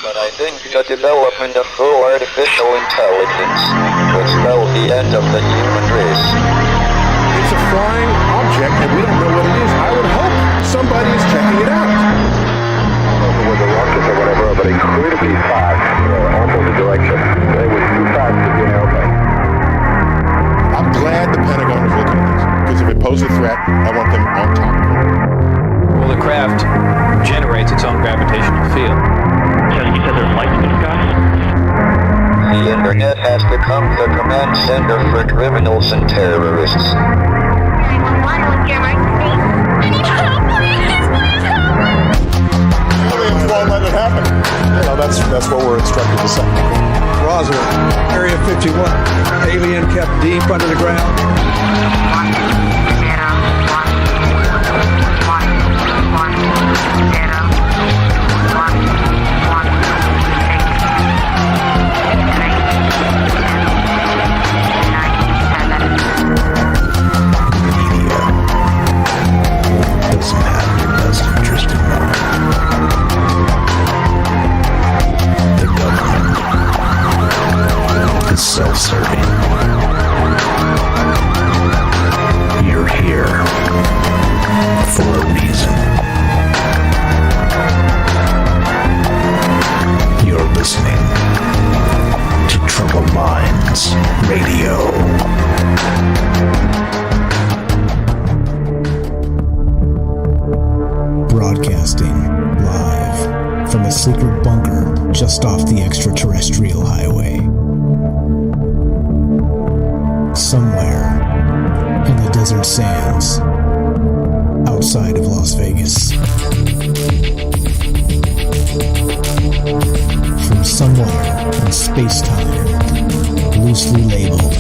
But I think the development of full artificial intelligence will spell the end of the human race. It's a flying object and we don't know what it is. I would hope somebody is checking it out. With the rockets or whatever, but incredibly fast, opposite direction. They were too fast to be an airplane. I'm glad the Pentagon is looking at this, because if it poses a threat, I want them on top of it. Well, the craft generates its own gravitational field. So you said there's lights in the sky? The internet has become the command center for criminals and terrorists. Aliens won't let it happen. You know, that's what we're instructed to say. Roswell, Area 51. Alien kept deep under the ground. Doesn't have your best interest in mind. The government is self-serving. You're here for a reason. You're listening to Troubled Minds Radio. Broadcasting live from a secret bunker just off the extraterrestrial highway. Somewhere in the desert sands outside of Las Vegas. From somewhere in space-time, loosely labeled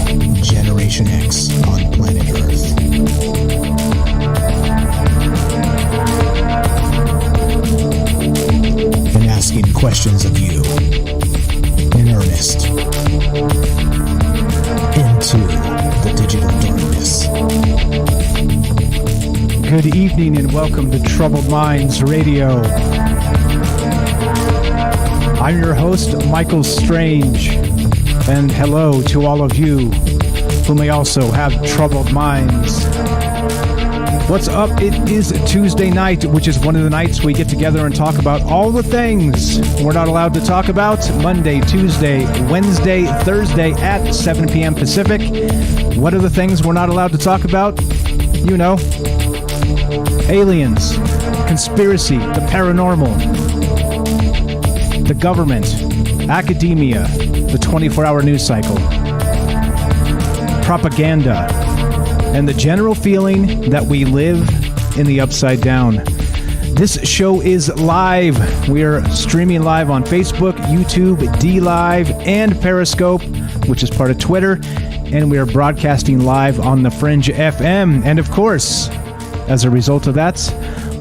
Generation X on planet Earth. And asking questions of you in earnest into the digital darkness. Good evening and welcome to Troubled Minds Radio. I'm your host, Michael Strange, and hello to all of you who may also have troubled minds. What's up? It is Tuesday night, which is one of the nights we get together and talk about all the things we're not allowed to talk about. Monday, Tuesday, Wednesday, Thursday at 7 p.m. Pacific. What are the things we're not allowed to talk about? You know, aliens, conspiracy, the paranormal, the government, academia, the 24-hour news cycle, propaganda, and the general feeling that we live in the upside down. This show is live. We are streaming live on Facebook, YouTube, DLive, and Periscope, which is part of Twitter. And we are broadcasting live on the Fringe FM. And of course, as a result of that,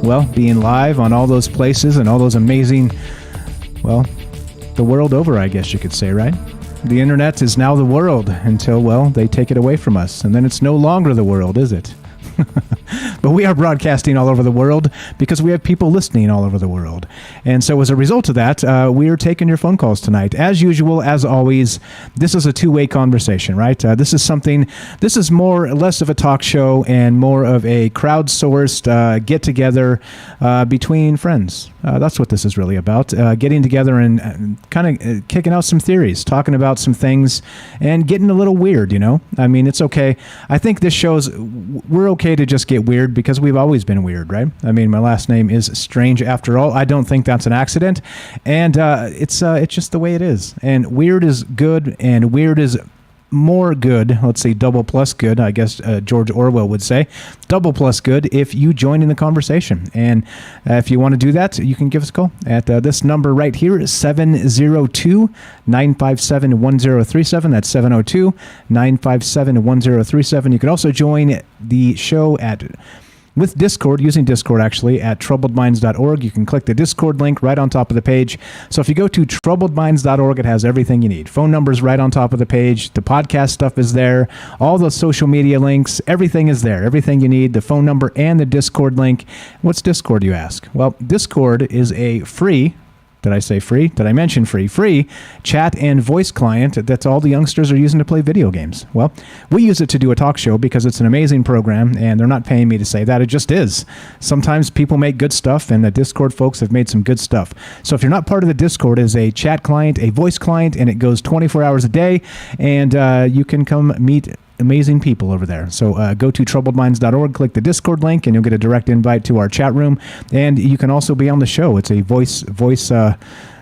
well, being live on all those places and all those amazing, well, the world over, I guess you could say, right? The internet is now the world until, well, they take it away from us. And then it's no longer the world, is it? But we are broadcasting all over the world because we have people listening all over the world. And so as a result of that, we are taking your phone calls tonight. As usual, as always, this is a two-way conversation, right? This is more or less of a talk show and more of a crowdsourced get-together between friends. That's what this is really about. Getting together and kind of kicking out some theories, talking about some things, and getting a little weird, you know? I mean, it's okay. I think this shows we're okay to just get weird because we've always been weird, right? I mean, my last name is Strange after all. I don't think that's an accident. And it's just the way it is. And weird is good, and weird is more good. Let's say double plus good, I guess George Orwell would say. Double plus good if you join in the conversation. And if you want to do that, you can give us a call at this number right here is 702-957-1037. That's 702-957-1037. You can also join the show with Discord, using Discord actually, at troubledminds.org. You can click the Discord link right on top of the page. So if you go to troubledminds.org, it has everything you need. Phone numbers right on top of the page. The podcast stuff is there. All the social media links, everything is there. Everything you need, the phone number and the Discord link. What's Discord, you ask? Well, Discord is a free Did I say free? Did I mention free? Free chat and voice client that's all the youngsters are using to play video games. Well, we use it to do a talk show because it's an amazing program, and they're not paying me to say that. It just is. Sometimes people make good stuff, and the Discord folks have made some good stuff. So if you're not part of the Discord, it's a chat client, a voice client, and it goes 24 hours a day, and you can come meet amazing people over there. So go to troubledminds.org, click the Discord link, and you'll get a direct invite to our chat room. And you can also be on the show. It's a voice.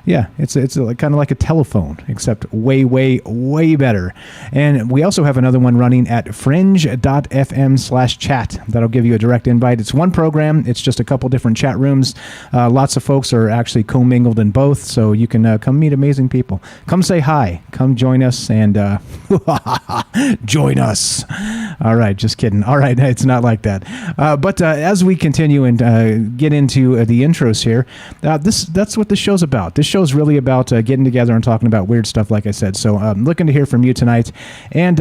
It's kind of like a telephone, except way, way, way better. And we also have another one running at fringe.fm/chat. That'll give you a direct invite. It's one program. It's just a couple different chat rooms. Lots of folks are actually commingled in both, so you can come meet amazing people. Come say hi. Come join us and join us. All right, just kidding. All right, it's not like that. But as we continue and get into the intros here, that's what the show's about. This show's really about getting together and talking about weird stuff, like I said. So I'm looking to hear from you tonight. And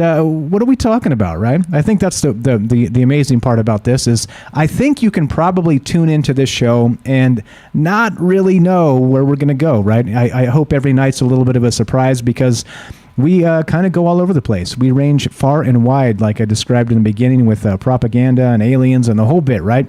what are we talking about, right? I think that's the amazing part about this is I think you can probably tune into this show and not really know where we're going to go, right? I hope every night's a little bit of a surprise because we kind of go all over the place. We range far and wide, like I described in the beginning with propaganda and aliens and the whole bit, right?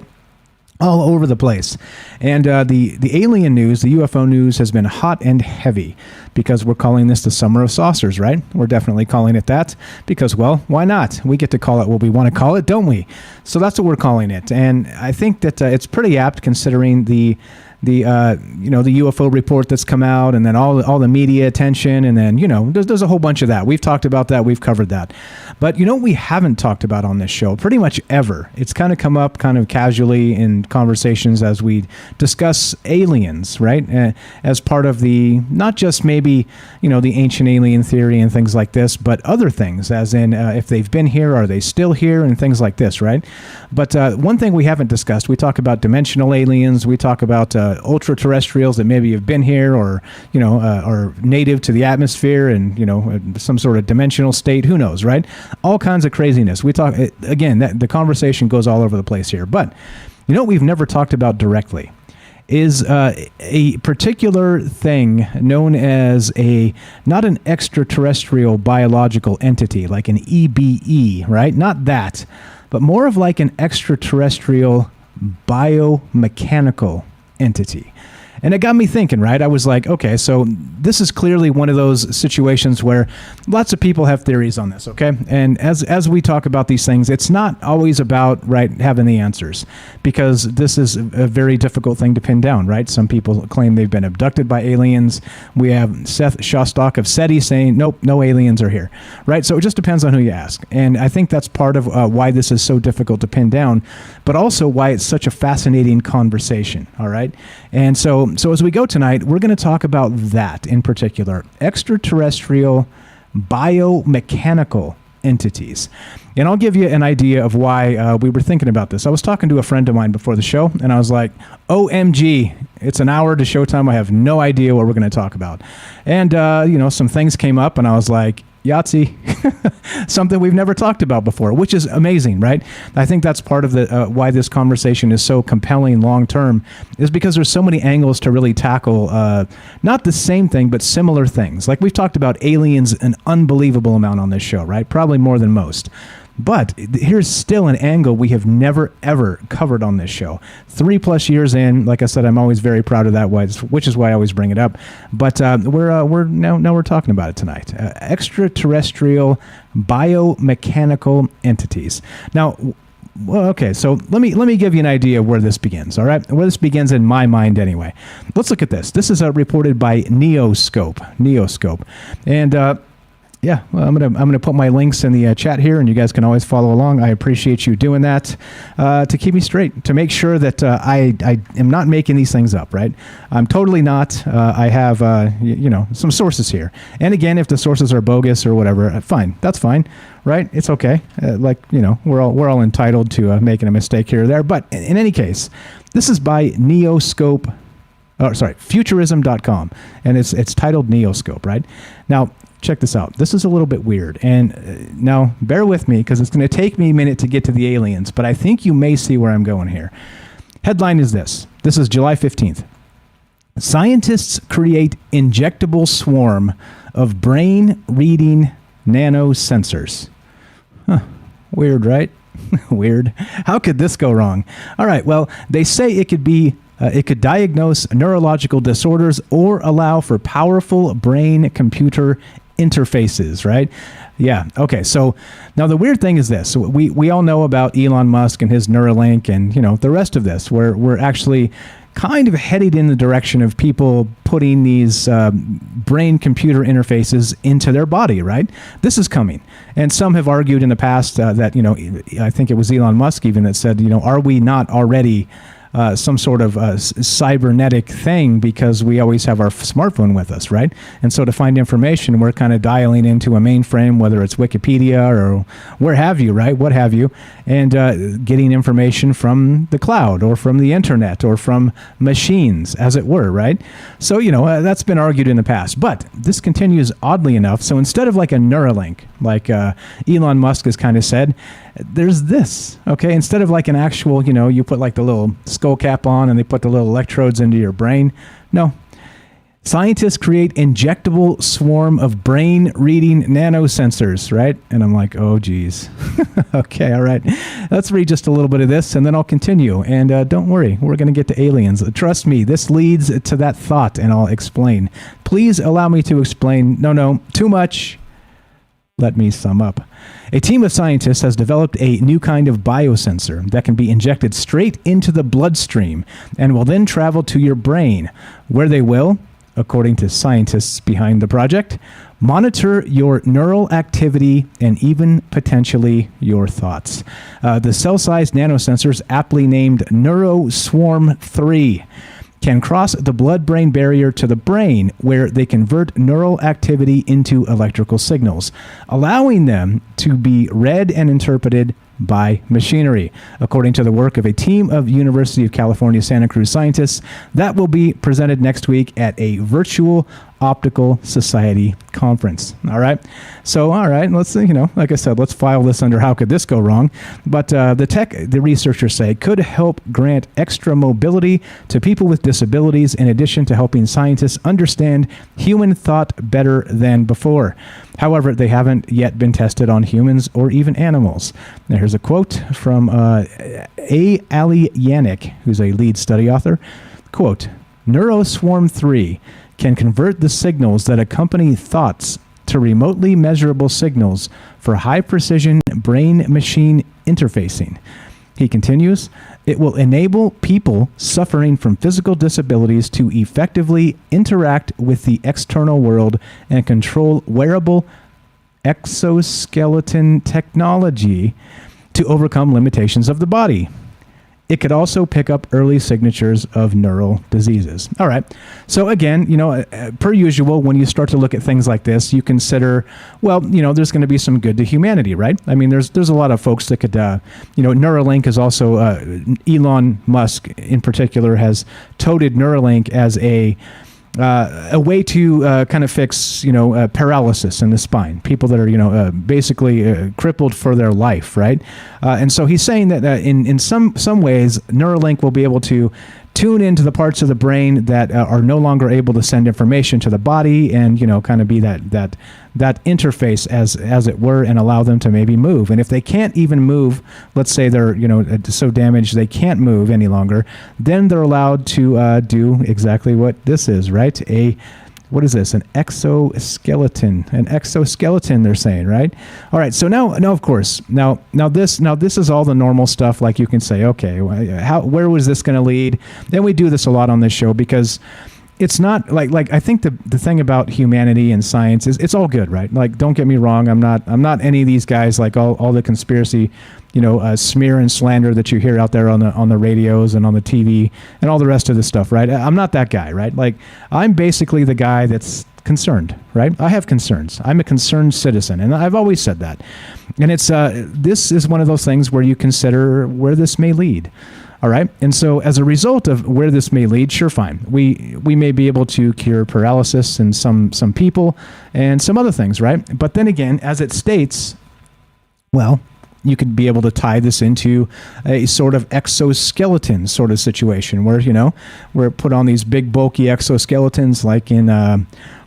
All over the place. And the alien news, the UFO news has been hot and heavy because we're calling this the Summer of Saucers, right? We're definitely calling it that because, well, why not? We get to call it what we want to call it, don't we? So that's what we're calling it. And I think that it's pretty apt considering the UFO report that's come out, and then all the media attention, and then there's a whole bunch of that. We've talked about that. We've covered that. But we haven't talked about on this show pretty much ever. It's kind of come up kind of casually in conversations as we discuss aliens, right? As part of the not just maybe the ancient alien theory and things like this, but other things, as in if they've been here, are they still here, and things like this, right? But one thing we haven't discussed, we talk about dimensional aliens. We talk about ultra-terrestrials that maybe have been here or are native to the atmosphere and some sort of dimensional state, who knows, right? All kinds of craziness. We talk again, the conversation goes all over the place here, but what we've never talked about directly is a particular thing known as not an extraterrestrial biological entity like an EBE, right? Not that, but more of like an extraterrestrial biomechanical entity. And it got me thinking, right? I was like, okay, so this is clearly one of those situations where lots of people have theories on this, okay? And as we talk about these things, it's not always about, right, having the answers, because this is a very difficult thing to pin down, right? Some people claim they've been abducted by aliens. We have Seth Shostak of SETI saying, nope, no aliens are here, right? So it just depends on who you ask. And I think that's part of why this is so difficult to pin down, but also why it's such a fascinating conversation, all right? And so as we go tonight, we're going to talk about that in particular, extraterrestrial biomechanical entities. And I'll give you an idea of why we were thinking about this. I was talking to a friend of mine before the show, and I was like, OMG, it's an hour to showtime. I have no idea what we're going to talk about. And, some things came up, and I was like, Yahtzee, something we've never talked about before, which is amazing, right? I think that's part of the why this conversation is so compelling long term, is because there's so many angles to really tackle, not the same thing, but similar things. Like we've talked about aliens an unbelievable amount on this show, right? Probably more than most. But here's still an angle we have never, ever covered on this show. 3+ years in, like I said, I'm always very proud of that, which is why I always bring it up. But we're talking about it tonight. Extraterrestrial biomechanical entities. Now, well, okay, so let me give you an idea of where this begins, all right? Where this begins in my mind anyway. Let's look at this. This is reported by Neoscope. And yeah, well, I'm gonna put my links in the chat here, and you guys can always follow along. I appreciate you doing that to keep me straight, to make sure that I am not making these things up, right? I'm totally not. I have some sources here, and again, if the sources are bogus or whatever, fine, that's fine, right? It's okay. We're all entitled to making a mistake here or there. But in any case, this is by Neoscope. Futurism.com, and it's titled Neoscope, right? Now, check this out. This is a little bit weird, and now bear with me because it's going to take me a minute to get to the aliens, but I think you may see where I'm going here. Headline is this. This is July 15th. Scientists create injectable swarm of brain-reading nanosensors. Huh. Weird, right? Weird. How could this go wrong? All right, well, they say it could diagnose neurological disorders or allow for powerful brain-computer interfaces, right? Yeah. Okay. So now the weird thing is this. So we all know about Elon Musk and his Neuralink and, the rest of this. We're actually kind of headed in the direction of people putting these brain-computer interfaces into their body, right? This is coming. And some have argued in the past that, I think it was Elon Musk even that said, are we not already some sort of cybernetic thing because we always have our smartphone with us, right? And so to find information, we're kind of dialing into a mainframe, whether it's Wikipedia or where have you, right? What have you, and getting information from the cloud or from the internet or from machines, as it were, right? So, that's been argued in the past. But this continues oddly enough. So instead of like a Neuralink, like Elon Musk has kind of said, there's this, okay? Instead of like an actual, you put like the little skull cap on and they put the little electrodes into your brain. No. Scientists create injectable swarm of brain-reading nanosensors, right? And I'm like, oh, geez. Okay, all right. Let's read just a little bit of this, and then I'll continue. And don't worry, we're going to get to aliens. Trust me, this leads to that thought, and I'll explain. Please allow me to explain. No, too much. Let me sum up. A team of scientists has developed a new kind of biosensor that can be injected straight into the bloodstream and will then travel to your brain, where they will, according to scientists behind the project, monitor your neural activity and even potentially your thoughts. The cell-sized nanosensors, aptly named NeuroSwarm 3, can cross the blood-brain barrier to the brain, where they convert neural activity into electrical signals, allowing them to be read and interpreted by machinery, according to the work of a team of University of California, Santa Cruz scientists that will be presented next week at a virtual Optical Society conference. All right. So, all right, let's, like I said, let's file this under how could this go wrong. But the researchers say, could help grant extra mobility to people with disabilities, in addition to helping scientists understand human thought better than before. However, they haven't yet been tested on humans or even animals. Now, here's a quote from A. Ali Yannick, who's a lead study author. Quote, NeuroSwarm 3 can convert the signals that accompany thoughts to remotely measurable signals for high-precision brain-machine interfacing. He continues, it will enable people suffering from physical disabilities to effectively interact with the external world and control wearable exoskeleton technology to overcome limitations of the body. It could also pick up early signatures of neural diseases. All right. So again, per usual, when you start to look at things like this, you consider, well, there's going to be some good to humanity, right? I mean, there's a lot of folks that could, Neuralink is also, Elon Musk in particular has touted Neuralink as a way to kind of fix, paralysis in the spine. People that are, basically crippled for their life, right? And so he's saying that in some ways, Neuralink will be able to tune into the parts of the brain that are no longer able to send information to the body, and kind of be that interface as it were, and allow them to maybe move. And if they can't even move, let's say they're so damaged they can't move any longer, then they're allowed to do exactly what this is, right? What is this? An exoskeleton. An exoskeleton, they're saying, right? All right. So now of course, now this is all the normal stuff. Like you can say, okay, where was this going to lead? Then we do this a lot on this show because it's not like I think the thing about humanity and science is it's all good, right? Like, don't get me wrong. I'm not any of these guys, like all the conspiracy, smear and slander that you hear out there on the radios and on the TV and all the rest of the stuff, right? I'm not that guy, right? Like, I'm basically the guy that's concerned, right? I have concerns. I'm a concerned citizen, and I've always said that. And it's this is one of those things where you consider where this may lead. All right. And so as a result of where this may lead, sure, fine. We may be able to cure paralysis in some people and some other things, right? But then again, as it states, well, you could be able to tie this into a sort of exoskeleton sort of situation where, we're put on these big bulky exoskeletons like in,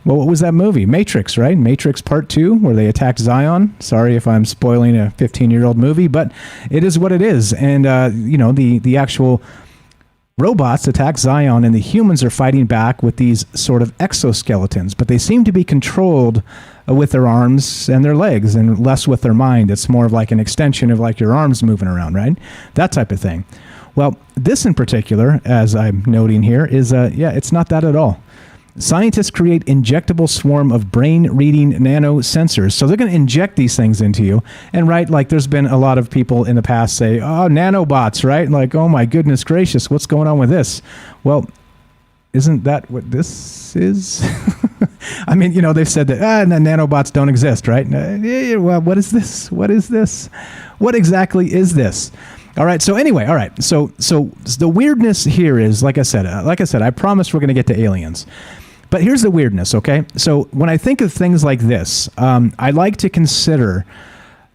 what was that movie? Matrix, right? Matrix Part 2, where they attacked Zion. Sorry if I'm spoiling a 15-year-old movie, but it is what it is. And, the actual robots attack Zion, and the humans are fighting back with these sort of exoskeletons, but they seem to be controlled with their arms and their legs and less with their mind. It's more of like an extension of like your arms moving around, right? That type of thing. Well, this in particular, as I'm noting here, is, it's not that at all. Scientists create injectable swarm of brain-reading nanosensors. So they're going to inject these things into you. And, right, like there's been a lot of people in the past say, oh, nanobots, right? Like, oh, my goodness gracious, what's going on with this? Well, isn't that what this is? I mean, they've said that nanobots don't exist, right? Well, what is this? What is this? What exactly is this? All right. So anyway, all right. So the weirdness here is, like I said, I promise we're going to get to aliens. But here's the weirdness, okay? So when I think of things like this, I like to consider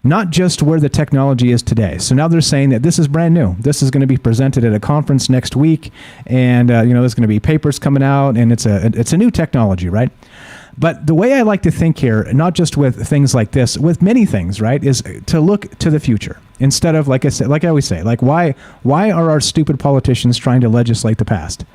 not just where the technology is today. So now they're saying that this is brand new. This is going to be presented at a conference next week, and there's going to be papers coming out, and it's a new technology, right? But the way I like to think here, not just with things like this, with many things, right, is to look to the future instead of, like I said, like I always say, like why are our stupid politicians trying to legislate the past?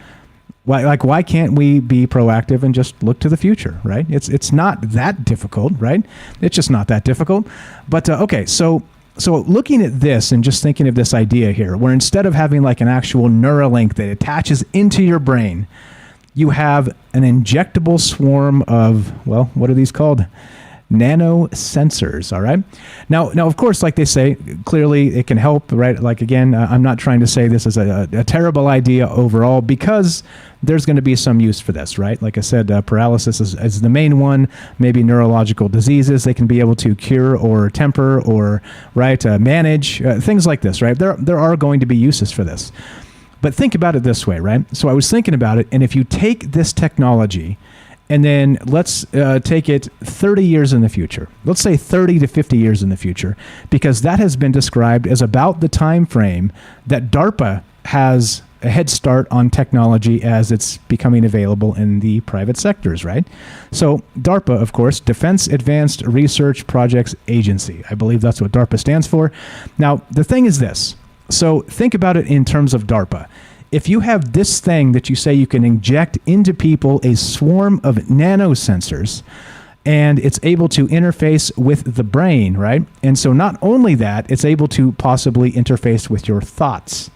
Why can't we be proactive and just look to the future, right? It's not that difficult, right? It's just not that difficult. But okay, so looking at this and just thinking of this idea here, where instead of having like an actual Neuralink that attaches into your brain, you have an injectable swarm of, well, what are these called? Nanosensors, all right? Now, of course, like they say, clearly it can help, right? Like, again, I'm not trying to say this is a terrible idea overall, because there's going to be some use for this, right? Like I said, paralysis is the main one, maybe neurological diseases they can be able to cure or temper or, right, manage, things like this, right? There are going to be uses for this. But think about it this way, right? So I was thinking about it, and if you take this technology and then let's take it 30 years in the future. Let's say 30 to 50 years in the future, because that has been described as about the time frame that DARPA has a head start on technology as it's becoming available in the private sectors, right? So DARPA, of course, Defense Advanced Research Projects Agency. I believe that's what DARPA stands for. Now, the thing is this. So think about it in terms of DARPA. If you have this thing that you say you can inject into people, a swarm of nanosensors, and it's able to interface with the brain, right? And so not only that, it's able to possibly interface with your thoughts.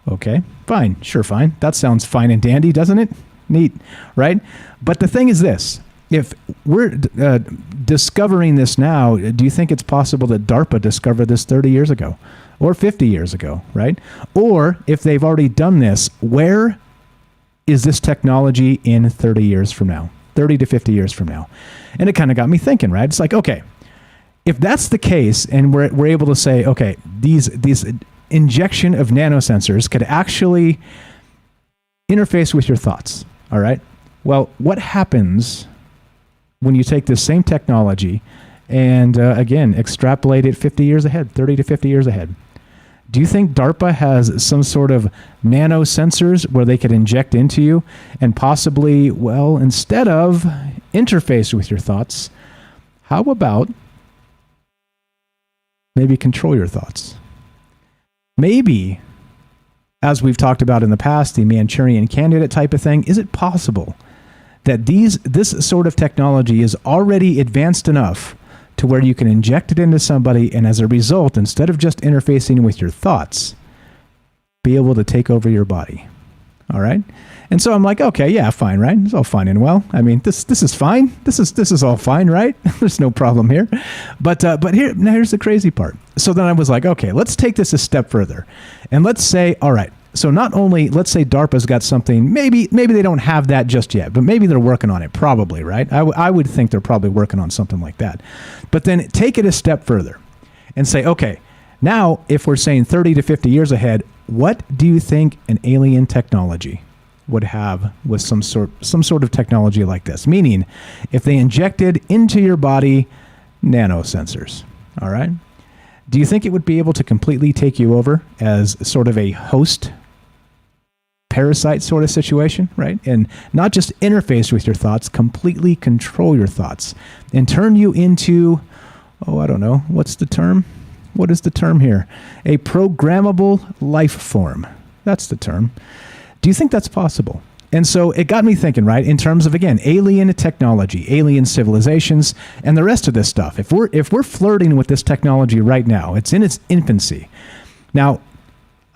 Okay, fine, sure, fine. That sounds fine and dandy, doesn't it? Neat, right? But the thing is this. If we're discovering this now, do you think it's possible that DARPA discovered this 30 years ago? Or 50 years ago, right? Or if they've already done this, where is this technology in 30 years from now? 30 to 50 years from now. And it kind of got me thinking, right? It's like, okay, if that's the case and we're able to say, okay, these injection of nanosensors could actually interface with your thoughts, all right? Well, what happens when you take this same technology and, again, extrapolate it 50 years ahead, 30 to 50 years ahead? Do you think DARPA has some sort of nanosensors where they could inject into you and possibly, well, instead of interface with your thoughts, how about maybe control your thoughts? Maybe, as we've talked about in the past, the Manchurian candidate type of thing, is it possible that this sort of technology is already advanced enough to where you can inject it into somebody, and as a result, instead of just interfacing with your thoughts, be able to take over your body? All right? And so I'm like, okay, yeah, fine, right? It's all fine and well. I mean, this is fine. This is all fine, right? There's no problem here. But here's the crazy part. So then I was like, okay, let's take this a step further. And let's say, all right, so not only, let's say DARPA's got something, maybe they don't have that just yet, but maybe they're working on it, probably, right? I would think they're probably working on something like that. But then take it a step further and say, okay, now if we're saying 30 to 50 years ahead, what do you think an alien technology would have with some sort of technology like this? Meaning, if they injected into your body nanosensors, all right? Do you think it would be able to completely take you over as sort of a host parasite sort of situation, right? And not just interface with your thoughts, completely control your thoughts and turn you into, I don't know, what's the term? What is the term here? A programmable life form. That's the term. Do you think that's possible? And so it got me thinking, right, in terms of, again, alien technology, alien civilizations, and the rest of this stuff. If we're flirting with this technology right now, it's in its infancy. Now,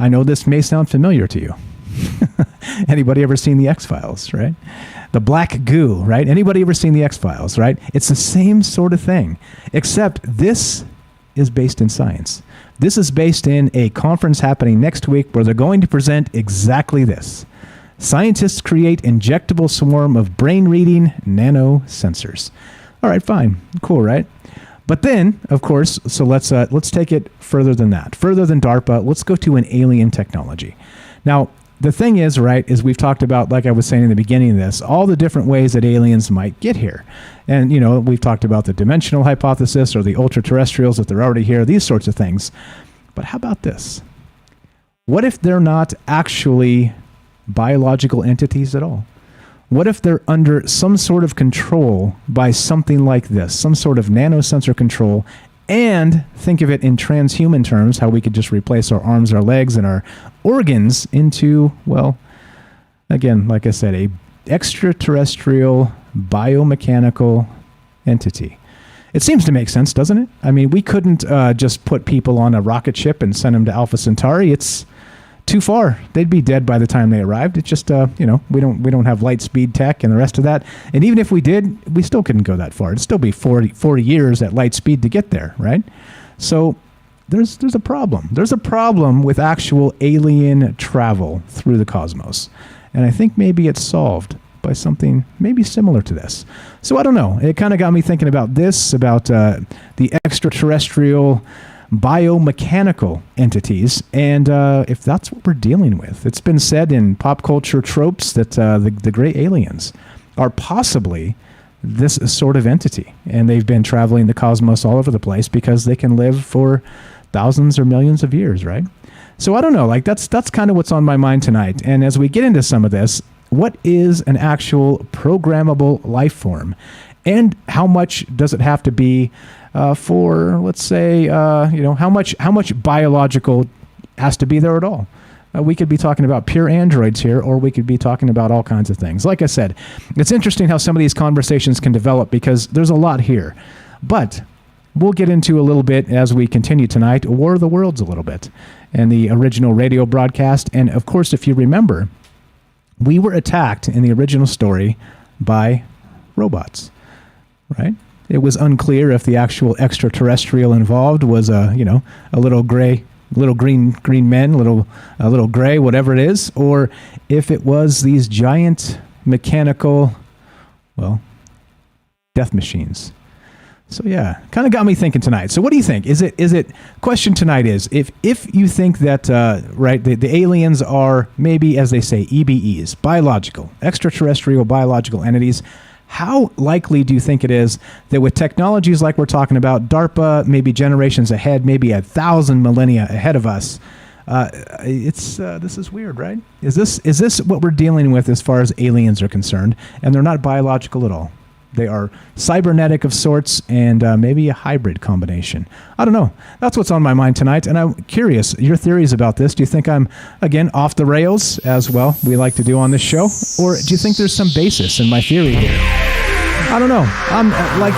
I know this may sound familiar to you. Anybody ever seen the X-Files, right? The black goo, right? Anybody ever seen the X-Files, right? It's the same sort of thing, except this is based in science. This is based in a conference happening next week where they're going to present exactly this. Scientists create injectable swarm of brain-reading nano sensors. All right, fine, cool, right? But then, of course, so let's take it further than that, further than DARPA. Let's go to an alien technology. Now, the thing is, right, is we've talked about, like I was saying in the beginning of this, all the different ways that aliens might get here. And, you know, we've talked about the dimensional hypothesis or the ultra-terrestrials, if they're already here, these sorts of things. But how about this? What if they're not actually biological entities at all? What if they're under some sort of control by something like this, some sort of nanosensor control, and think of it in transhuman terms, how we could just replace our arms, our legs, and our organs into, well, again, like I said, a extraterrestrial biomechanical entity. It seems to make sense, doesn't it? I mean, we couldn't just put people on a rocket ship and send them to Alpha Centauri. It's too far. They'd be dead by the time they arrived. It's just, we don't have light speed tech and the rest of that. And even if we did, we still couldn't go that far. It'd still be 40 years at light speed to get there, right? So there's a problem. There's a problem with actual alien travel through the cosmos. And I think maybe it's solved by something maybe similar to this. So I don't know. It kind of got me thinking about this, about the extraterrestrial biomechanical entities, and if that's what we're dealing with. It's been said in pop culture tropes that the great aliens are possibly this sort of entity, and they've been traveling the cosmos all over the place because they can live for thousands or millions of years, right? So I don't know, like that's kind of what's on my mind tonight. And as we get into some of this, what is an actual programmable life form, and how much does it have to be for, let's say, how much biological has to be there at all? We could be talking about pure androids here, or we could be talking about all kinds of things. Like I said, it's interesting how some of these conversations can develop because there's a lot here. But we'll get into a little bit as we continue tonight, War of the Worlds a little bit, and the original radio broadcast. And of course, if you remember, we were attacked in the original story by robots, right? It was unclear if the actual extraterrestrial involved was a little green men, a little gray, whatever it is, or if it was these giant mechanical, death machines. So yeah, kind of got me thinking tonight. So what do you think? Is it question tonight is if you think that the aliens are maybe, as they say, EBEs, biological, extraterrestrial biological entities, how likely do you think it is that with technologies like we're talking about, DARPA, maybe generations ahead, maybe 1,000 millennia ahead of us, this is weird, right? Is this what we're dealing with as far as aliens are concerned? And they're not biological at all. They are cybernetic of sorts, and maybe a hybrid combination. I don't know. That's what's on my mind tonight, and I'm curious, your theories about this. Do you think I'm, again, off the rails, as well, we like to do on this show? Or do you think there's some basis in my theory here? I don't know. I'm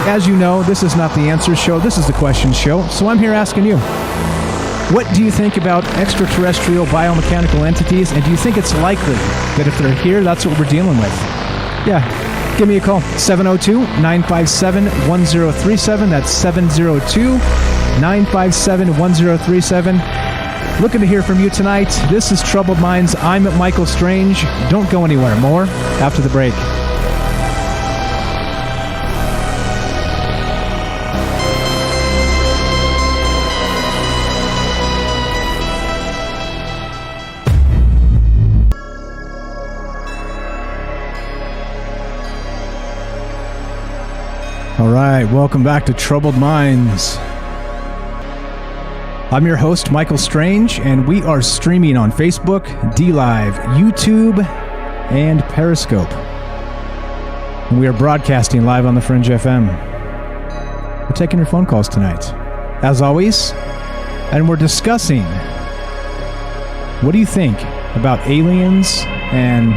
as you know, this is not the answer show. This is the question show. So I'm here asking you. What do you think about extraterrestrial biomechanical entities, and do you think it's likely that if they're here, that's what we're dealing with? Yeah. Give me a call, 702-957-1037. That's 702-957-1037. Looking to hear from you tonight. This is Troubled Minds. I'm Michael Strange. Don't go anywhere. More after the break. All right, welcome back to Troubled Minds. I'm your host, Michael Strange, and we are streaming on Facebook, DLive, YouTube, and Periscope. And we are broadcasting live on the Fringe FM. We're taking your phone calls tonight, as always, and we're discussing what do you think about aliens and,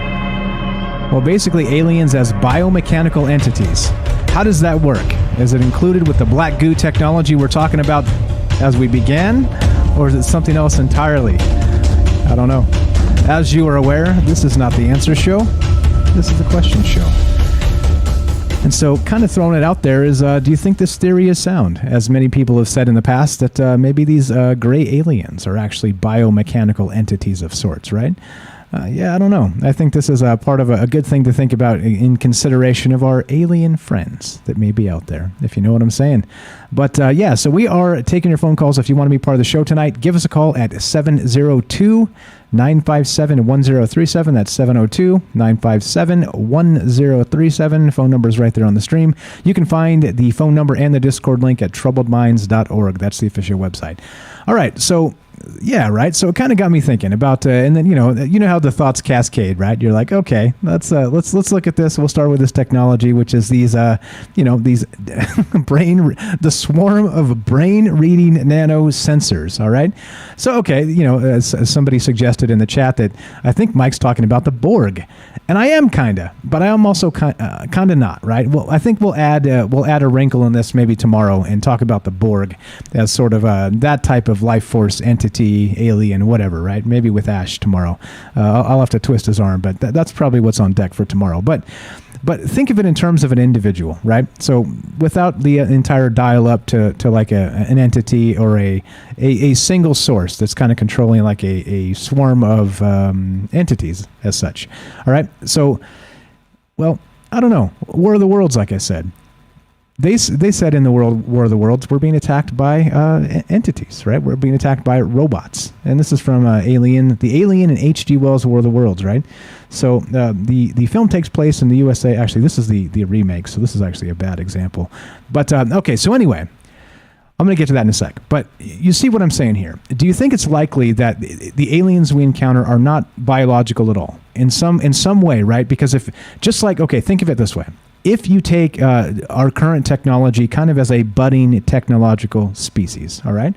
well, basically aliens as biomechanical entities. How does that work? Is it included with the black goo technology we're talking about as we began, or is it something else entirely? I don't know. As you are aware, this is not the answer show. This is the question show. And so kind of throwing it out there is, do you think this theory is sound? As many people have said in the past, that maybe these gray aliens are actually biomechanical entities of sorts, right? Yeah, I don't know. I think this is part of a good thing to think about in consideration of our alien friends that may be out there, if you know what I'm saying. But yeah, so we are taking your phone calls. If you want to be part of the show tonight, give us a call at 702-957-1037. That's 702-957-1037. Phone number is right there on the stream. You can find the phone number and the Discord link at troubledminds.org. That's the official website. All right, so yeah, right. So it kind of got me thinking about, and then you know how the thoughts cascade, right? You're like, okay, let's look at this. We'll start with this technology, which is these, these the swarm of brain reading nano sensors. All right. So okay, as somebody suggested in the chat that I think Mike's talking about the Borg, and I am kinda, but I am also kinda not, right? Well, I think we'll add a wrinkle in this maybe tomorrow and talk about the Borg as sort of that type of life force entity, alien, whatever, right? Maybe with Ash tomorrow. I'll have to twist his arm, but that's probably what's on deck for tomorrow. But think of it in terms of an individual, right? So without the entire dial up to like an entity or a single source that's kind of controlling like a swarm of entities as such. All right. So, well, I don't know. War of the Worlds, like I said. They said in the War of the Worlds, we're being attacked by entities, right? We're being attacked by robots. And this is from the Alien and H.G. Wells' War of the Worlds, right? So the film takes place in the USA. Actually, this is the remake, so this is actually a bad example. But, okay, so anyway, I'm going to get to that in a sec. But you see what I'm saying here. Do you think it's likely that the aliens we encounter are not biological at all? In some way, right? Because think of it this way. If you take our current technology kind of as a budding technological species, all right?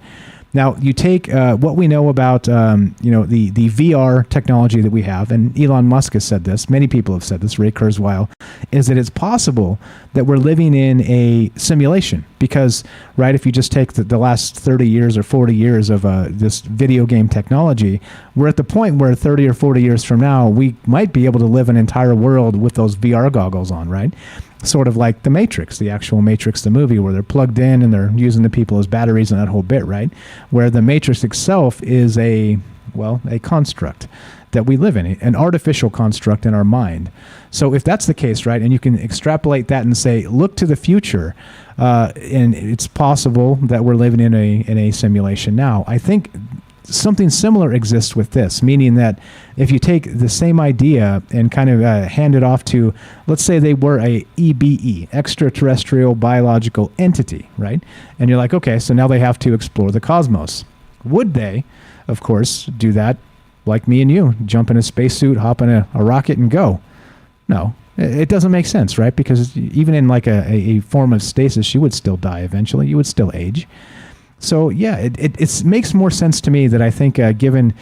Now, you take what we know about, the VR technology that we have, and Elon Musk has said this, many people have said this, Ray Kurzweil, is that it's possible that we're living in a simulation because, right, if you just take the last 30 years or 40 years of this video game technology, we're at the point where 30 or 40 years from now, we might be able to live an entire world with those VR goggles on, right? Sort of like The Matrix, the actual Matrix, the movie, where they're plugged in and they're using the people as batteries and that whole bit, right? Where the Matrix itself is a construct that we live in, an artificial construct in our mind. So if that's the case, right, and you can extrapolate that and say, look to the future, and it's possible that we're living in a simulation now. I think something similar exists with this, meaning that if you take the same idea and kind of hand it off to, let's say they were a EBE, extraterrestrial biological entity, right? And you're like, okay, so now they have to explore the cosmos. Would they, of course, do that like me and you, jump in a spacesuit, hop in a rocket and go? No, it doesn't make sense, right? Because even in like a form of stasis, you would still die eventually. You would still age. So yeah, it makes more sense to me that I think given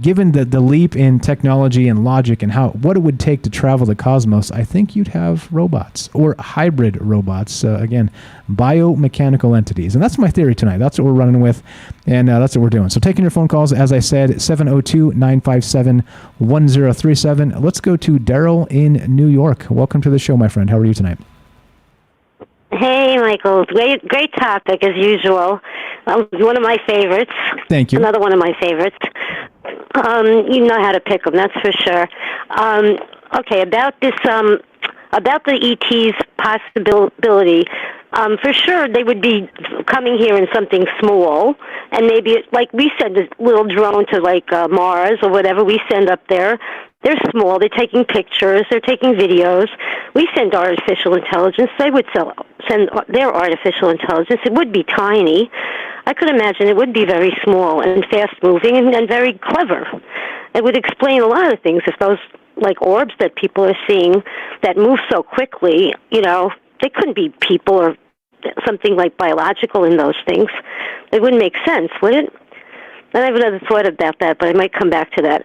the leap in technology and logic and what it would take to travel the cosmos, I think you'd have robots or hybrid robots. Again, biomechanical entities, and that's my theory tonight. That's what we're running with, and that's what we're doing. So taking your phone calls, as I said, 702-957-1037. Let's go to Daryl in New York. Welcome to the show, my friend. How are you tonight? Hey, Michael. Great topic, as usual. One of my favorites. Thank you. Another one of my favorites. You know how to pick them, that's for sure. Okay, about this, about the ET's possibility. For sure, they would be coming here in something small, and maybe, like we send a little drone to, like, Mars or whatever we send up there. They're small. They're taking pictures. They're taking videos. We send artificial intelligence. They would send their artificial intelligence. It would be tiny. I could imagine it would be very small and fast-moving and very clever. It would explain a lot of things if those, like, orbs that people are seeing that move so quickly, you know, they couldn't be people or something like biological in those things. It wouldn't make sense, would it? I have another thought about that, but I might come back to that.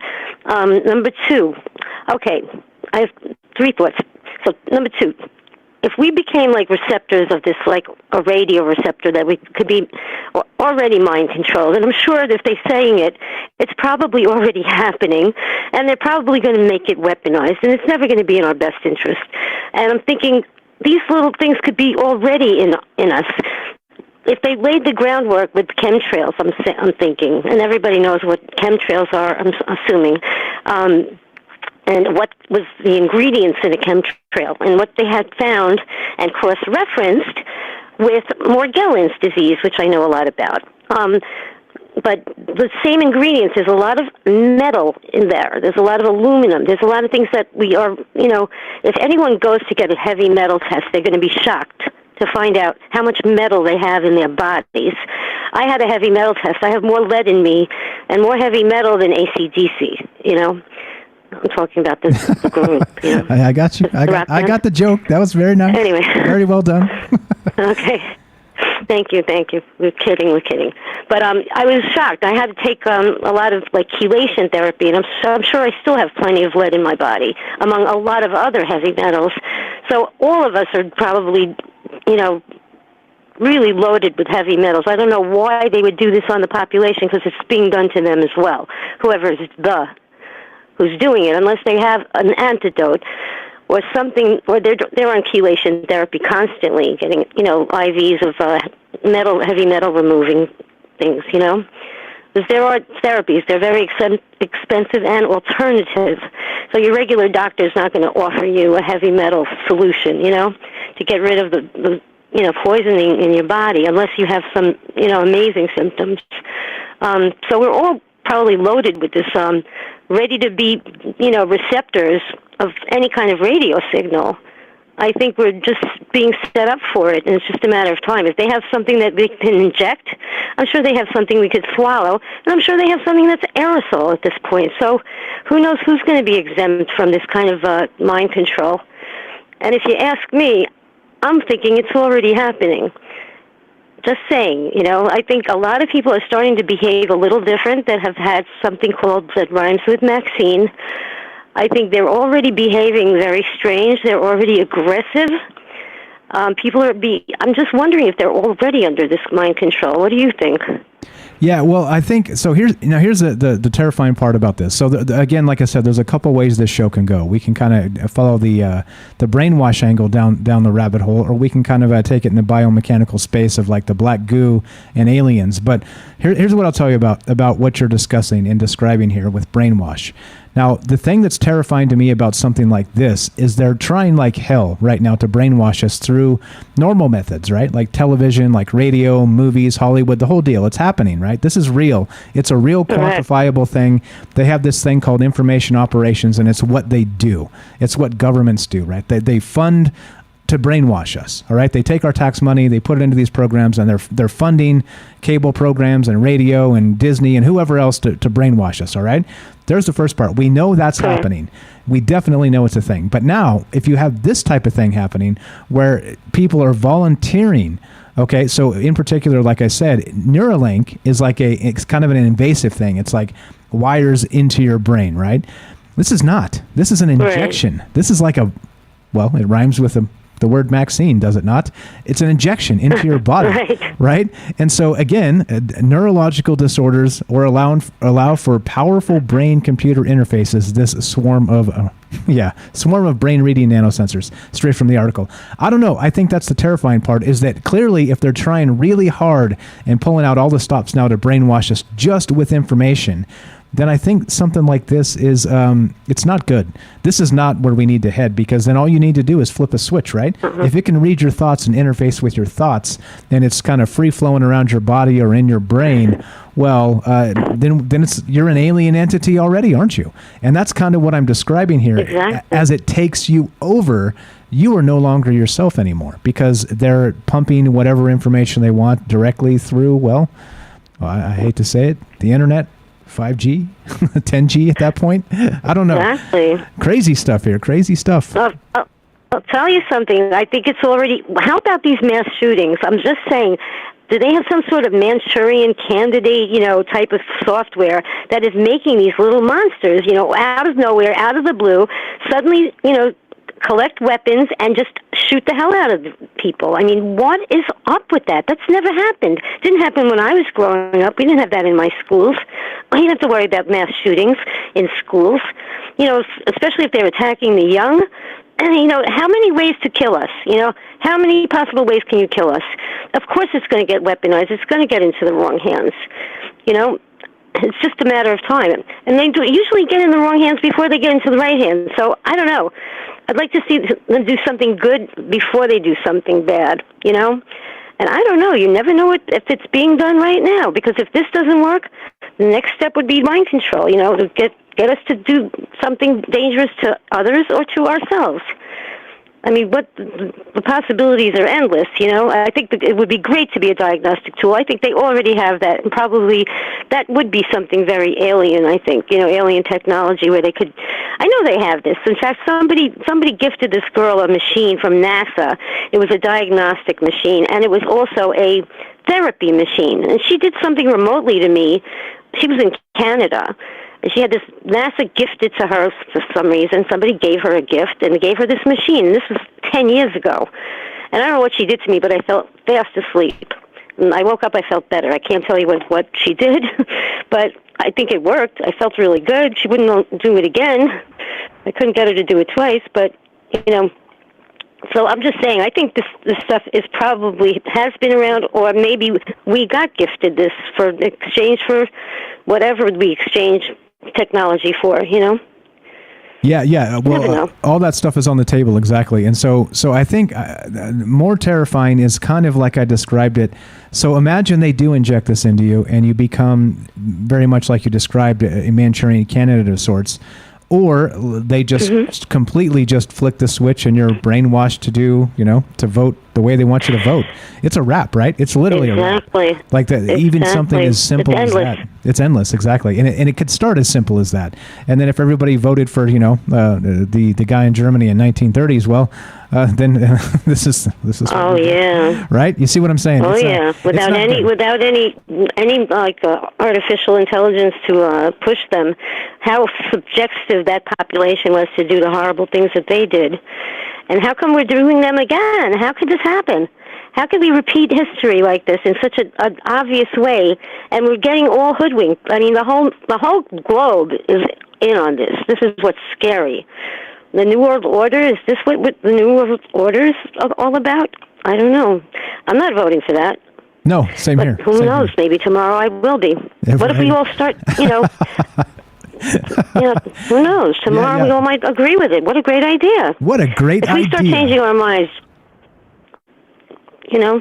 Number two, okay, I have three thoughts. So, number two, if we became like receptors of this, like a radio receptor that we could be already mind controlled, and I'm sure that if they're saying it, it's probably already happening, and they're probably going to make it weaponized, and it's never going to be in our best interest. And I'm thinking these little things could be already in us. If they laid the groundwork with chemtrails, I'm thinking, and everybody knows what chemtrails are, I'm assuming, and what was the ingredients in a chemtrail, and what they had found and cross-referenced with Morgellons disease, which I know a lot about. But the same ingredients, there's a lot of metal in there. There's a lot of aluminum. There's a lot of things that we are, you know, if anyone goes to get a heavy metal test, they're going to be shocked to find out how much metal they have in their bodies. I had a heavy metal test. I have more lead in me and more heavy metal than AC/DC, you know. I'm talking about this group, you know. I got you. I got the joke. That was very nice. Anyway. Very well done. Okay. Thank you. We're kidding. But I was shocked. I had to take a lot of, like, chelation therapy, and I'm sure I still have plenty of lead in my body, among a lot of other heavy metals. So all of us are probably, you know, really loaded with heavy metals. I don't know why they would do this on the population, because it's being done to them as well, whoever is who's doing it, unless they have an antidote or something, or they're on chelation therapy constantly, getting, you know, IVs of heavy metal removing things, you know. Because there are therapies, they're very expensive and alternative. So your regular doctor is not going to offer you a heavy metal solution, you know, to get rid of the you know, poisoning in your body, unless you have some, you know, amazing symptoms. So we're all probably loaded with this, ready to be, you know, receptors of any kind of radio signal. I think we're just being set up for it, and it's just a matter of time. If they have something that we can inject, I'm sure they have something we could swallow, and I'm sure they have something that's aerosol at this point. So who knows who's going to be exempt from this kind of mind control. And if you ask me, I'm thinking it's already happening. Just saying, you know, I think a lot of people are starting to behave a little different that have had something called that rhymes with Maxine. I think they're already behaving very strange. They're already aggressive. People are I'm just wondering if they're already under this mind control. What do you think? Yeah, well, I think so. Here's the terrifying part about this. So again, like I said, there's a couple ways this show can go. We can kind of follow the brainwash angle down the rabbit hole, or we can kind of take it in the biomechanical space of like the black goo and aliens. But here's what I'll tell you about what you're discussing and describing here with brainwash. Now, the thing that's terrifying to me about something like this is they're trying like hell right now to brainwash us through normal methods, right? Like television, like radio, movies, Hollywood, the whole deal. It's happening, right? This is real. It's a real quantifiable thing. They have this thing called information operations, and it's what they do. It's what governments do, right? They fund to brainwash us, all right? They take our tax money, they put it into these programs, and they're funding cable programs and radio and Disney and whoever else to brainwash us, all right? There's the first part. We know that's happening. We definitely know it's a thing. But now, if you have this type of thing happening where people are volunteering, okay, so in particular, like I said, Neuralink is like it's kind of an invasive thing. It's like wires into your brain, right? This is not. This is an injection. Right. This is like it rhymes with the word Maxine, does it not? It's an injection into your body, right? And so again, neurological disorders or allow for powerful brain-computer interfaces. This swarm of brain-reading nanosensors, straight from the article. I don't know. I think that's the terrifying part, is that clearly if they're trying really hard and pulling out all the stops now to brainwash us just with information, then I think something like this is, it's not good. This is not where we need to head, because then all you need to do is flip a switch, right? If it can read your thoughts and interface with your thoughts, and it's kind of free flowing around your body or in your brain, well, then you're an alien entity already, aren't you? And that's kind of what I'm describing here. Exactly. As it takes you over, you are no longer yourself anymore, because they're pumping whatever information they want directly through, well, I hate to say it, the internet, 5G, 10G at that point. I don't know. Exactly. Crazy stuff here. Crazy stuff. I'll tell you something. I think it's already... How about these mass shootings? I'm just saying, do they have some sort of Manchurian candidate, type of software that is making these little monsters, out of nowhere, out of the blue, suddenly, collect weapons and just shoot the hell out of people? I mean, what is up with that? That's never happened. Didn't happen when I was growing up. We didn't have that in my schools. We didn't have to worry about mass shootings in schools, especially if they're attacking the young. And, how many ways to kill us? How many possible ways can you kill us? Of course it's going to get weaponized. It's going to get into the wrong hands. It's just a matter of time. And they usually get in the wrong hands before they get into the right hands. So, I don't know. I'd like to see them do something good before they do something bad, And I don't know. You never know if it's being done right now. Because if this doesn't work, the next step would be mind control, to get us to do something dangerous to others or to ourselves. I mean, the possibilities are endless, I think that it would be great to be a diagnostic tool. I think they already have that, and probably that would be something very alien, I think, alien technology where they could... I know they have this. In fact, somebody gifted this girl a machine from NASA. It was a diagnostic machine, and it was also a therapy machine. And she did something remotely to me. She was in Canada. And she had this, NASA gifted to her for some reason. Somebody gave her a gift and gave her this machine. And this was 10 years ago. And I don't know what she did to me, but I felt fast asleep. And I woke up, I felt better. I can't tell you what she did, but I think it worked. I felt really good. She wouldn't do it again. I couldn't get her to do it twice, but, so I'm just saying, I think this stuff has been around, or maybe we got gifted this for exchange for whatever we exchange technology for, Yeah. Well, all that stuff is on the table, exactly. And so I think more terrifying is kind of like I described it. So imagine they do inject this into you, and you become very much like you described, a Manchurian candidate of sorts. Or they just completely just flick the switch and you're brainwashed to do, to vote the way they want you to vote. It's a wrap, right? It's literally a wrap. Like that. Exactly. Even something as simple as that. It's endless, exactly. And it could start as simple as that. And then if everybody voted for, the guy in Germany in 1930s, well, then this is. Oh yeah. Right. You see what I'm saying? Oh yeah. Without any artificial intelligence to push them, how subjective that population was to do the horrible things that they did, and how come we're doing them again? How could this happen? How could we repeat history like this in such an obvious way, and we're getting all hoodwinked? I mean, the whole globe is in on this. This is what's scary. The New World Order, is this what the New World Order is all about? I don't know. I'm not voting for that. No, same but here. Who Same knows? Here. Maybe tomorrow I will be. What if we all start, who knows? Tomorrow we all might agree with it. What a great idea. What a great idea. If we start changing our minds,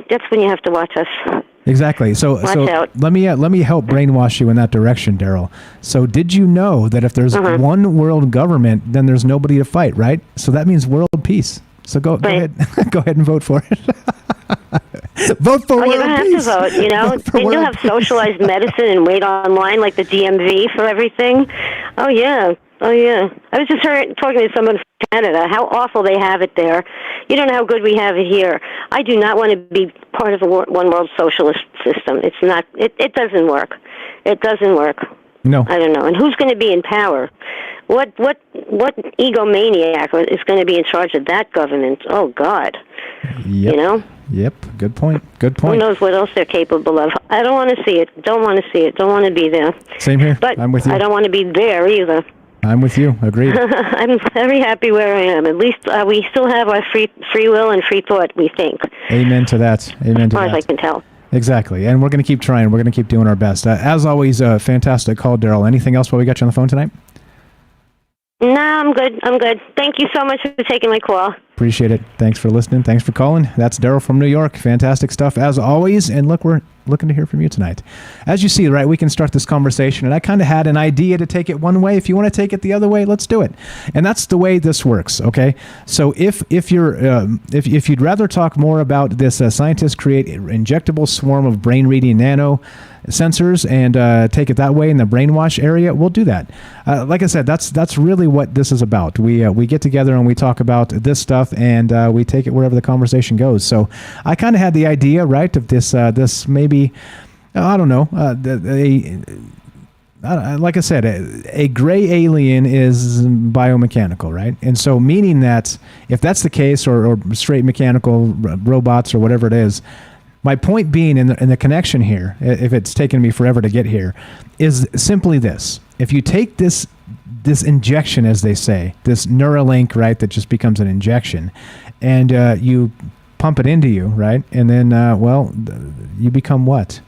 that's when you have to watch us. Exactly. So let me help brainwash you in that direction, Daryl. So did you know that if there's one world government, then there's nobody to fight, right? So that means world peace. So go ahead and vote for it. Vote for world peace. You don't have to vote, Then you'll have socialized medicine and wait online like the DMV for everything. Oh yeah. I was just talking to someone from Canada, how awful they have it there. You don't know how good we have it here. I do not want to be part of a one world socialist system. It's not. It doesn't work. It doesn't work. No. I don't know. And who's going to be in power? What egomaniac is going to be in charge of that government? Oh God. Yep. Yep. Good point. Who knows what else they're capable of? I don't want to see it. Don't want to see it. Don't want to be there. Same here. But I'm with you. I don't want to be there either. I'm with you. Agreed. I'm very happy where I am. At least we still have our free will and free thought, we think. Amen to that. As far as I can tell. Exactly. And we're going to keep trying. We're going to keep doing our best. As always, fantastic call, Daryl. Anything else while we got you on the phone tonight? No, I'm good. I'm good. Thank you so much for taking my call. Appreciate it. Thanks for listening. Thanks for calling. That's Daryl from New York. Fantastic stuff as always. And look, we're looking to hear from you tonight. As you see, right, we can start this conversation. And I kind of had an idea to take it one way. If you want to take it the other way, let's do it. And that's the way this works. Okay. So if you'd rather talk more about this, scientists create an injectable swarm of brain reading nano sensors and take it that way in the brainwash area, we'll do that. Like I said, that's really what this is about. We get together and we talk about this stuff and we take it wherever the conversation goes. So I kind of had the idea, right, of this maybe, I don't know, like I said, a gray alien is biomechanical, right? And so meaning that if that's the case, or straight mechanical robots or whatever it is, my point being in the connection here, if it's taken me forever to get here, is simply this. If you take this injection, as they say, this Neuralink, right, that just becomes an injection, and you pump it into you, right, and then, you become what?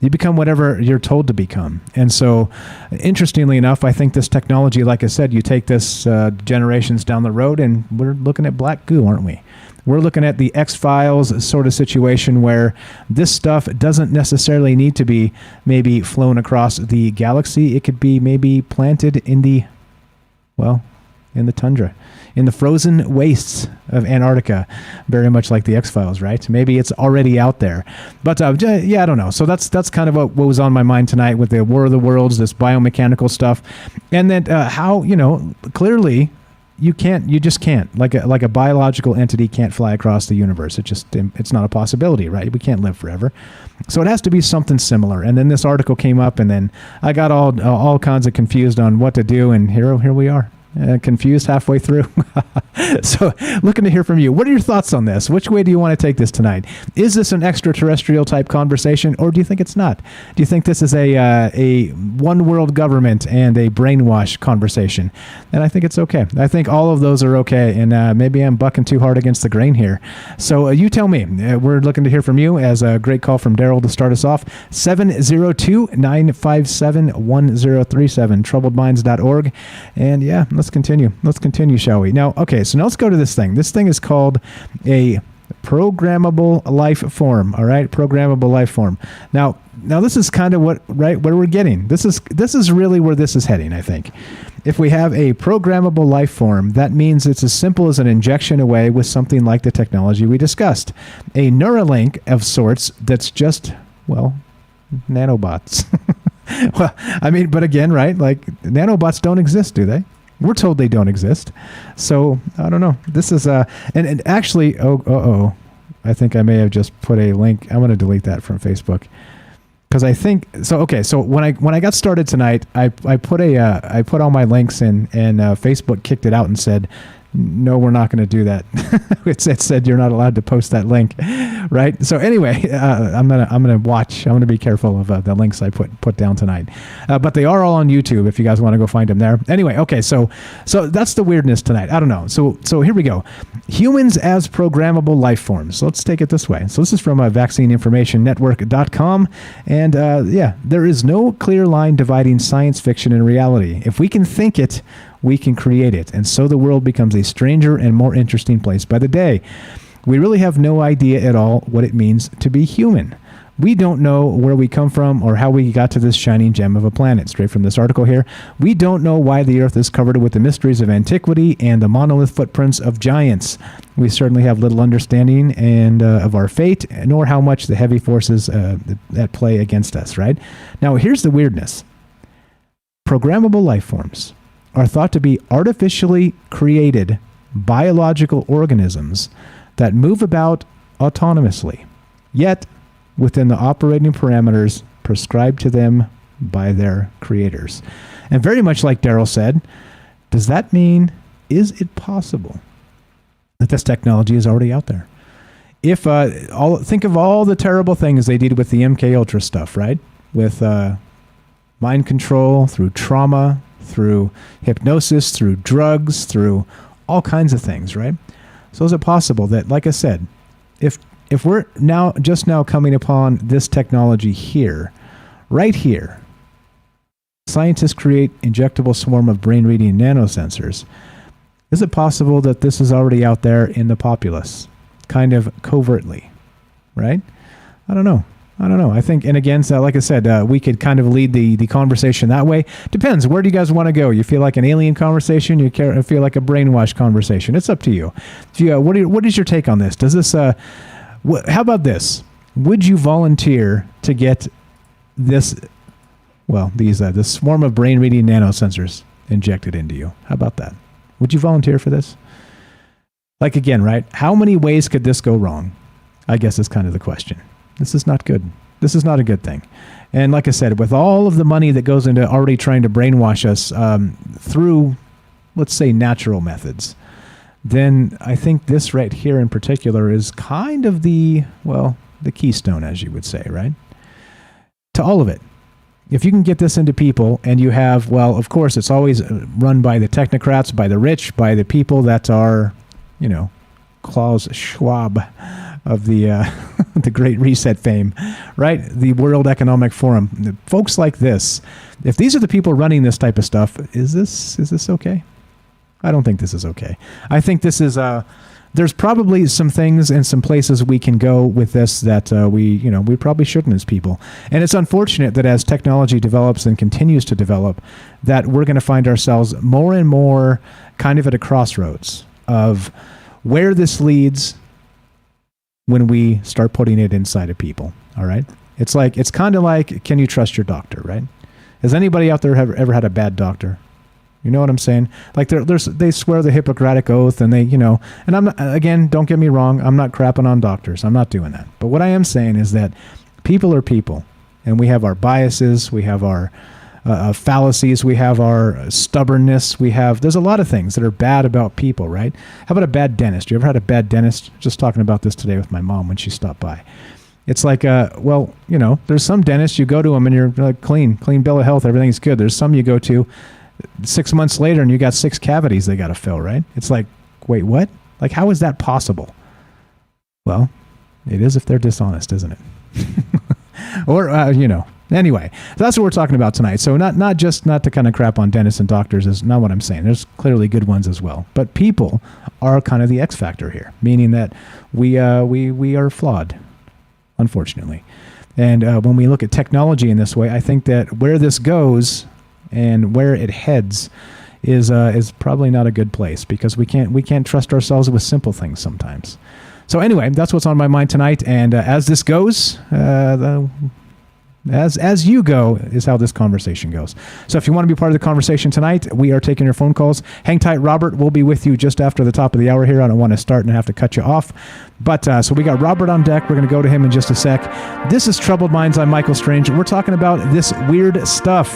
You become whatever you're told to become. And so, interestingly enough, I think this technology, like I said, you take this generations down the road, and we're looking at black goo, aren't we? We're looking at the X-Files sort of situation where this stuff doesn't necessarily need to be maybe flown across the galaxy. It could be maybe planted in the tundra, in the frozen wastes of Antarctica, very much like the X-Files, right? Maybe it's already out there. But I don't know. So that's kind of what was on my mind tonight with the War of the Worlds, this biomechanical stuff. And then how, clearly you just can't, like a biological entity can't fly across the universe. It's not a possibility, right? We can't live forever. So it has to be something similar. And then this article came up, and then I got all kinds of confused on what to do, and here we are. Confused halfway through. So looking to hear from you. What are your thoughts on this? Which way do you want to take this tonight? Is this an extraterrestrial type conversation, or do you think it's not? Do you think this is a one world government and a brainwash conversation? And I think it's okay. I think all of those are okay. And maybe I'm bucking too hard against the grain here. So you tell me. We're looking to hear from you. As a great call from Daryl to start us off. 702-957-1037. Troubledminds.org. And yeah, let's continue, shall we? Now, okay, so now let's go to this thing. This thing is called a programmable life form. All right, programmable life form. Now this is kind of where we're getting. This is really where this is heading, I think. If we have a programmable life form, that means it's as simple as an injection away with something like the technology we discussed. A Neuralink of sorts that's just, nanobots. Well, I mean, but again, right? Like, nanobots don't exist, do they? We're told they don't exist. So, I don't know. This is, and actually, I think I may have just put a link. I'm going to delete that from Facebook. Because I think, so when I got started tonight, I put all my links in, and Facebook kicked it out and said, no, we're not going to do that. It said you're not allowed to post that link, right? So anyway, I'm gonna watch. I'm gonna be careful of the links I put down tonight. But they are all on YouTube if you guys want to go find them there. Anyway, okay, so that's the weirdness tonight. I don't know. So here we go. Humans as programmable life forms. Let's take it this way. So this is from vaccineinformationnetwork.com, and there is no clear line dividing science fiction and reality. If we can think it, we can create it. And so the world becomes a stranger and more interesting place by the day. We really have no idea at all what it means to be human. We don't know where we come from or how we got to this shining gem of a planet. Straight from this article here. We don't know why the Earth is covered with the mysteries of antiquity and the monolith footprints of giants. We certainly have little understanding of our fate, nor how much the heavy forces that play against us, right? Now, here's the weirdness. Programmable life forms are thought to be artificially created biological organisms that move about autonomously, yet within the operating parameters prescribed to them by their creators. And very much like Daryl said, does that mean, is it possible that this technology is already out there? If think of all the terrible things they did with the MK Ultra stuff, right? With mind control, through trauma, through hypnosis, through drugs, through all kinds of things, right? So is it possible that, like I said, if if we're just now coming upon this technology here, right here, scientists create injectable swarm of brain-reading nanosensors. Is it possible that this is already out there in the populace, kind of covertly, right? I don't know. I think, and again, so like I said, we could kind of lead the conversation that way. Depends. Where do you guys want to go? You feel like an alien conversation? You feel like a brainwash conversation? It's up to you. What is your take on this? Does this? How about this? Would you volunteer to get this? Well, this swarm of brain-reading nanosensors injected into you. How about that? Would you volunteer for this? Like again, right? How many ways could this go wrong? I guess is kind of the question. This is not good. This is not a good thing. And like I said, with all of the money that goes into already trying to brainwash us through, let's say, natural methods, then I think this right here in particular is kind of the keystone, as you would say, right? To all of it. If you can get this into people and you have, well, of course, it's always run by the technocrats, by the rich, by the people that are, Klaus Schwab of the the Great Reset fame, right? The World Economic Forum. The folks like this, if these are the people running this type of stuff, is this okay? I don't think this is okay. I think this is there's probably some things and some places we can go with this that we probably shouldn't as people. And it's unfortunate that as technology develops and continues to develop, that we're going to find ourselves more and more kind of at a crossroads of where this leads when we start putting it inside of people. All right. It's kind of like, can you trust your doctor, right? Has anybody out there ever had a bad doctor? You know what I'm saying? Like they swear the Hippocratic Oath and they, and I'm not, again, don't get me wrong. I'm not crapping on doctors. I'm not doing that. But what I am saying is that people are people and we have our biases. We have our fallacies. We have our stubbornness. There's a lot of things that are bad about people, right? How about a bad dentist? You ever had a bad dentist? Just talking about this today with my mom when she stopped by. It's like, there's some dentists you go to them and you're like clean bill of health. Everything's good. There's some you go to 6 months later and you got 6 cavities they got to fill, right? It's like, wait, what? Like, how is that possible? Well, it is if they're dishonest, isn't it? Or, anyway, that's what we're talking about tonight. So not to kind of crap on dentists and doctors is not what I'm saying. There's clearly good ones as well. But people are kind of the X factor here, meaning that we are flawed, unfortunately. And when we look at technology in this way, I think that where this goes and where it heads is probably not a good place because we can't trust ourselves with simple things sometimes. So anyway, that's what's on my mind tonight. And as this goes, as you go is how this conversation goes. So if you want to be part of the conversation tonight, we are taking your phone calls. Hang tight, Robert. We'll be with you just after the top of the hour here. I don't want to start and have to cut you off. But so we got Robert on deck. We're going to go to him in just a sec. This is Troubled Minds. I'm Michael Strange. We're talking about this weird stuff,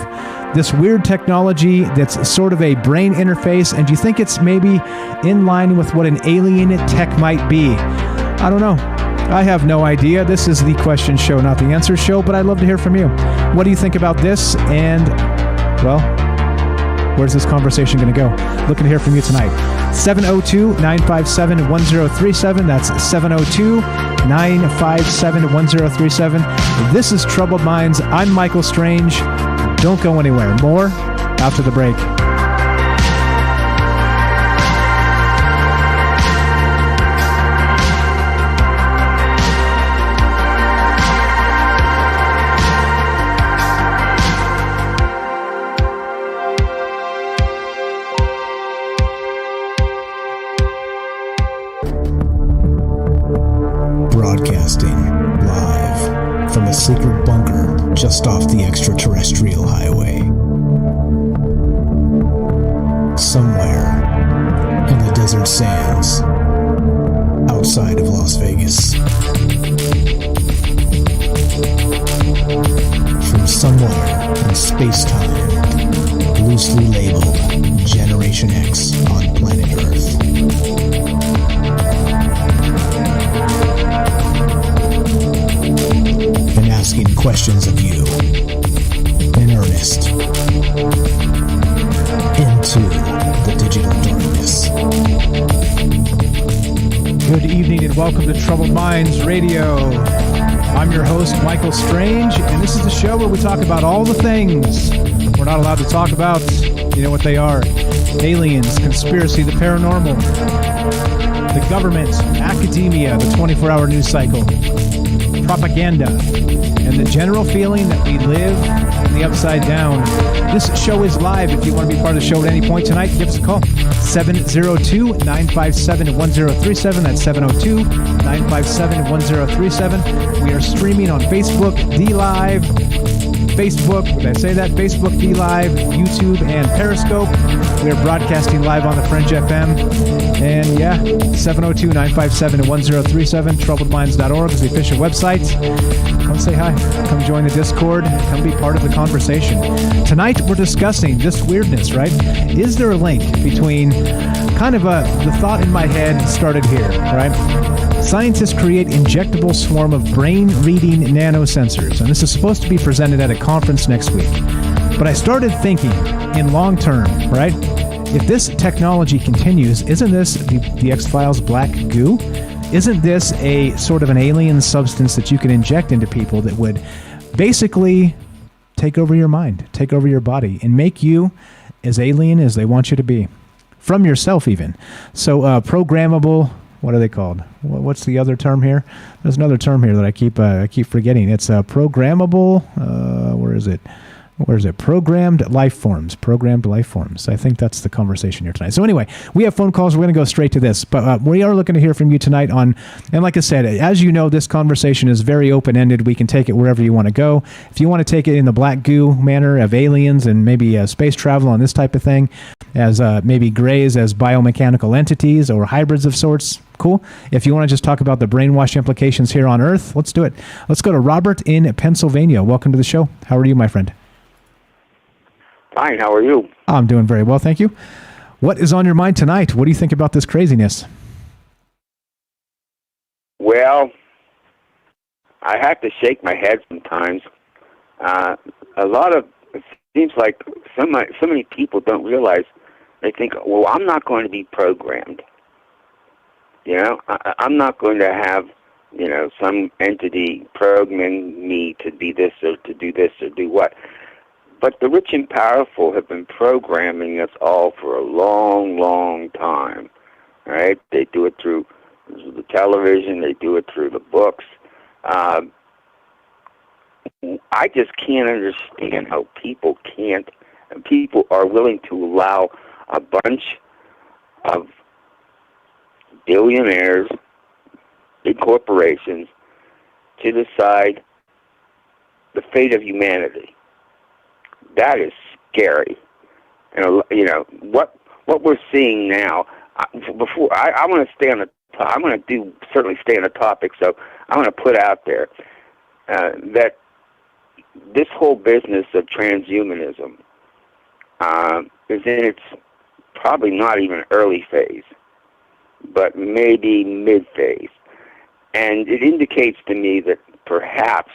this weird technology that's sort of a brain interface. And do you think it's maybe in line with what an alien tech might be? I don't know. I have no idea. This is the question show, not the answer show, but I'd love to hear from you. What do you think about this? And, well, where's this conversation going to go? Looking to hear from you tonight. 702-957-1037. That's 702-957-1037. This is Troubled Minds. I'm Michael Strange. Don't go anywhere. More after the break. Broadcasting live from a secret bunker just off the extraterrestrial highway. Somewhere in the desert sands outside of Las Vegas. From somewhere in space-time, loosely labeled Generation X on planet Earth. And asking questions of you in earnest into the digital darkness. Good evening and welcome to Troubled Minds Radio. I'm your host, Michael Strange, and this is the show where we talk about all the things we're not allowed to talk about. You know what they are. Aliens, conspiracy, the paranormal, the government, academia, the 24-hour news cycle, propaganda, and the general feeling that we live in the upside down. This show is live. If you want to be part of the show at any point tonight, give us a call. 702-957-1037. That's 702-957-1037. We are streaming on Facebook, D-Live, Facebook, did I say that? Facebook, D-Live, YouTube, and Periscope. We are broadcasting live on the Fringe FM. And yeah, 702-957-1037. TroubledMinds.org is the official website. Come say hi. Come join the Discord. Come be part of the conversation. Tonight, we're discussing this weirdness, right? Is there a link between the thought in my head started here, right? Scientists create injectable swarm of brain-reading nanosensors, and this is supposed to be presented at a conference next week. But I started thinking in long term, right? If this technology continues, isn't this the X-Files black goo? Isn't this a sort of an alien substance that you can inject into people that would basically take over your mind, take over your body, and make you as alien as they want you to be? From yourself, even. So, programmable... What are they called? What's the other term here? There's another term here that I keep forgetting. It's programmable. Where is it? Programmed life forms. Programmed life forms. I think that's the conversation here tonight. So anyway, we have phone calls. We're going to go straight to this. But we are looking to hear from you tonight on, and like I said, as you know, this conversation is very open-ended. We can take it wherever you want to go. If you want to take it in the black goo manner of aliens and maybe space travel and this type of thing, as maybe grays as biomechanical entities or hybrids of sorts, cool. If you want to just talk about the brainwash implications here on Earth, let's do it. Let's go to Robert in Pennsylvania. Welcome to the show. How are you, my friend? Fine, how are you? I'm doing very well, thank you. What is on your mind tonight? What do you think about this craziness? Well, I have to shake my head sometimes. It seems like so many people don't realize. They think, well, I'm not going to be programmed. You know, I'm not going to have, some entity programming me to be this or to do this or do what. But the rich and powerful have been programming us all for a long, long time, right? They do it through the television. They do it through the books. I just can't understand how people are willing to allow a bunch of billionaires, big corporations, to decide the fate of humanity. That is scary. And what we're seeing now. Before I want to stay on the. I want to certainly stay on the topic. So I want to put out there that this whole business of transhumanism is in its probably not even early phase, but maybe mid-phase. And it indicates to me that perhaps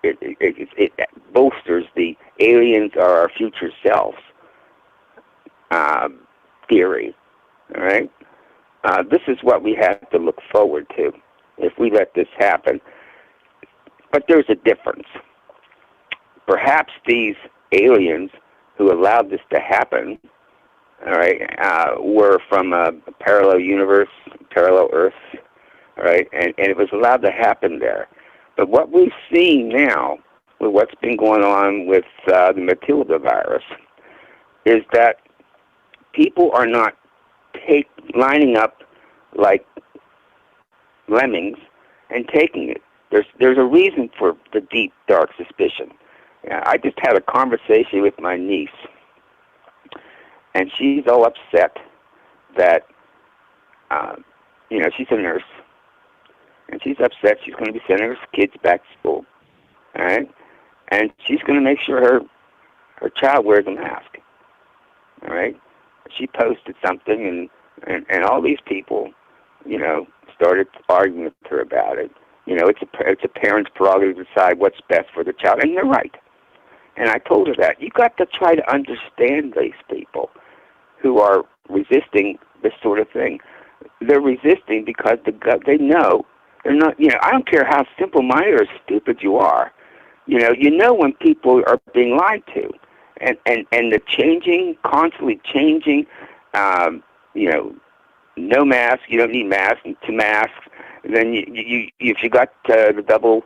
it bolsters the aliens are our future selves theory. All right? This is what we have to look forward to if we let this happen. But there's a difference. Perhaps these aliens who allowed this to happen, all right, were from a parallel universe, parallel Earth, all right, and it was allowed to happen there. But what we've seen now with what's been going on with the Matilda virus is that people are not lining up like lemmings and taking it. There's a reason for the deep, dark suspicion. I just had a conversation with my niece, and she's all upset that, she's a nurse, and she's upset she's going to be sending her kids back to school, all right? And she's going to make sure her child wears a mask, all right? She posted something, and all these people, started arguing with her about it. It's a parent's prerogative to decide what's best for the child, and they're right. And I told her that. You got to try to understand these people who are resisting this sort of thing. they're resisting because they know they're not. I don't care how simple-minded or stupid you are. You know when people are being lied to, and the changing, constantly changing. No mask. You don't need masks. 2 masks. And then you if you got the double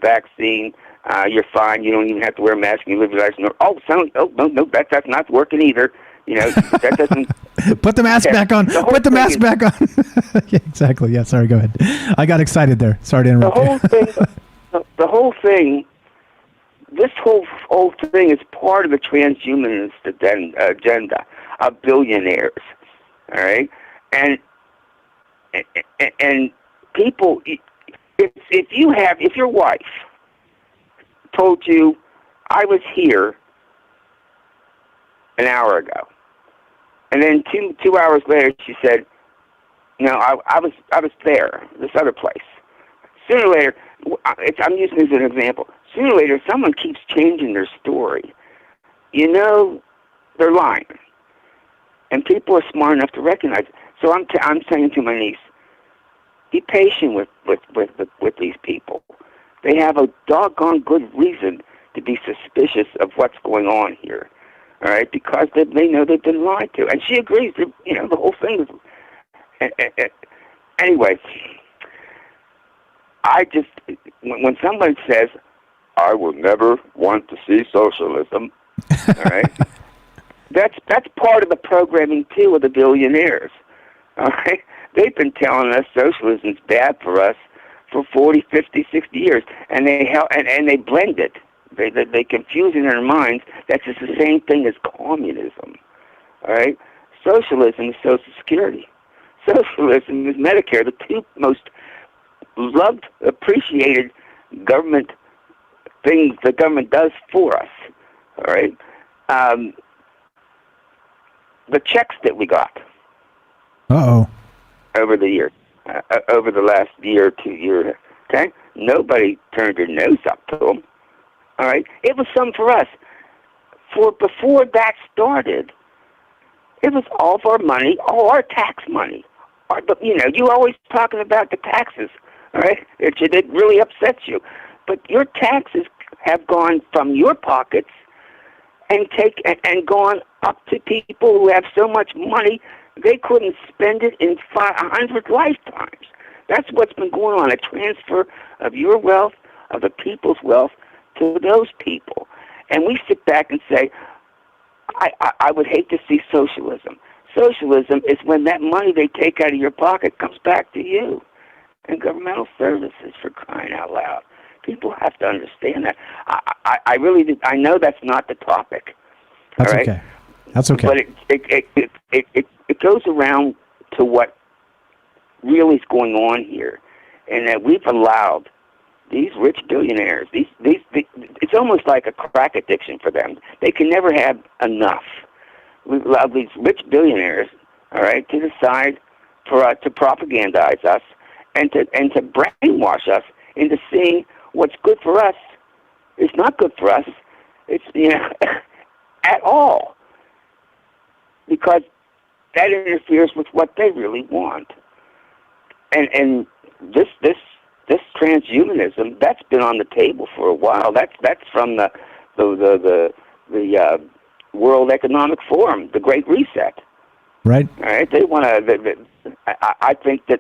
vaccine, you're fine. You don't even have to wear a mask. You live your life. No, that's not working either. That doesn't. Put the mask back on. Put the mask back on. Yeah, exactly. Yeah. Sorry. Go ahead. I got excited there. Sorry to interrupt. The whole thing. This whole thing is part of the transhumanist agenda of billionaires. All right, and people. If your wife told you, I was here an hour ago, and then two hours later she said, no, I was there, this other place. Sooner or later, I'm using this as an example. Sooner or later, someone keeps changing their story. They're lying, and people are smart enough to recognize it. So I'm saying to my niece, be patient with these people. They have a doggone good reason to be suspicious of what's going on here. All right, because they know they've been lied to, and she agrees that the whole thing is. Anyway, when somebody says, "I will never want to see socialism," all right, that's part of the programming too of the billionaires. All right, they've been telling us socialism's bad for us for 40, 50, 60 years, and they blend it. They confuse in their minds that's just the same thing as communism. All right? Socialism is Social Security. Socialism is Medicare, the two most loved, appreciated government things the government does for us. All right? The checks that we got. Over the years, over the last year or 2 years, okay? Nobody turned their nose up to them. All right, it was something for us. Before that started, it was all of our money, all our tax money. You always talking about the taxes, all right? It really upsets you, but your taxes have gone from your pockets and gone up to people who have so much money they couldn't spend it in 100 lifetimes. That's what's been going on, a transfer of your wealth, of the people's wealth, to those people. And we sit back and say, I would hate to see socialism. Socialism is when that money they take out of your pocket comes back to you. And governmental services, for crying out loud. People have to understand that. I really do. I know that's not the topic. That's all right? okay. That's okay. But it goes around to what really is going on here, and that we've allowed these rich billionaires. It's almost like a crack addiction for them. They can never have enough. We've allowed these rich billionaires, all right, to decide to propagandize us and to brainwash us into seeing what's good for us is not good for us. It's at all. Because that interferes with what they really want, and this transhumanism that's been on the table for a while. That's from the World Economic Forum, the Great Reset. Right. All right. They want to. I think that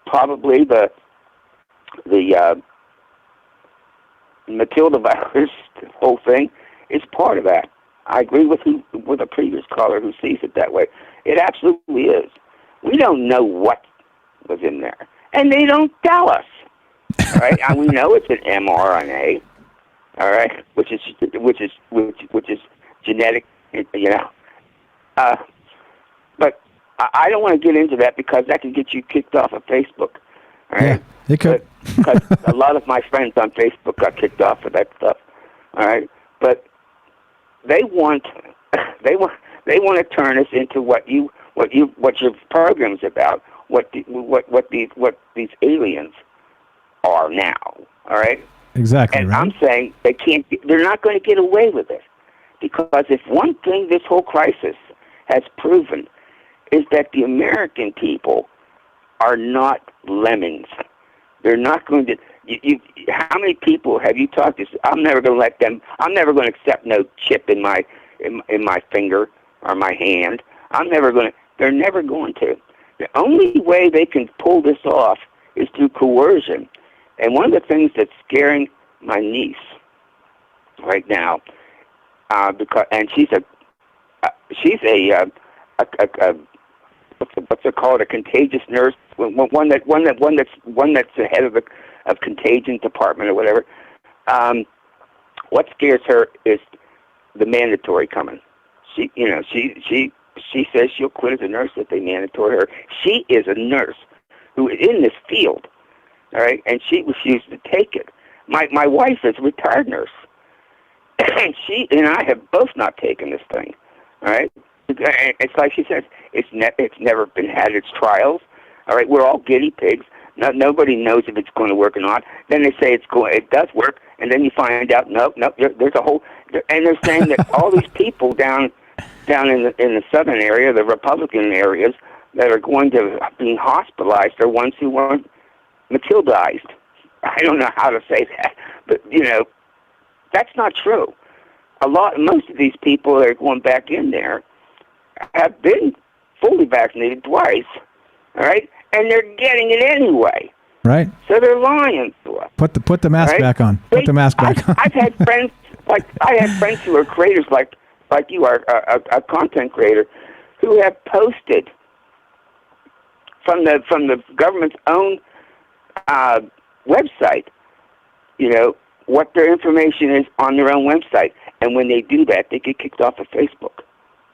probably the Matilda virus whole thing is part of that. I agree with a previous caller who sees it that way. It absolutely is. We don't know what was in there, and they don't tell us. All right, and we know it's an mRNA. All right, which is genetic. But I don't want to get into that because that can get you kicked off of Facebook. All right? Yeah, it could. Because a lot of my friends on Facebook got kicked off for that stuff. All right, but they want to turn us into what your program's about, what these aliens are now. All right. Exactly. And right. I'm saying they're not going to get away with it, because if one thing this whole crisis has proven is that the American people are not lemmings. They're not going to. How many people have you talked to? I'm never going to let them. I'm never going to accept no chip in my finger or my hand. I'm never going to. They're never going to. The only way they can pull this off is through coercion. And one of the things that's scaring my niece right now, because she's a what's it called, a contagious nurse, one that's the head of contagion department or whatever. What scares her is the mandatory coming. She says she'll quit as a nurse if they mandatory her. She is a nurse who is in this field, all right, and she refused to take it. My wife is a retired nurse, and she and I have both not taken this thing, all right. It's like she says, it's never been had its trials, all right. We're all guinea pigs. Nobody knows if it's going to work or not. Then they say it does work, and then you find out no. There's a whole, and they're saying that all these people down in the southern area, the Republican areas, that are going to be hospitalized are ones who weren't Matildized. I don't know how to say that, but that's not true. Most of these people that are going back in there have been fully vaccinated twice, all right, and they're getting it anyway. Right. So they're lying to us. Put the mask back on. Put the mask back on. I've had friends who are creators like you are, a content creator, who have posted from the government's own website, what their information is on their own website, and when they do that, they get kicked off of Facebook.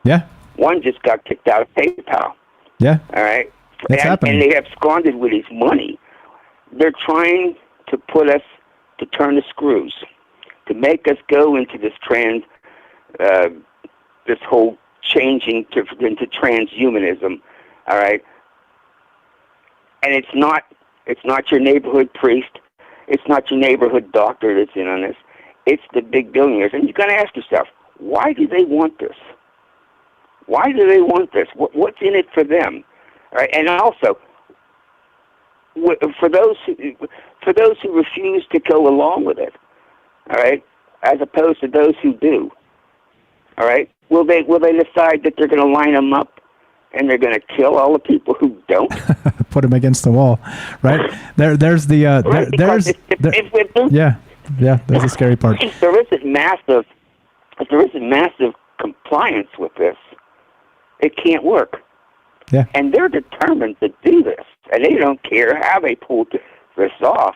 Yeah. One just got kicked out of PayPal. Yeah. All right. That's happening. And they have squandered with his money. They're trying to put us to turn the screws, to make us go into this this whole changing into transhumanism. All right. And it's not your neighborhood priest. It's not your neighborhood doctor that's in on this. It's the big billionaires. And you got to ask yourself, why do they want this? Why do they want this? What's in it for them? All right. And also, for those who refuse to go along with it, all right, as opposed to those who do, all right, will they decide that they're going to line them up and they're going to kill all the people who don't? Put them against the wall, right? There's the right, there's the scary part. If there isn't massive compliance with this, it can't work. Yeah. And they're determined to do this, and they don't care how they pull this off.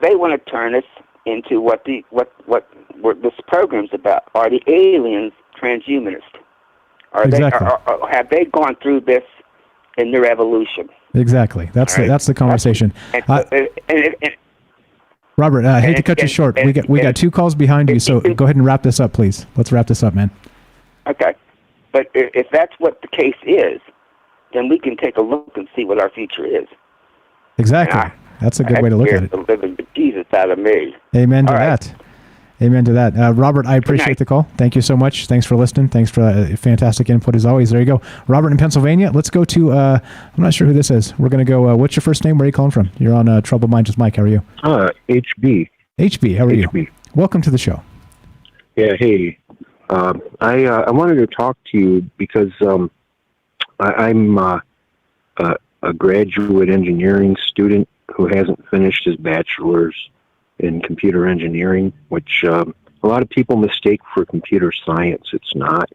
They want to turn us into what this program's about. Are the aliens transhumanist? Exactly. Have they gone through this in their evolution? Exactly. That's the conversation. Robert, I hate to cut you short. We got two calls behind you, so go ahead and wrap this up, please. Let's wrap this up, man. Okay. But if that's what the case is, then we can take a look and see what our future is. Exactly. That's a good way to look at it. The living Jesus out of me. Amen to that. Amen to that. Robert, I appreciate the call. Thank you so much. Thanks for listening. Thanks for fantastic input as always. There you go. Robert in Pennsylvania. Let's go to, I'm not sure who this is. We're going to go, what's your first name? Where are you calling from? You're on Troubled Minds with Mike. How are you? HB. HB, how are you? Welcome to the show. Yeah, hey. I wanted to talk to you because I'm a graduate engineering student who hasn't finished his bachelor's in computer engineering, which a lot of people mistake for computer science. It's not.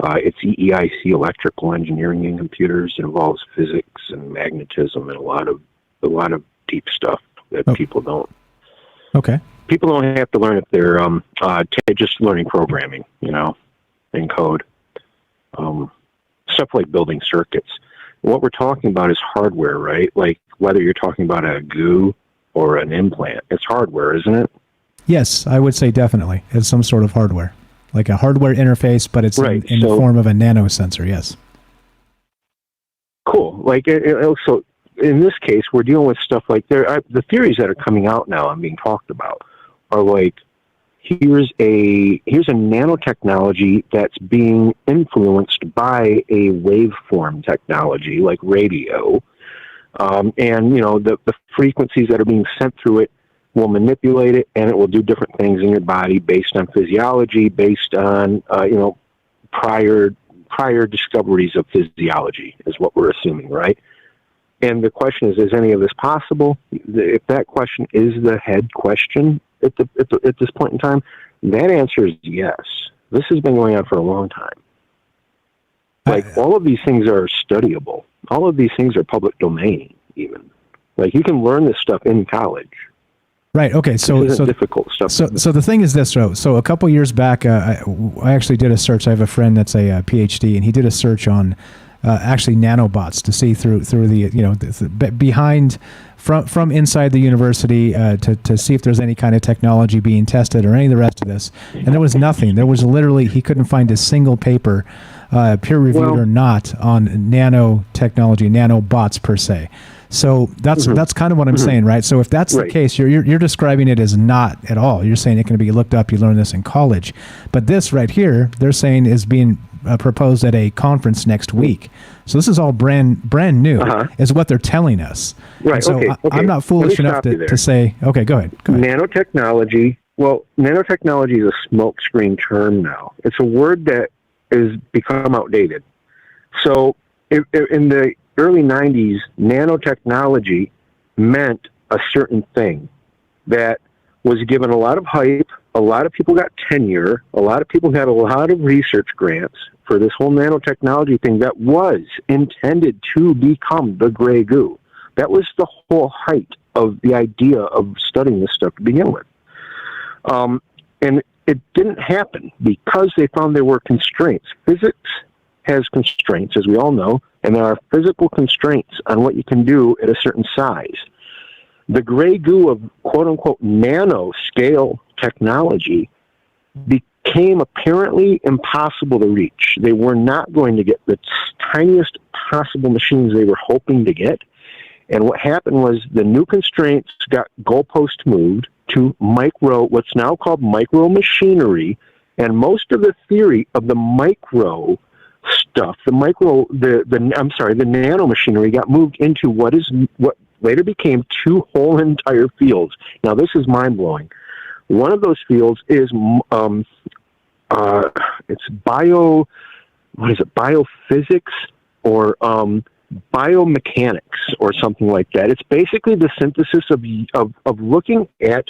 It's EEIC, electrical engineering in computers. It involves physics and magnetism and a lot of deep stuff that people don't. Okay. People don't have to learn if they're just learning programming, and code. Stuff like building circuits. What we're talking about is hardware, right? Like whether you're talking about a GUI or an implant. It's hardware, isn't it? Yes, I would say definitely. It's some sort of hardware. Like a hardware interface, but it's in the form of a nano sensor, yes. Cool. Like, so in this case, we're dealing with stuff like the theories that are coming out now and being talked about are like here's a nanotechnology that's being influenced by a waveform technology like radio, and the frequencies that are being sent through it will manipulate it, and it will do different things in your body based on physiology, based on prior discoveries of physiology, is what we're assuming, right? And the question is any of this possible? If that question is the head question at this point in time, that answer is yes. This has been going on for a long time. Like, all of these things are studyable. All of these things are public domain, even. Like, you can learn this stuff in college. Right. Okay. So difficult stuff. So the thing is this. So a couple years back, I actually did a search. I have a friend that's a PhD, and he did a search on actually nanobots to see through the behind from inside the university to see if there's any kind of technology being tested or any of the rest of this. And there was nothing. There was literally, he couldn't find a single paper, peer reviewed or not, on nanotechnology, nanobots per se. So that's kind of what I'm saying, right? So if that's the case, you're describing it as not at all. You're saying it can be looked up. You learn this in college, but this right here, they're saying is being proposed at a conference next week. So this is all brand new, is what they're telling us. Right. And so okay. I'm not foolish enough to say, okay, go ahead. Nanotechnology. Well, nanotechnology is a smokescreen term now. It's a word that has become outdated. So in the early 90s, nanotechnology meant a certain thing that was given a lot of hype. A lot of people got tenure. A lot of people had a lot of research grants for this whole nanotechnology thing that was intended to become the gray goo. That was the whole height of the idea of studying this stuff to begin with. And it didn't happen because they found there were constraints. Physics has constraints, as we all know, and there are physical constraints on what you can do at a certain size. The gray goo of quote-unquote nano-scale technology became apparently impossible to reach. They were not going to get the tiniest possible machines they were hoping to get. And what happened was the new constraints got goalpost moved to what's now called micro machinery, and most of the theory of the micro stuff, the nano machinery got moved into what later became two whole entire fields. Now this is mind blowing. One of those fields is it's biophysics or biomechanics or something like that. It's basically the synthesis of looking at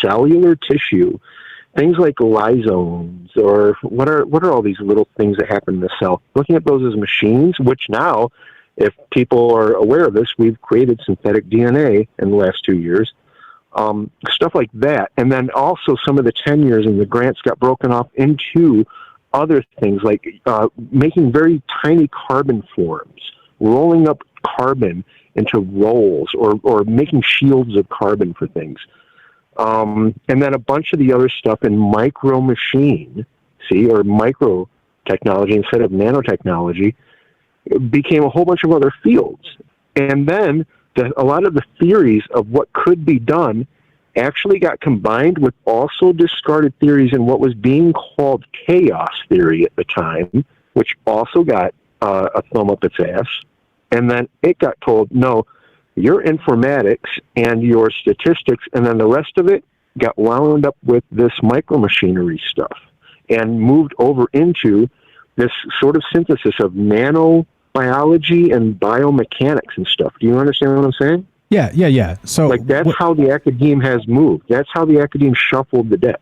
cellular tissue, things like lysomes, or what are all these little things that happen in the cell, looking at those as machines, which now, if people are aware of this, we've created synthetic DNA in the last 2 years, stuff like that. And then also some of the tenures and the grants got broken off into other things like making very tiny carbon forms, rolling up carbon into rolls, or making shields of carbon for things. And then a bunch of the other stuff in micro machine, or micro technology instead of nanotechnology, became a whole bunch of other fields. And then a lot of the theories of what could be done actually got combined with also discarded theories in what was being called chaos theory at the time, which also got a thumb up its ass. And then it got told, no, your informatics and your statistics, and then the rest of it got wound up with this micromachinery stuff and moved over into this sort of synthesis of nanobiology and biomechanics and stuff. Do you understand what I'm saying? Yeah. So that's how the academe has moved. That's how the academe shuffled the deck.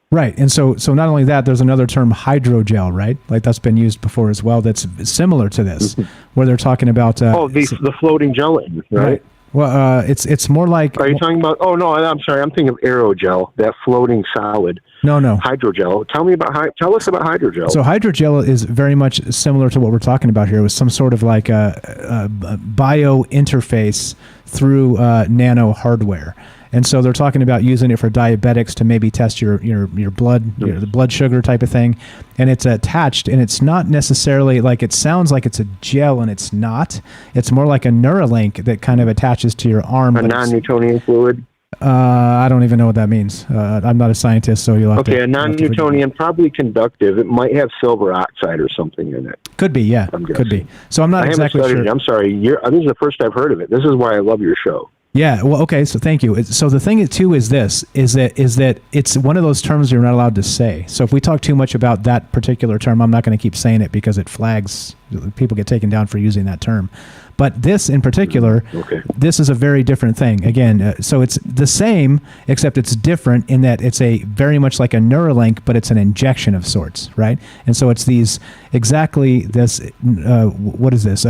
Right. And so not only that, there's another term, hydrogel, right? Like that's been used before as well. That's similar to this, where they're talking about the floating gelatin, right? Well, it's more like. Are you talking about? Oh no, I'm sorry. I'm thinking of aerogel, that floating solid. No. Hydrogel. Tell us about hydrogel. So hydrogel is very much similar to what we're talking about here, with some sort of like a bio interface through nano hardware. And so they're talking about using it for diabetics to maybe test your blood, the blood sugar type of thing. And it's attached, and it's not necessarily like, it sounds like it's a gel, and it's not. It's more like a Neuralink that kind of attaches to your arm. A non-Newtonian fluid. I don't even know what that means. I'm not a scientist, so you'll have to... Okay, a non-Newtonian, probably conductive. It might have silver oxide or something in it. Could be, yeah. Could be. So I'm not exactly sure. I'm sorry. This is the first I've heard of it. This is why I love your show. Yeah, well, okay, so thank you. So the thing too is this, is that it's one of those terms you're not allowed to say. So if we talk too much about that particular term, I'm not going to keep saying it because it flags, people get taken down for using that term. But this in particular, this is a very different thing. Again, so it's the same, except it's different in that it's a very much like a Neuralink, but it's an injection of sorts, right? And so it's what is this?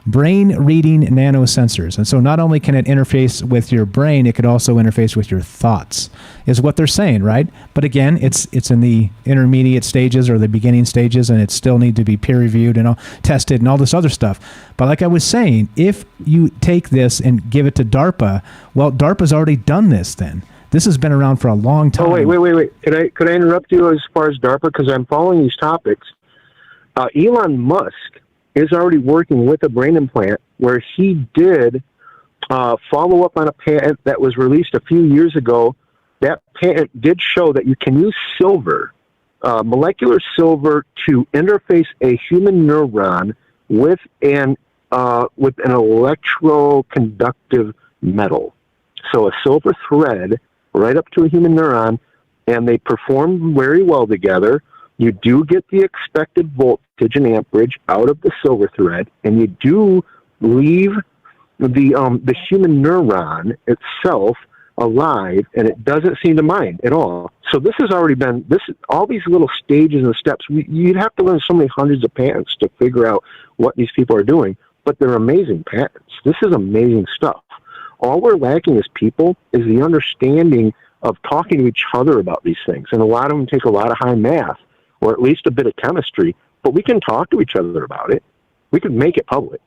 Brain reading nanosensors. And so not only can it interface with your brain, it could also interface with your thoughts, is what they're saying, right? But again, it's in the intermediate stages or the beginning stages, and it still need to be peer reviewed and all, tested and all this other stuff. But like I was saying, if you take this and give it to DARPA, well, DARPA's already done this then. This has been around for a long time. Oh, wait. Could I interrupt you as far as DARPA? Because I'm following these topics. Elon Musk is already working with a brain implant where he did follow up on a patent that was released a few years ago. That patent did show that you can use silver, molecular silver, to interface a human neuron with an electroconductive metal. So a silver thread right up to a human neuron, and they perform very well together. You do get the expected voltage and amperage out of the silver thread, and you do leave the human neuron itself alive, and it doesn't seem to mind at all. So this has already been all these little stages and steps. You'd have to learn so many hundreds of patents to figure out what these people are doing, but they're amazing patents. This is amazing stuff. All we're lacking as people is the understanding of talking to each other about these things, and a lot of them take a lot of high math, or at least a bit of chemistry, but we can talk to each other about it. We can make it public.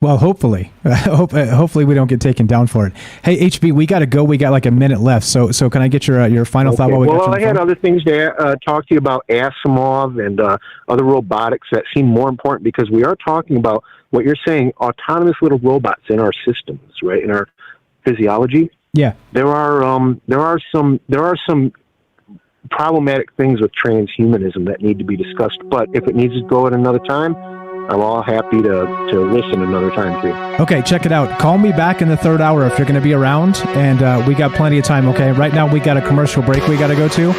Well, hopefully. Hopefully we don't get taken down for it. Hey, HB, we got to go. We got like a minute left. So can I get your final thought while we got you on the phone? I had other things to talk to you about, Asimov and other robotics that seem more important, because we are talking about what you're saying, autonomous little robots in our systems, right, in our physiology. Yeah. There are some problematic things with transhumanism that need to be discussed, but if it needs to go at another time, I'm all happy to listen another time too. Okay, check it out. Call me back in the third hour if you're going to be around, and we got plenty of time, okay? Right now we got a commercial break we got to go to.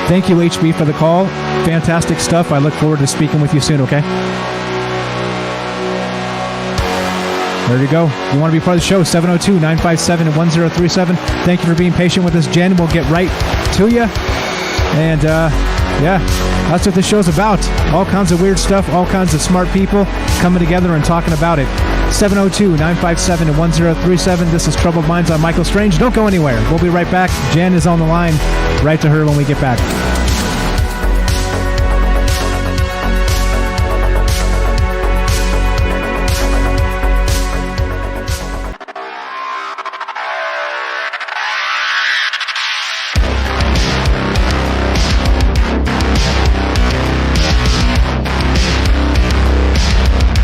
Thank you, HB, for the call. Fantastic stuff. I look forward to speaking with you soon, okay? There you go. You want to be part of the show, 702-957-1037. Thank you for being patient with us, Jen. We'll get right to you. And, yeah, that's what this show's about. All kinds of weird stuff, all kinds of smart people coming together and talking about it. 702-957-1037. This is Troubled Minds. I'm Michael Strange. Don't go anywhere. We'll be right back. Jen is on the line. Right to her when we get back.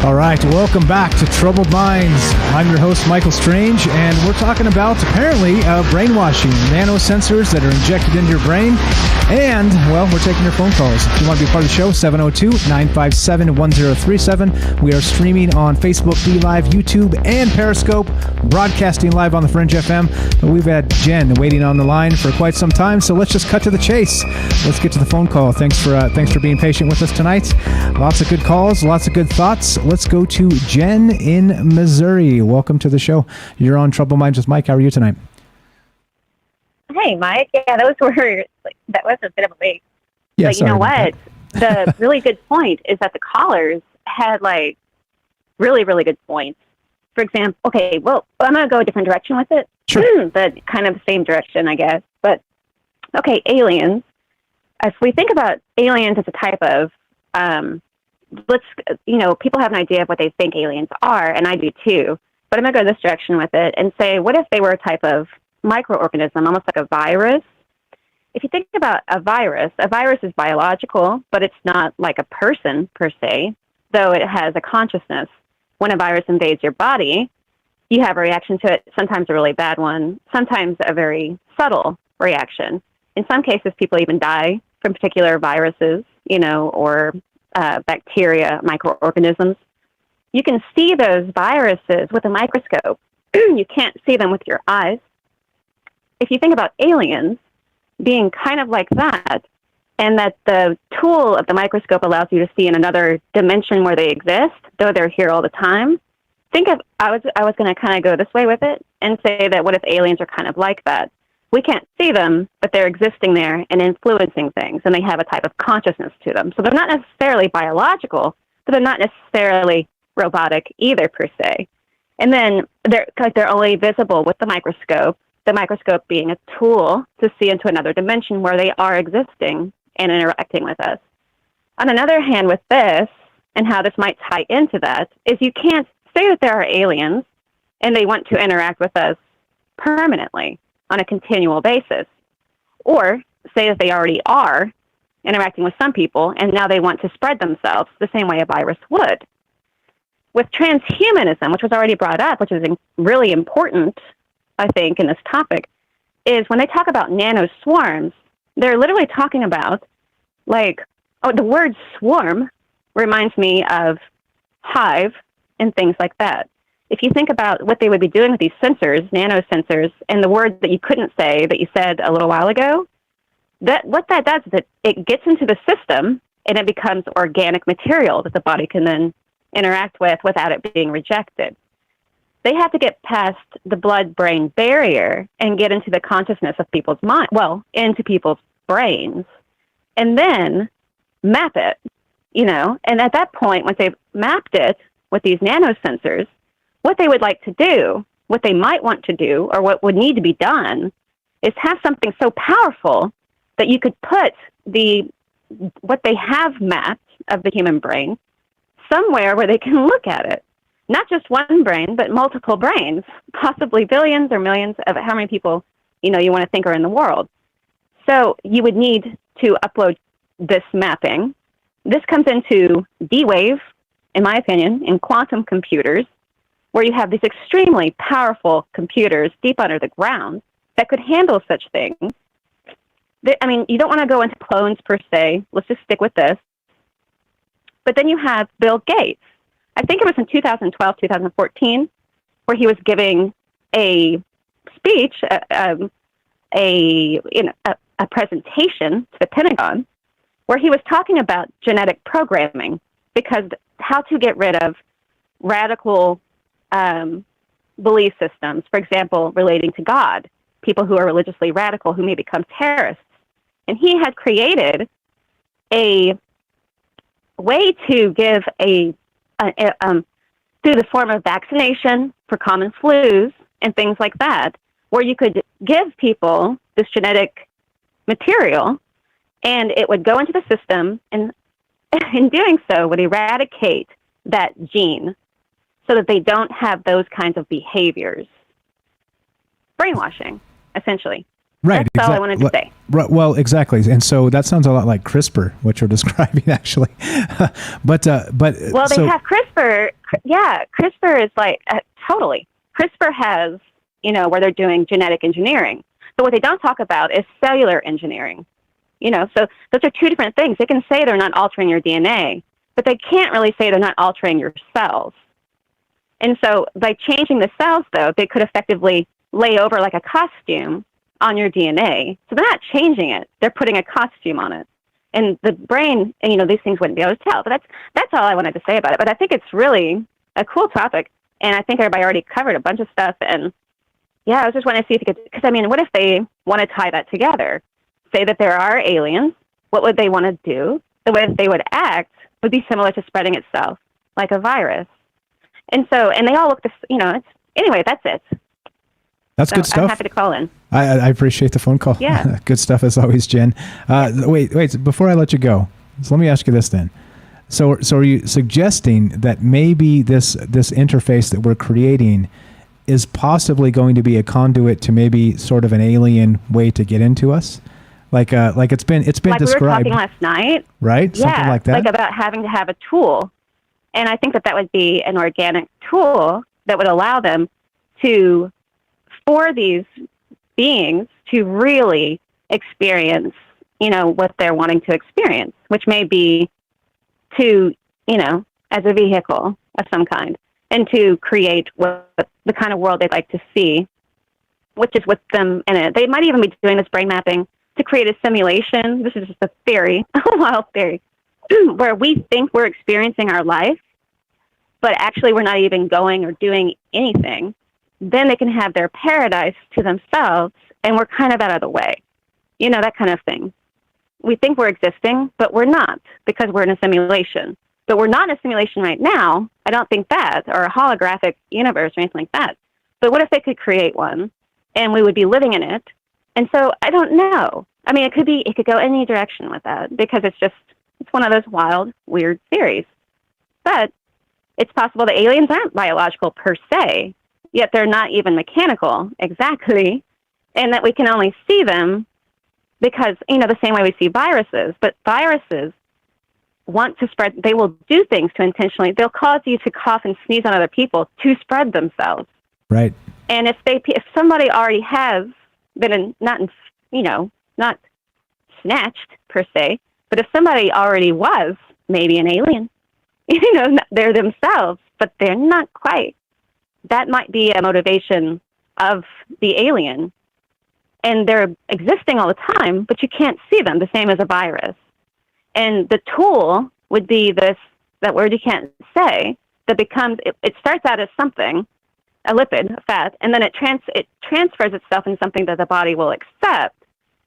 All right, welcome back to Troubled Minds. I'm your host, Michael Strange, and we're talking about, apparently, brainwashing, nanosensors that are injected into your brain. And, well, we're taking your phone calls. If you want to be part of the show, 702-957-1037. We are streaming on Facebook, DLive, YouTube, and Periscope, broadcasting live on the Fringe FM. But we've had Jen waiting on the line for quite some time, so let's just cut to the chase. Let's get to the phone call. Thanks for being patient with us tonight. Lots of good calls, lots of good thoughts. Let's go to Jen in Missouri. Welcome to the show. You're on Troubled Minds with Mike. How are you tonight? Hey, Mike. Yeah, that was a bit of a wait. Yeah, but you know what? The really good point is that the callers had really, really good points. For example, okay, well, I'm going to go a different direction with it. Sure. But kind of the same direction, I guess. But, okay, aliens. If we think about aliens as a type of, people have an idea of what they think aliens are, and I do too. But I'm going to go this direction with it and say, what if they were a type of microorganism, almost like a virus? If you think about a virus is biological, but it's not like a person per se, though it has a consciousness. When a virus invades your body, you have a reaction to it, sometimes a really bad one, sometimes a very subtle reaction. In some cases, people even die from particular viruses, or bacteria, microorganisms. You can see those viruses with a microscope. You can't see them with your eyes. If you think about aliens being kind of like that, and that the tool of the microscope allows you to see in another dimension where they exist, though they're here all the time, I was going to kind of go this way with it and say that what if aliens are kind of like that? We can't see them, but they're existing there and influencing things, and they have a type of consciousness to them. So they're not necessarily biological, but they're not necessarily robotic either, per se. And then they're only visible with the microscope being a tool to see into another dimension where they are existing and interacting with us. On another hand, with this, and how this might tie into that, is you can't say that there are aliens and they want to interact with us permanently on a continual basis, or say that they already are interacting with some people and now they want to spread themselves the same way a virus would. With transhumanism, which was already brought up, which is really important, I think, in this topic, is when they talk about nano swarms, they're literally talking about, the word swarm reminds me of hive and things like that. If you think about what they would be doing with these sensors, nano sensors, and the word that you couldn't say that you said a little while ago, what that does is it gets into the system and it becomes organic material that the body can then interact with without it being rejected. They have to get past the blood-brain barrier and get into the consciousness of people's mind, into people's brains, and then map it, And at that point, once they've mapped it with these nanosensors, what they would like to do, what they might want to do, or what would need to be done, is have something so powerful that you could put what they have mapped of the human brain somewhere where they can look at it. Not just one brain, but multiple brains, possibly billions or millions of how many people, you want to think are in the world. So you would need to upload this mapping. This comes into D-Wave, in my opinion, in quantum computers, where you have these extremely powerful computers deep under the ground that could handle such things. You don't want to go into clones per se. Let's just stick with this. But then you have Bill Gates. I think it was in 2012, 2014, where he was giving a speech, a presentation to the Pentagon, where he was talking about genetic programming, because how to get rid of radical belief systems, for example, relating to God, people who are religiously radical who may become terrorists. And he had created a way to give through the form of vaccination for common flus and things like that, where you could give people this genetic material and it would go into the system, and in doing so would eradicate that gene so that they don't have those kinds of behaviors. Brainwashing, essentially. Right. That's all I wanted to say. Well, exactly. And so that sounds a lot like CRISPR, what you're describing, actually. But they have CRISPR. Yeah, CRISPR is totally. CRISPR has, where they're doing genetic engineering. But what they don't talk about is cellular engineering. So those are two different things. They can say they're not altering your DNA, but they can't really say they're not altering your cells. And so by changing the cells, though, they could effectively lay over like a costume on your DNA. So they're not changing it. They're putting a costume on it. And the brain, and these things wouldn't be able to tell. But that's all I wanted to say about it. But I think it's really a cool topic. And I think everybody already covered a bunch of stuff. And yeah, I was just wanting to see if you could, because what if they want to tie that together? Say that there are aliens. What would they want to do? The way that they would act would be similar to spreading itself like a virus. And they all look anyway, that's it. That's good stuff. I'm happy to call in. I appreciate the phone call. Yeah. Good stuff as always, Jen. Wait, before I let you go, so let me ask you this then. So are you suggesting that maybe this interface that we're creating is possibly going to be a conduit to maybe sort of an alien way to get into us? Like it's been described. We were talking last night. Right? Yeah, something like that. Like about having to have a tool. And I think that would be an organic tool that would allow them for these beings to really experience, what they're wanting to experience, which may be to, as a vehicle of some kind, and to create what the kind of world they'd like to see, which is with them in it. They might even be doing this brain mapping to create a simulation. This is just a theory, a wild theory, where we think we're experiencing our life, but actually we're not even going or doing anything. Then they can have their paradise to themselves, and we're kind of out of the way. That kind of thing. We think we're existing, but we're not, because we're in a simulation. But we're not in a simulation right now. I don't think that, or a holographic universe or anything like that. But what if they could create one, and we would be living in it? And so I don't know. I mean, it could go any direction with that, because it's one of those wild, weird theories. But it's possible that aliens aren't biological per se, yet they're not even mechanical exactly, and that we can only see them because, the same way we see viruses. But viruses want to spread. They will do things to intentionally. They'll cause you to cough and sneeze on other people to spread themselves. Right. And if somebody already has been not snatched per se, but if somebody already was maybe an alien, they're themselves, but they're not quite. That might be a motivation of the alien. And they're existing all the time, but you can't see them, the same as a virus. And the tool would be that word you can't say, that becomes, it starts out as something, a lipid, a fat, and then it transfers itself into something that the body will accept,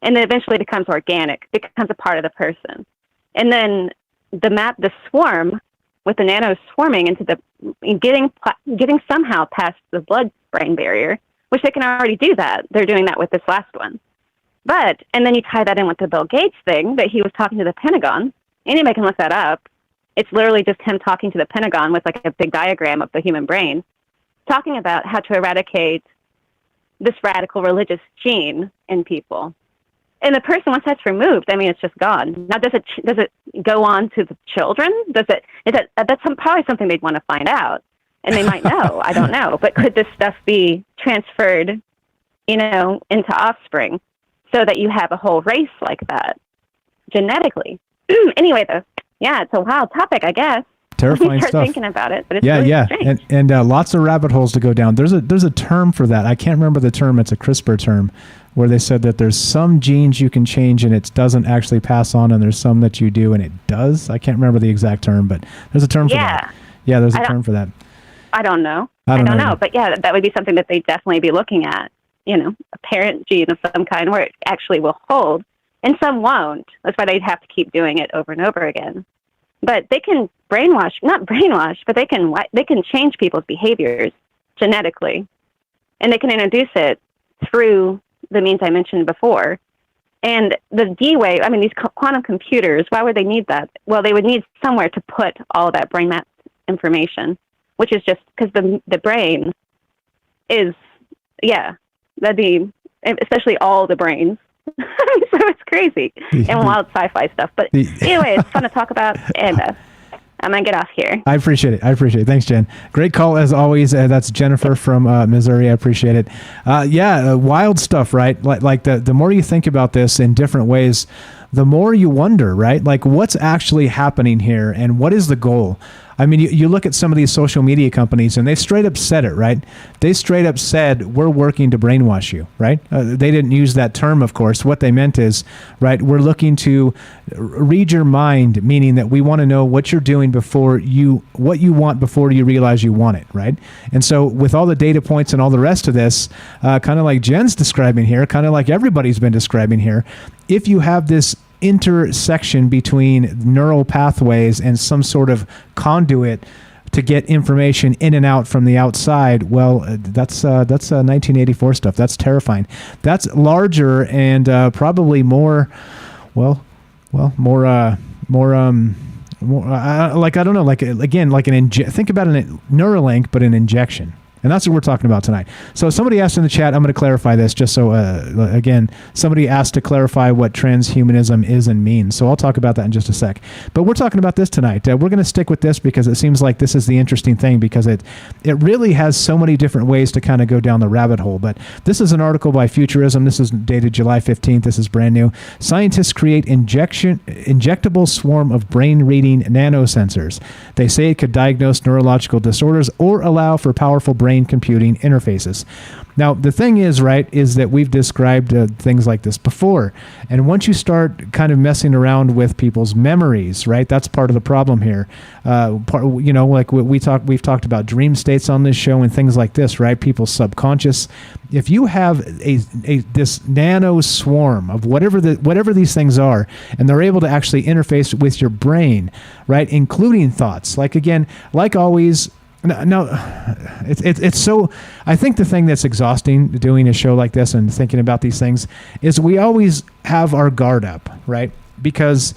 and then eventually becomes organic, becomes a part of the person. And then the swarm, with the nano swarming getting somehow past the blood-brain barrier, which they can already do that. They're doing that with this last one. And then you tie that in with the Bill Gates thing that he was talking to the Pentagon. Anybody can look that up. It's literally just him talking to the Pentagon with like a big diagram of the human brain, talking about how to eradicate this radical religious gene in people. And the person, once that's removed, it's just gone. Now, does it go on to the children? That's probably something they'd want to find out. And they might know. I don't know. But could this stuff be transferred, into offspring so that you have a whole race like that genetically? Anyway, though, yeah, it's a wild topic, I guess. Terrifying start stuff. Thinking about it, but it's really strange. And lots of rabbit holes to go down. There's a term for that. I can't remember the term. It's a CRISPR term, where they said that there's some genes you can change and it doesn't actually pass on, and there's some that you do and it does. I can't remember the exact term, but there's a term for that. Yeah, there's a term for that. I don't know. I don't know. But yeah, that would be something that they'd definitely be looking at, a parent gene of some kind where it actually will hold, and some won't. That's why they'd have to keep doing it over and over again. But they can not brainwash, but they can change people's behaviors genetically, and they can introduce it through the means I mentioned before. And the D-Wave, these quantum computers, why would they need that? Well, they would need somewhere to put all of that brain map information, which is just because the brain is, that'd be, especially all the brains. So it's crazy and wild sci-fi stuff. But anyway, it's fun to talk about, and I'm going to get off here. I appreciate it. Thanks, Jen. Great call, as always. That's Jennifer from Missouri. I appreciate it. Wild stuff, right? Like the more you think about this in different ways, the more you wonder, right? Like, what's actually happening here, and what is the goal? You look at some of these social media companies, and they straight up said it, right? They straight up said, we're working to brainwash you, right? They didn't use that term, of course. What they meant is, right, we're looking to read your mind, meaning that we want to know what you're doing what you want before you realize you want it, right? And so with all the data points and all the rest of this, kind of like Jen's describing here, kind of like everybody's been describing here, if you have this intersection between neural pathways and some sort of conduit to get information in and out from the outside, well, that's 1984 stuff. That's terrifying. That's larger and probably more, more like, I don't know, like, again, like think about a Neuralink, but an injection. And that's what we're talking about tonight. So somebody asked in the chat, I'm going to clarify this just so, again, somebody asked to clarify what transhumanism is and means. So I'll talk about that in just a sec. But we're talking about this tonight. We're going to stick with this because it seems like this is the interesting thing, because it really has so many different ways to kind of go down the rabbit hole. But this is an article by Futurism. This is dated July 15th. This is brand new. Scientists create injectable swarm of brain-reading nanosensors. They say it could diagnose neurological disorders or allow for powerful brain computing interfaces. Now, the thing is, right, is that we've described things like this before. And once you start kind of messing around with people's memories, right, that's part of the problem here. Like we've talked about dream states on this show and things like this, right? People's subconscious. If you have this nano swarm of whatever these things are, and they're able to actually interface with your brain, right, including thoughts, like again, like always. No, it's so. I think the thing that's exhausting doing a show like this and thinking about these things is we always have our guard up, right? Because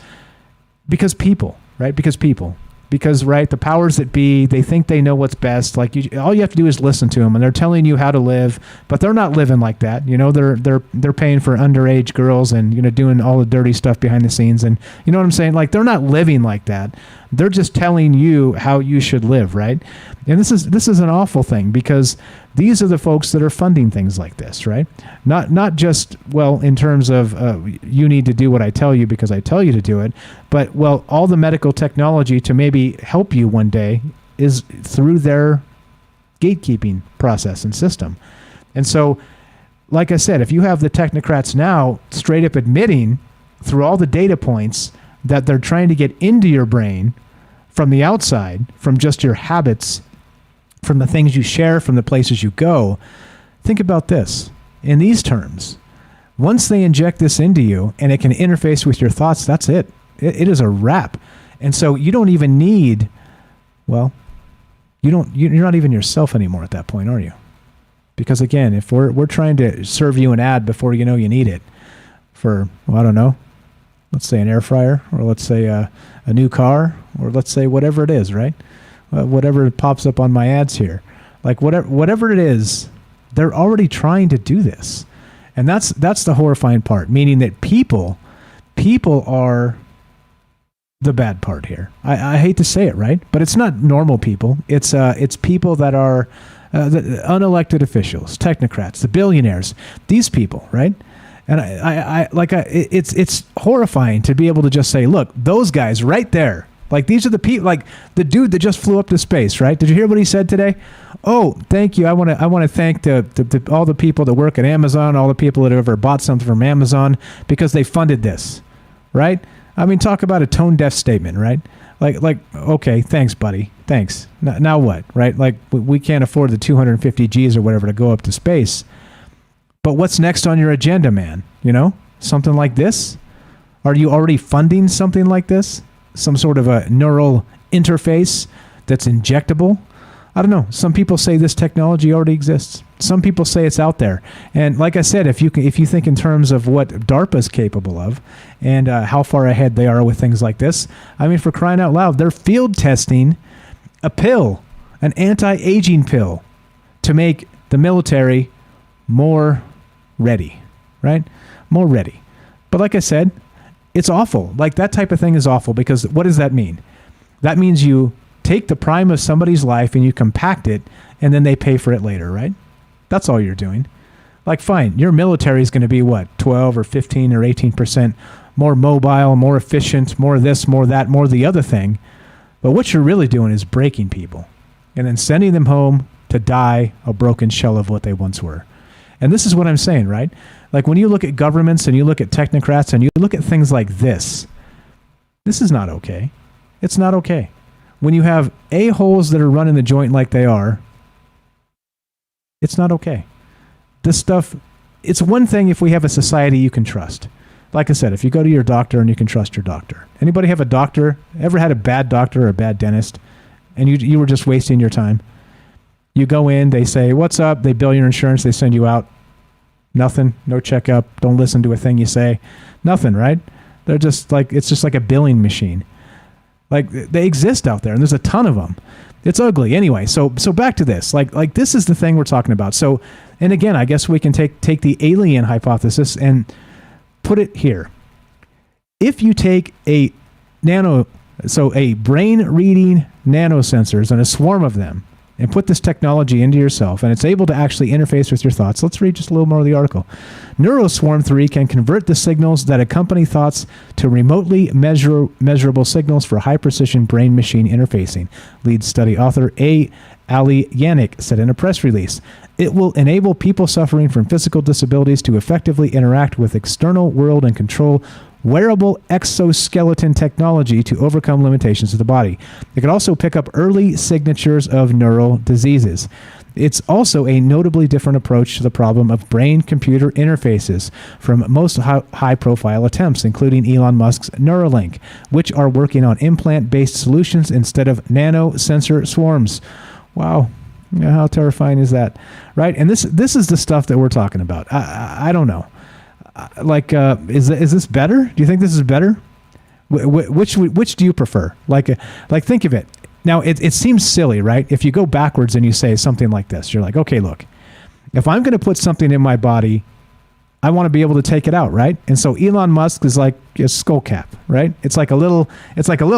people, right? Because right, the powers that be, they think they know what's best. Like all you have to do is listen to them, and they're telling you how to live, but they're not living like that. They're paying for underage girls and doing all the dirty stuff behind the scenes, and you know what I'm saying? Like they're not living like that. They're just telling you how you should live, right? And this is an awful thing, because these are the folks that are funding things like this, right? Not just, well, in terms of you need to do what I tell you because I tell you to do it, but, well, all the medical technology to maybe help you one day is through their gatekeeping process and system. And so, like I said, if you have the technocrats now straight up admitting through all the data points that they're trying to get into your brain from the outside, from just your habits, from the things you share, from the places you go, think about this in these terms. Once they inject this into you and it can interface with your thoughts, that's it. It is a wrap. And so you don't even need, well, you're not even yourself anymore at that point, are you? Because again, if we're trying to serve you an ad before you know you need it for, well, I don't know, let's say an air fryer, or let's say a new car, or let's say whatever it is, right? Whatever pops up on my ads here. Like whatever it is, they're already trying to do this. And that's the horrifying part, meaning that people are the bad part here. I hate to say it, right? But it's not normal people. It's people that are the unelected officials, technocrats, the billionaires, these people, right? And it's horrifying to be able to just say, look, those guys right there, like these are the people, like the dude that just flew up to space, right? Did you hear what he said today? Oh, thank you. I want to thank all the people that work at Amazon, all the people that have ever bought something from Amazon, because they funded this, right? I mean, talk about a tone-deaf statement, right? Like, okay, thanks, buddy. Thanks. Now what, right? Like, we can't afford the 250 G's or whatever to go up to space. But what's next on your agenda, man? Something like this? Are you already funding something like this? Some sort of a neural interface that's injectable? I don't know. Some people say this technology already exists. Some people say it's out there. And like I said, if you think in terms of what DARPA's capable of and how far ahead they are with things like this, I mean, for crying out loud, they're field testing a pill, an anti-aging pill, to make the military more ready, right? More ready. But like I said, it's awful. Like that type of thing is awful, because what does that mean? That means you take the prime of somebody's life and you compact it, and then they pay for it later, right? That's all you're doing. Like, fine, your military is going to be what, 12 or 15 or 18% more mobile, more efficient, more this, more that, more the other thing. But what you're really doing is breaking people and then sending them home to die a broken shell of what they once were. And this is what I'm saying, right? Like when you look at governments and you look at technocrats and you look at things like this is not okay. It's not okay. When you have a-holes that are running the joint like they are, it's not okay. This stuff, it's one thing if we have a society you can trust. Like I said, if you go to your doctor and you can trust your doctor. Anybody have a doctor, ever had a bad doctor or a bad dentist, and you were just wasting your time? You go in, they say, what's up? They bill your insurance, they send you out. Nothing, no checkup, don't listen to a thing you say. Nothing, right? They're just like, it's just like a billing machine. Like, they exist out there, and there's a ton of them. It's ugly. Anyway, so back to this. Like this is the thing we're talking about. So, and again, I guess we can take the alien hypothesis and put it here. If you take a brain-reading nanosensors and a swarm of them, and put this technology into yourself, and it's able to actually interface with your thoughts. Let's read just a little more of the article. NeuroSwarm 3 can convert the signals that accompany thoughts to remotely measurable signals for high-precision brain-machine interfacing, lead study author Ali Yannick said in a press release. It will enable people suffering from physical disabilities to effectively interact with external world and control wearable exoskeleton technology to overcome limitations of the body. It can also pick up early signatures of neural diseases. It's also a notably different approach to the problem of brain-computer interfaces from most high-profile attempts, including Elon Musk's Neuralink, which are working on implant-based solutions instead of nano-sensor swarms. Wow. How terrifying is that? Right? And this is the stuff that we're talking about. I don't know. Is this better? Do you think this is better? Which do you prefer? Like think of it. Now, it seems silly, right? If you go backwards and you say something like this, you're like, okay, look, if I'm going to put something in my body, I want to be able to take it out, right? And so Elon Musk is like a skull cap, right? It's like a little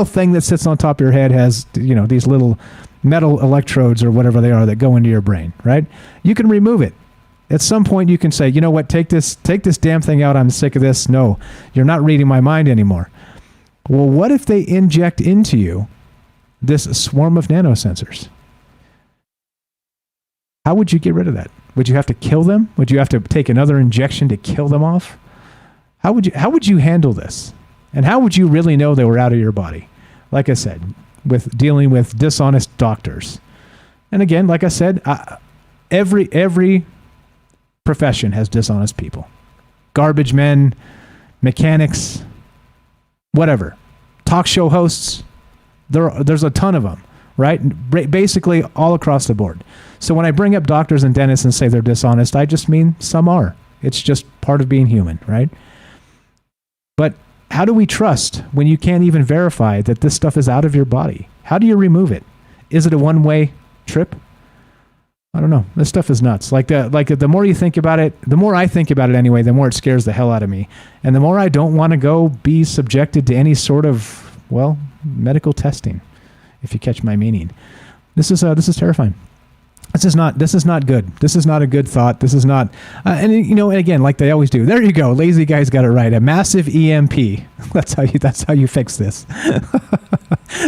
thing that sits on top of your head, has, these little metal electrodes or whatever they are that go into your brain, right? You can remove it. At some point, you can say, you know what, take this damn thing out. I'm sick of this. No, you're not reading my mind anymore. Well, what if they inject into you this swarm of nanosensors? How would you get rid of that? Would you have to kill them? Would you have to take another injection to kill them off? How would you handle this? And how would you really know they were out of your body? Like I said, with dealing with dishonest doctors. And again, like I said, every profession has dishonest people. Garbage men, mechanics, whatever. Talk show hosts, there's a ton of them, right? Basically all across the board. So when I bring up doctors and dentists and say they're dishonest, I just mean some are. It's just part of being human, right? But how do we trust when you can't even verify that this stuff is out of your body? How do you remove it? Is it a one-way trip? I don't know. This stuff is nuts. The more you think about it, the more I think about it anyway, the more it scares the hell out of me. And the more I don't want to go be subjected to any sort of, medical testing, if you catch my meaning. This is terrifying. This is not good. This is not a good thought. This is not, and again, like they always do. There you go. Lazy guy's got it right. A massive EMP. That's how you fix this.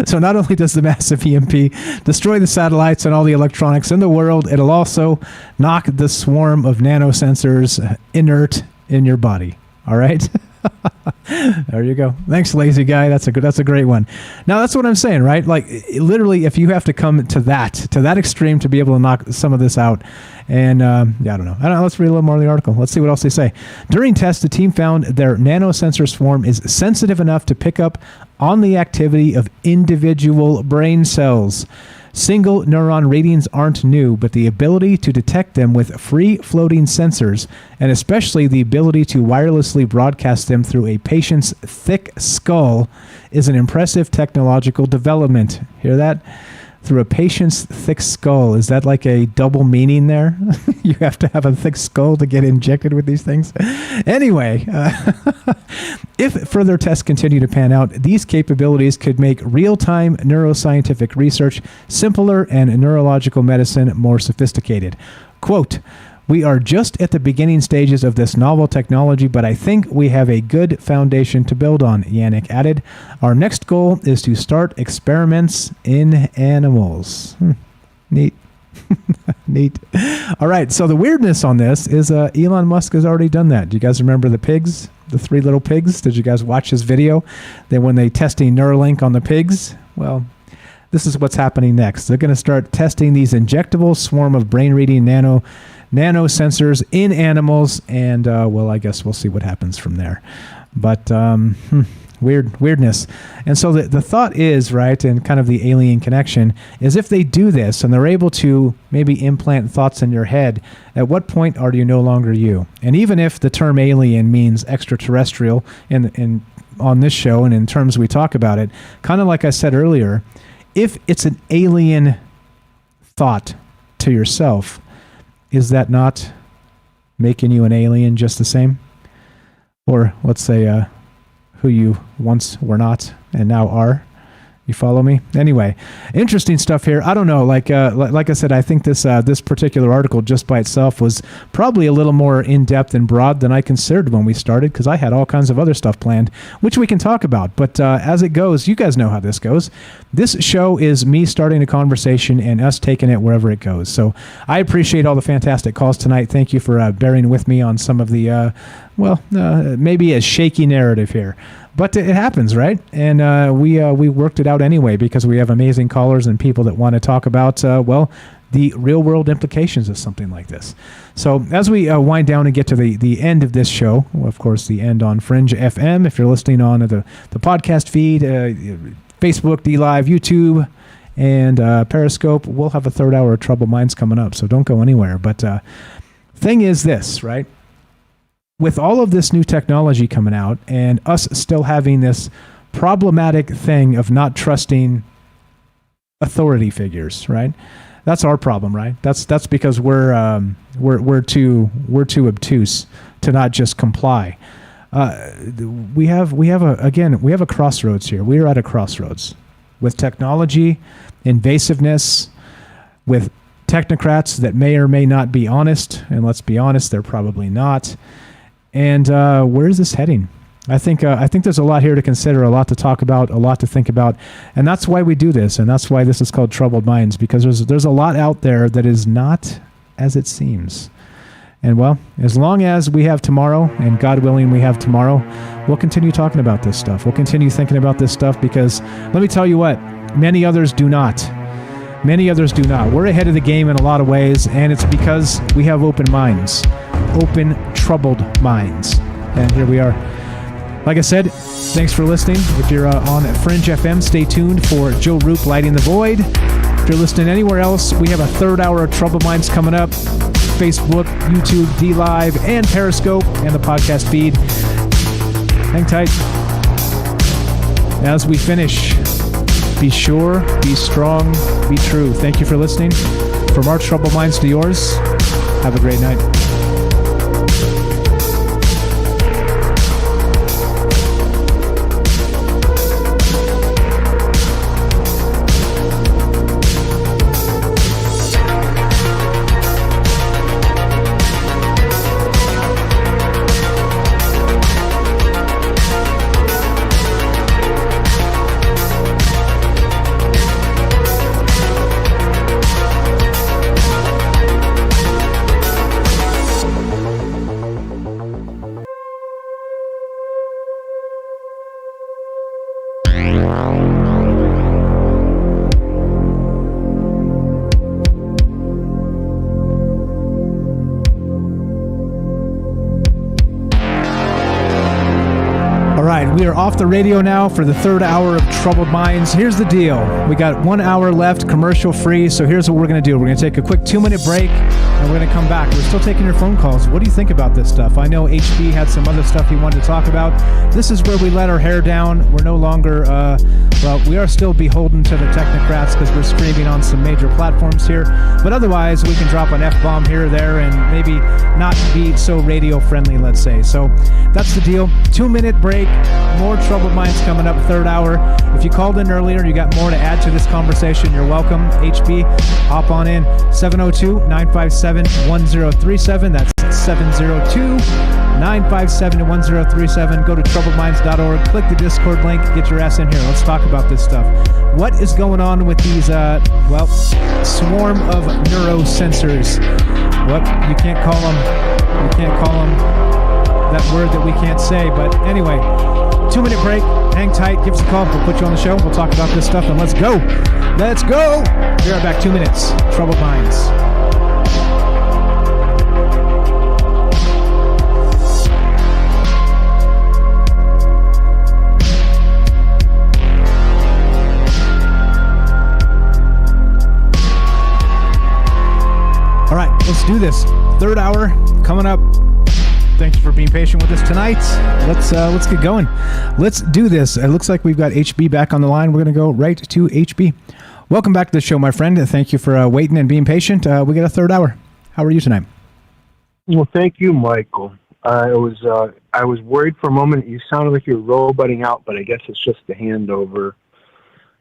So not only does the massive EMP destroy the satellites and all the electronics in the world, it'll also knock the swarm of nanosensors inert in your body. All right. There you go. Thanks, lazy guy. That's a great one. Now that's what I'm saying, right? Like literally, if you have to come to that extreme to be able to knock some of this out, and I don't know. Let's read a little more of the article. Let's see what else they say. During tests, the team found their nanosensor swarm is sensitive enough to pick up on the activity of individual brain cells. Single neuron readings aren't new, but the ability to detect them with free-floating sensors, and especially the ability to wirelessly broadcast them through a patient's thick skull, is an impressive technological development. Hear that? Through a patient's thick skull. Is that like a double meaning there? You have to have a thick skull to get injected with these things? Anyway, if further tests continue to pan out, these capabilities could make real-time neuroscientific research simpler and neurological medicine more sophisticated. Quote, "We are just at the beginning stages of this novel technology, but I think we have a good foundation to build on," Yannick added. "Our next goal is to start experiments in animals." Neat. Neat. All right, so the weirdness on this is Elon Musk has already done that. Do you guys remember the pigs? The 3 little pigs? Did you guys watch his video? Then when they testing Neuralink on the pigs? Well, this is what's happening next. They're going to start testing these injectable swarm of brain-reading nanosensors in animals, and I guess we'll see what happens from there. But weirdness. And so the thought is, right, and kind of the alien connection, is if they do this and they're able to maybe implant thoughts in your head, at what point are you no longer you? And even if the term alien means extraterrestrial in on this show and in terms we talk about it, kind of like I said earlier, if it's an alien thought to yourself, is that not making you an alien just the same? Or let's say who you once were not and now are. You follow me? Anyway, interesting stuff here. I don't know. Like I said, I think this particular article just by itself was probably a little more in-depth and broad than I considered when we started, because I had all kinds of other stuff planned, which we can talk about. But as it goes, you guys know how this goes. This show is me starting a conversation and us taking it wherever it goes. So I appreciate all the fantastic calls tonight. Thank you for bearing with me on some of the, maybe a shaky narrative here. But it happens, right? And we worked it out anyway because we have amazing callers and people that want to talk about, the real-world implications of something like this. So as we wind down and get to the end of this show, of course, the end on Fringe FM, if you're listening on the podcast feed, Facebook, D-Live, YouTube, and Periscope, we'll have a third hour of Troubled Minds coming up, so don't go anywhere. But thing is this, right? With all of this new technology coming out and us still having this problematic thing of not trusting authority figures, right? That's our problem, right? That's because we're too obtuse to not just comply. We have a crossroads here. We are at a crossroads with technology, invasiveness, with technocrats that may or may not be honest, and let's be honest, they're probably not. And where is this heading? I think there's a lot here to consider, a lot to talk about, a lot to think about, and that's why we do this, and that's why this is called Troubled Minds, because there's a lot out there that is not as it seems. And well, as long as we have tomorrow, and God willing we have tomorrow, we'll continue talking about this stuff. We'll continue thinking about this stuff because, let me tell you what, many others do not. Many others do not. We're ahead of the game in a lot of ways, and it's because we have open minds. Open, troubled minds. And here we are. Like I said, thanks for listening. If you're on Fringe FM, stay tuned for Joe Roop Lighting the Void. If you're listening anywhere else, we have a third hour of Troubled Minds coming up. Facebook, YouTube, D-Live, and Periscope, and the podcast feed. Hang tight. As we finish, be sure, be strong, be true. Thank you for listening. From our Troubled Minds to yours, have a great night. We are off the radio now for the third hour of Troubled Minds. Here's the deal. We got 1 hour left, commercial free, so here's what we're going to do. We're going to take a quick 2-minute break, and we're going to come back. We're still taking your phone calls. What do you think about this stuff? I know HB had some other stuff he wanted to talk about. This is where we let our hair down. We're no longer, we are still beholden to the technocrats because we're streaming on some major platforms here. But otherwise, we can drop an F-bomb here or there and maybe not be so radio-friendly, let's say. So that's the deal. 2-minute break. More Troubled Minds coming up, third hour. If you called in earlier, you got more to add to this conversation, you're welcome. HB, hop on in. 702-957-1037. That's 702-957-1037. Go to troubledminds.org. Click the Discord link. Get your ass in here. Let's talk about this stuff. What is going on with these, swarm of neurosensors? Well, you can't call them that word that we can't say, but anyway, 2-minute break. Hang tight. Give us a call. We'll put you on the show. We'll talk about this stuff, and let's go. Let's go. Be right back. 2 minutes. Troubled Minds. All right, let's do this. Third hour coming up. Thanks for being patient with us tonight. Let's get going. Let's do this. It looks like we've got HB back on the line. We're going to go right to HB. Welcome back to the show, my friend. Thank you for waiting and being patient. We got a third hour. How are you tonight? Well, thank you, Michael. I was worried for a moment. You sounded like you were roboting out, but I guess it's just the handover.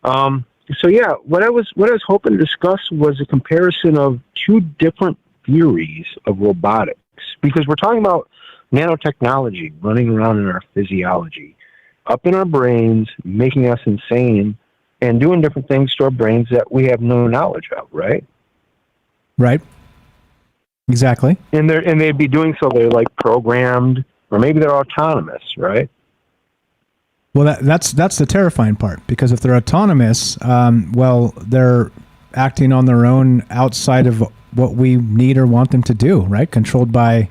So yeah, what I was hoping to discuss was a comparison of two different theories of robotics, because we're talking about nanotechnology running around in our physiology, up in our brains, making us insane, and doing different things to our brains that we have no knowledge of, right? Right. Exactly. And they'd be doing so. They're like programmed, or maybe they're autonomous, right? Well, that's the terrifying part, because if they're autonomous, they're acting on their own outside of what we need or want them to do, right? Controlled by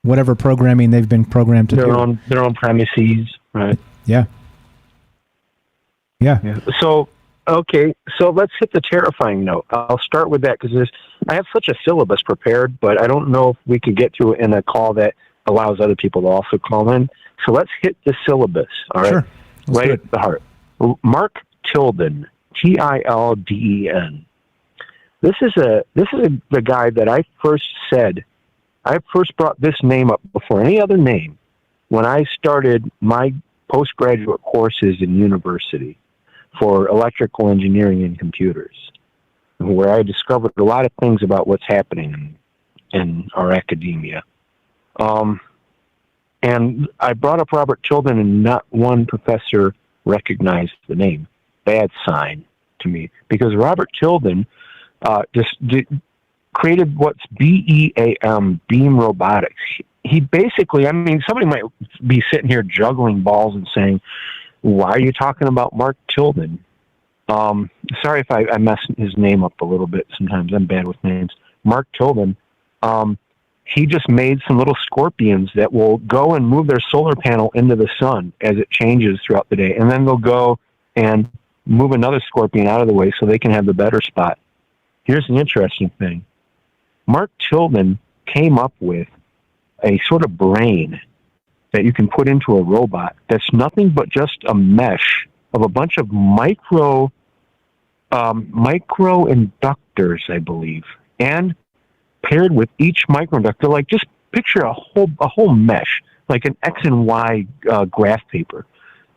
whatever programming they've been programmed to do. Their own premises, right? Yeah. So, okay, so let's hit the terrifying note. I'll start with that because I have such a syllabus prepared, but I don't know if we could get to it in a call that allows other people to also call in. So let's hit the syllabus, all right? Sure. Right at the heart. Mark Tilden, Tilden. This is the guy that I first brought this name up before any other name when I started my postgraduate courses in university for electrical engineering and computers, where I discovered a lot of things about what's happening in our academia. And I brought up Robert Tilden, and not one professor recognized the name. Bad sign to me, because Robert Tilden created what's BEAM, beam robotics. He basically, somebody might be sitting here juggling balls and saying, why are you talking about Mark Tilden? Sorry if I mess his name up a little bit. Sometimes I'm bad with names. Mark Tilden, he just made some little scorpions that will go and move their solar panel into the sun as it changes throughout the day. And then they'll go and move another scorpion out of the way so they can have the better spot. Here's the interesting thing. Mark Tilden came up with a sort of brain that you can put into a robot that's nothing but just a mesh of a bunch of micro inductors, I believe, and paired with each microinductor, like just picture a whole mesh, like an X and Y graph paper,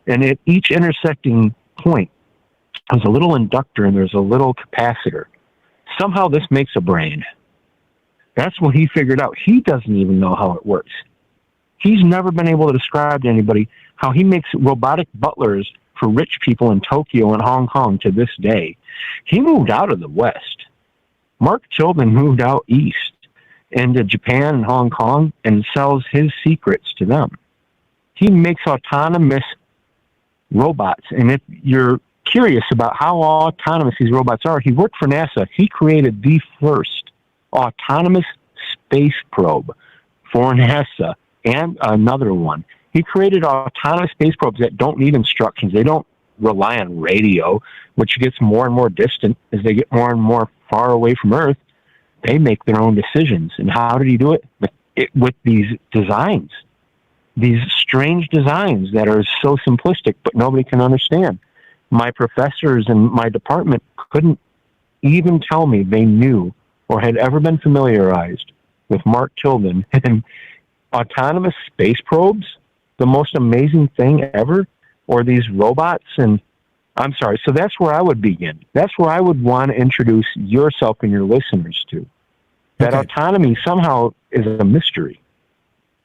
and at each intersecting point there's a little inductor and there's a little capacitor. Somehow this makes a brain. That's what he figured out. He doesn't even know how it works. He's never been able to describe to anybody how he makes robotic butlers for rich people in Tokyo and Hong Kong to this day. He moved out of the West. Mark Tilden moved out east into Japan and Hong Kong and sells his secrets to them. He makes autonomous robots. And if you're curious about how autonomous these robots are, he worked for NASA. He created the first autonomous space probe for NASA and another one. He created autonomous space probes that don't need instructions. They don't rely on radio, which gets more and more distant as they get more and more far away from Earth. They make their own decisions. And how did he do it? With these designs, these strange designs that are so simplistic, but nobody can understand. My professors in my department couldn't even tell me they knew or had ever been familiarized with Mark Tilden and autonomous space probes, the most amazing thing ever, or these robots. And I'm sorry, so that's where I would begin. That's where I would want to introduce yourself and your listeners to. That autonomy somehow is a mystery.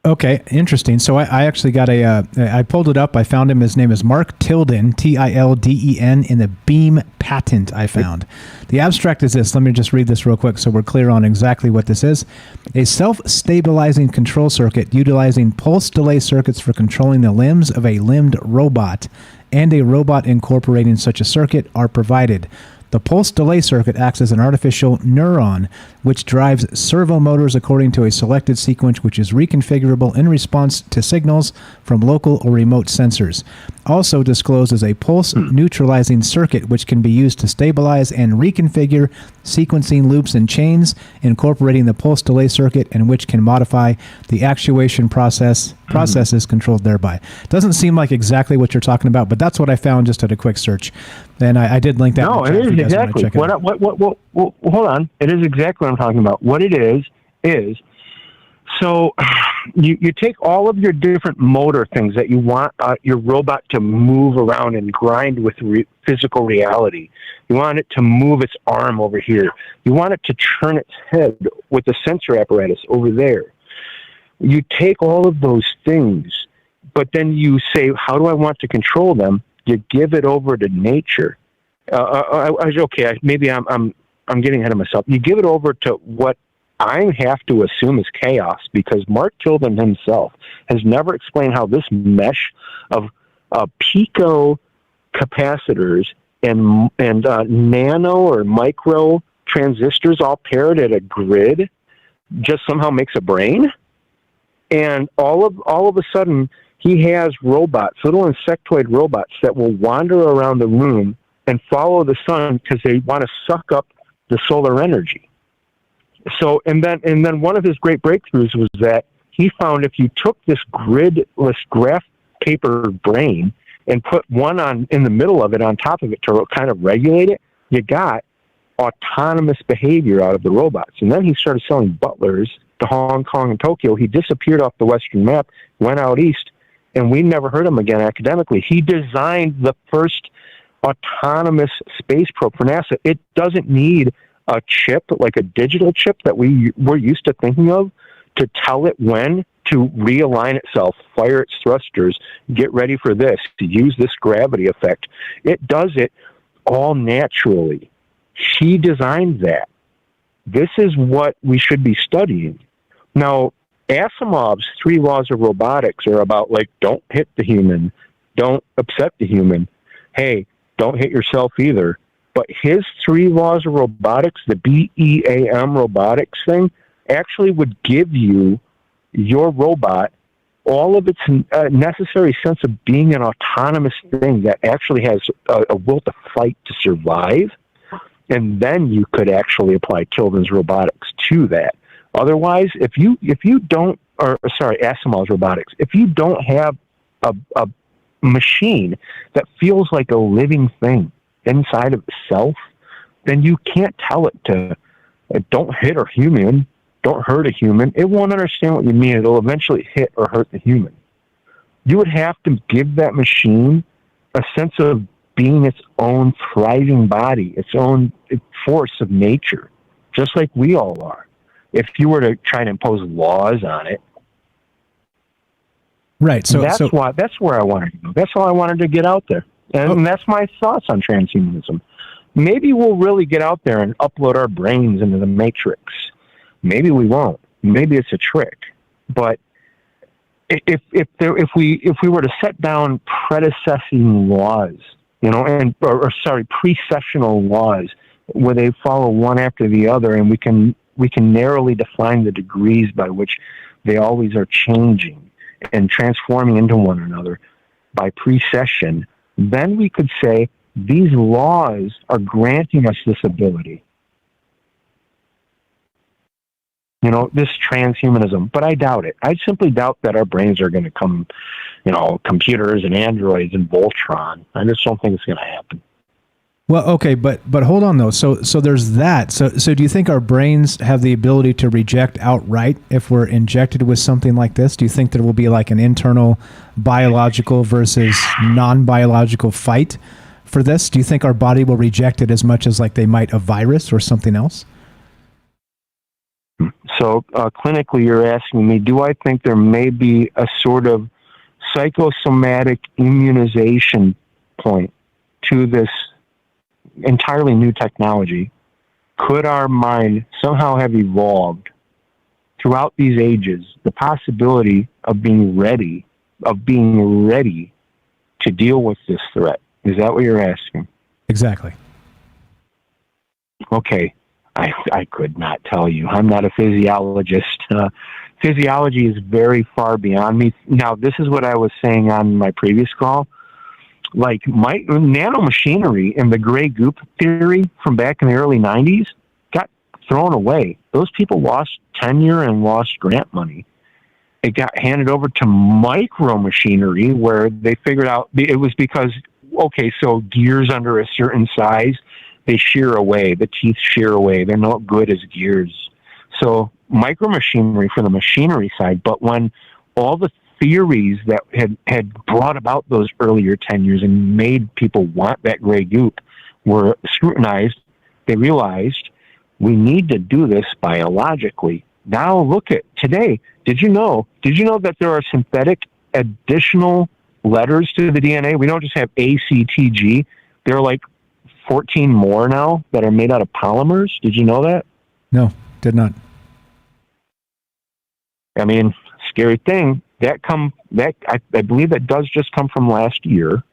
Okay, interesting. So I actually got I pulled it up. I found him. His name is Mark Tilden, Tilden, in the Beam patent I found. The abstract is this. Let me just read this real quick so we're clear on exactly what this is. A self-stabilizing control circuit utilizing pulse delay circuits for controlling the limbs of a limbed robot and a robot incorporating such a circuit are provided. The pulse delay circuit acts as an artificial neuron, which drives servo motors according to a selected sequence, which is reconfigurable in response to signals from local or remote sensors. Also disclosed as a pulse neutralizing circuit, which can be used to stabilize and reconfigure sequencing loops and chains, incorporating the pulse delay circuit, and which can modify the actuation processes controlled thereby. Doesn't seem like exactly what you're talking about, but that's what I found just at a quick search. And I did link that. No, it is exactly. Hold on. It is exactly what I'm talking about. What it is, so you take all of your different motor things that you want your robot to move around and grind with physical reality. You want it to move its arm over here. You want it to turn its head with the sensor apparatus over there. You take all of those things, but then you say, how do I want to control them? You give it over to nature. Maybe I'm getting ahead of myself. You give it over to what I have to assume is chaos, because Mark Tilden himself has never explained how this mesh of pico capacitors and nano or micro transistors all paired at a grid just somehow makes a brain. And all of a sudden, he has robots, little insectoid robots that will wander around the room and follow the sun because they want to suck up the solar energy. So, and then one of his great breakthroughs was that he found if you took this gridless graph paper brain and put one in the middle of it on top of it to kind of regulate it, you got autonomous behavior out of the robots. And then he started selling butlers to Hong Kong and Tokyo. He disappeared off the Western map, went out east, and we never heard him again academically. He designed the first autonomous space probe for NASA. It doesn't need a chip, like a digital chip that we're used to thinking of, to tell it when to realign itself, fire its thrusters, get ready for this, to use this gravity effect. It does it all naturally. She designed that. This is what we should be studying. Now, Asimov's 3 laws of robotics are about, like, don't hit the human, don't upset the human, hey, don't hit yourself either. But his 3 laws of robotics, the BEAM robotics thing, actually would give you, your robot, all of its necessary sense of being an autonomous thing that actually has a will to fight to survive. And then you could actually apply Tilden's robotics to that. Otherwise, if you don't, Asimov's robotics, if you don't have a machine that feels like a living thing inside of itself, then you can't tell it to don't hit a human, don't hurt a human. It won't understand what you mean. It'll eventually hit or hurt the human. You would have to give that machine a sense of being its own thriving body, its own force of nature, just like we all are. If you were to try to impose laws on it, right? So that's where I wanted to go. That's all I wanted to get out there, and that's my thoughts on transhumanism. Maybe we'll really get out there and upload our brains into the matrix. Maybe we won't. Maybe it's a trick. But if we were to set down predecessing laws, precessional laws, where they follow one after the other, and we can narrowly define the degrees by which they always are changing and transforming into one another by precession, then we could say these laws are granting us this ability. This transhumanism, but I doubt it. I simply doubt that our brains are going to come, computers and androids and Voltron. I just don't think it's going to happen. Well, okay, but hold on though. So there's that. So do you think our brains have the ability to reject outright if we're injected with something like this? Do you think there will be like an internal biological versus non-biological fight for this? Do you think our body will reject it as much as like they might a virus or something else? So clinically, you're asking me, do I think there may be a sort of psychosomatic immunization point to this entirely new technology? Could our mind somehow have evolved throughout these ages the possibility of being ready to deal with this threat? Is that what you're asking? Exactly. Okay, I could not tell you. I'm not a physiologist. Physiology is very far beyond me. Now, this is what I was saying on my previous call. Like, my nanomachinery and the gray goop theory from back in the early 90s got thrown away. Those people lost tenure and lost grant money. It got handed over to micromachinery, where they figured out it was because, okay, so gears under a certain size, they shear away. The teeth shear away. They're not good as gears. So micromachinery for the machinery side. But when all the theories that had brought about those earlier tenures and made people want that gray goop were scrutinized, they realized we need to do this biologically. Now look at today. Did you know that there are synthetic additional letters to the DNA? We don't just have A, C, T, G. There are like 14 more now that are made out of polymers. Did you know that? No, did not. I mean, scary thing. I believe that does just come from last year.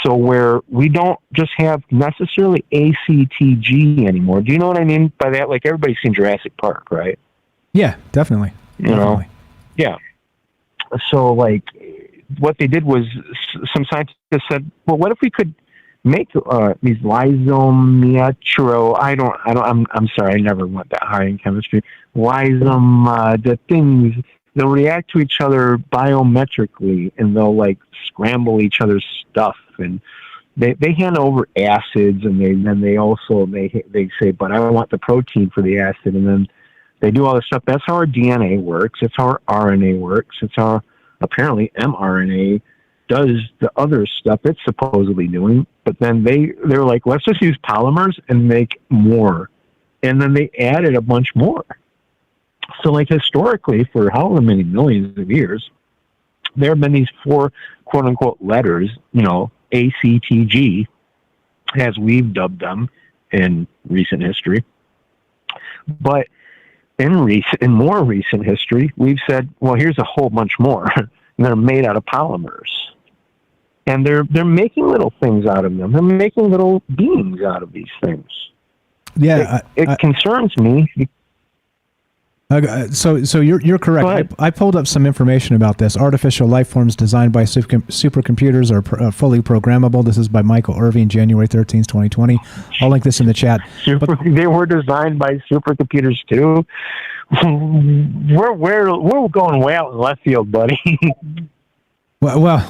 So where we don't just have necessarily ACTG anymore. Do you know what I mean by that? Like, everybody's seen Jurassic Park, right? Yeah, definitely. You know? Yeah. So, like, what they did was some scientists said, well, what if we could make these lysomiatro, I'm sorry, I never went that high in chemistry. The things, they'll react to each other biometrically, and they'll like scramble each other's stuff, and they hand over acids, and they say, but I want the protein for the acid, and then they do all this stuff. That's how our DNA works. It's how our RNA works. It's how apparently mRNA does the other stuff it's supposedly doing. But then they're like, let's just use polymers and make more. And then they added a bunch more. So like historically, for however many millions of years, there have been these 4 quote unquote letters, ACTG, as we've dubbed them in recent history. But in more recent history, we've said, well, here's a whole bunch more. And they're made out of polymers. And they're making little things out of them. They're making little beings out of these things. Yeah, it concerns me. So you're correct. I pulled up some information about this. Artificial life forms designed by supercomputers are fully programmable. This is by Michael Irving, January 13th, 2020. I'll link this in the chat. They were designed by supercomputers too. We're going way out in left field, buddy. Well.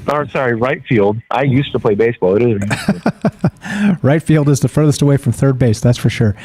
Or sorry, right field. I used to play baseball. It is right field is the furthest away from third base. That's for sure.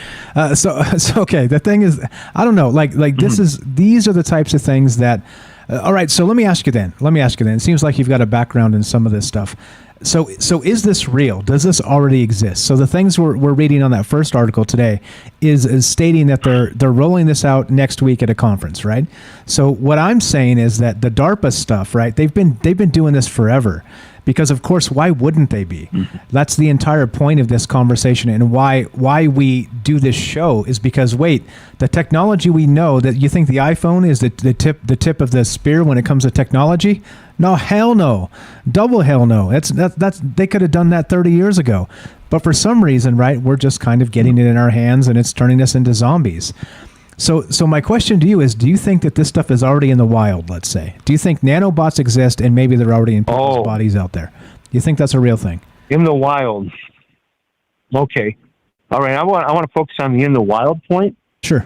So okay. The thing is, I don't know. Like these are the types of things that. All right. So let me ask you then. It seems like you've got a background in some of this stuff. So is this real? Does this already exist? So the things we're reading on that first article today is stating that they're rolling this out next week at a conference, right? So what I'm saying is that the DARPA stuff, right? They've been doing this forever. Because of course, why wouldn't they be? Mm-hmm. That's the entire point of this conversation, and why we do this show is because the technology we know, that you think the iPhone is the tip of the spear when it comes to technology? No, hell no, double hell no. That's they could have done that 30 years ago, but for some reason, right, we're just kind of getting it in our hands, and it's turning us into zombies. So my question to you is, do you think that this stuff is already in the wild, let's say? Do you think nanobots exist and maybe they're already in people's bodies out there? Do you think that's a real thing? In the wild. Okay. All right. I want to focus on the in the wild point. Sure.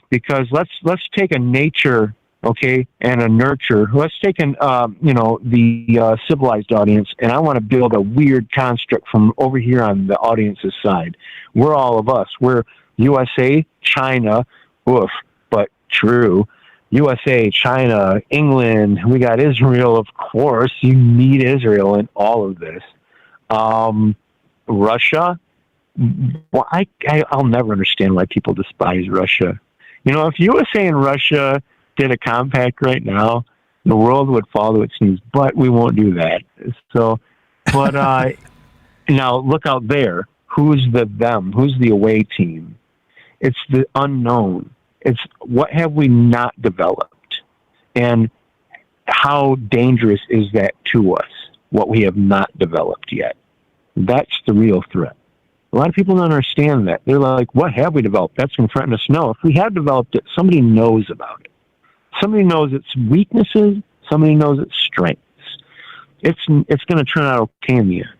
Because let's take a nature, okay, and a nurture. Let's take the civilized audience, and I want to build a weird construct from over here on the audience's side. We're all of us. We're USA, China, woof, but true. USA, China, England, we got Israel, of course. You need Israel in all of this. Russia, well, I'll never understand why people despise Russia. If USA and Russia did a compact right now, the world would fall to its knees, but we won't do that. So, but now look out there. Who's the them? Who's the away team? It's the unknown. It's what have we not developed? And how dangerous is that to us, what we have not developed yet? That's the real threat. A lot of people don't understand that. They're like, what have we developed? That's in front of us. No, if we have developed it, somebody knows about it. Somebody knows its weaknesses. Somebody knows its strengths. It's going to turn out okay in the end.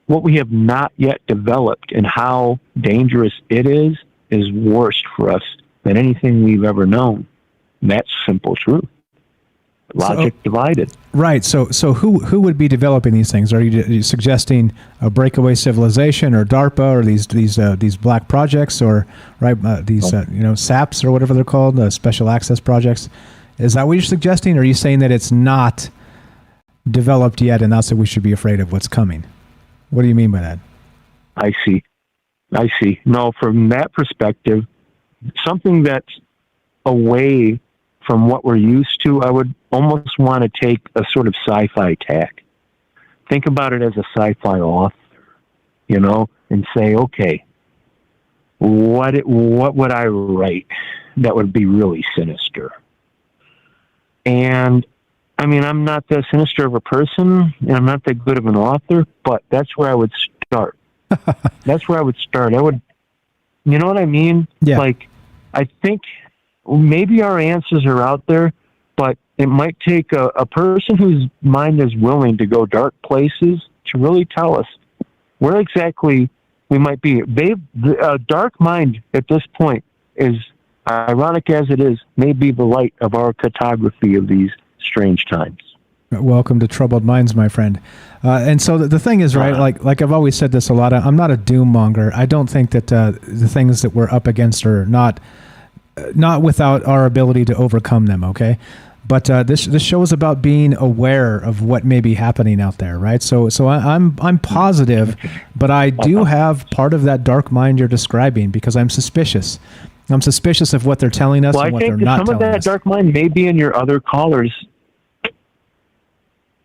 What we have not yet developed and how dangerous it is worse for us than anything we've ever known. And that's simple truth. Logic divided. Right. So who would be developing these things? Are you suggesting a breakaway civilization or DARPA or these black projects or SAPs or whatever they're called, special access projects? Is that what you're suggesting? Or are you saying that it's not developed yet and that's what we should be afraid of what's coming? What do you mean by that? I see. No, from that perspective, something that's away from what we're used to, I would almost want to take a sort of sci-fi tack. Think about it as a sci-fi author, and say, okay, what would I write that would be really sinister? And I mean, I'm not that sinister of a person, and I'm not that good of an author, but that's where I would start. That's where I would start. I would, you know what I mean? Yeah. Like, I think maybe our answers are out there, but it might take a person whose mind is willing to go dark places to really tell us where exactly we might be. A dark mind at this point is, ironic as it is, may be the light of our cartography of these strange times. Welcome to troubled minds, my friend. And so the thing is, right, like I've always said this a lot, I'm not a doom monger. I don't think that the things that we're up against are not without our ability to overcome them, okay? But this show is about being aware of what may be happening out there, right? So I'm positive, but I do have part of that dark mind you're describing because I'm suspicious. I'm suspicious of what they're telling us and what they're not telling us. Some of that dark mind may be in your other callers.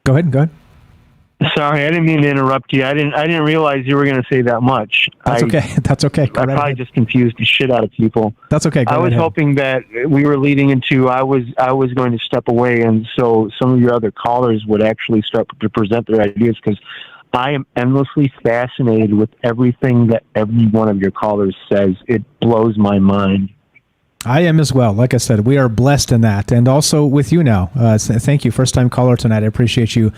Go ahead. Sorry, I didn't mean to interrupt you. I didn't realize you were going to say that much. That's okay. I probably just confused the shit out of people. That's okay. I was hoping that we were leading into I was going to step away, and so some of your other callers would actually start to present their ideas, because I am endlessly fascinated with everything that every one of your callers says. It blows my mind. I am as well. Like I said, we are blessed in that. And also with you now. Thank you. First time caller tonight. I appreciate you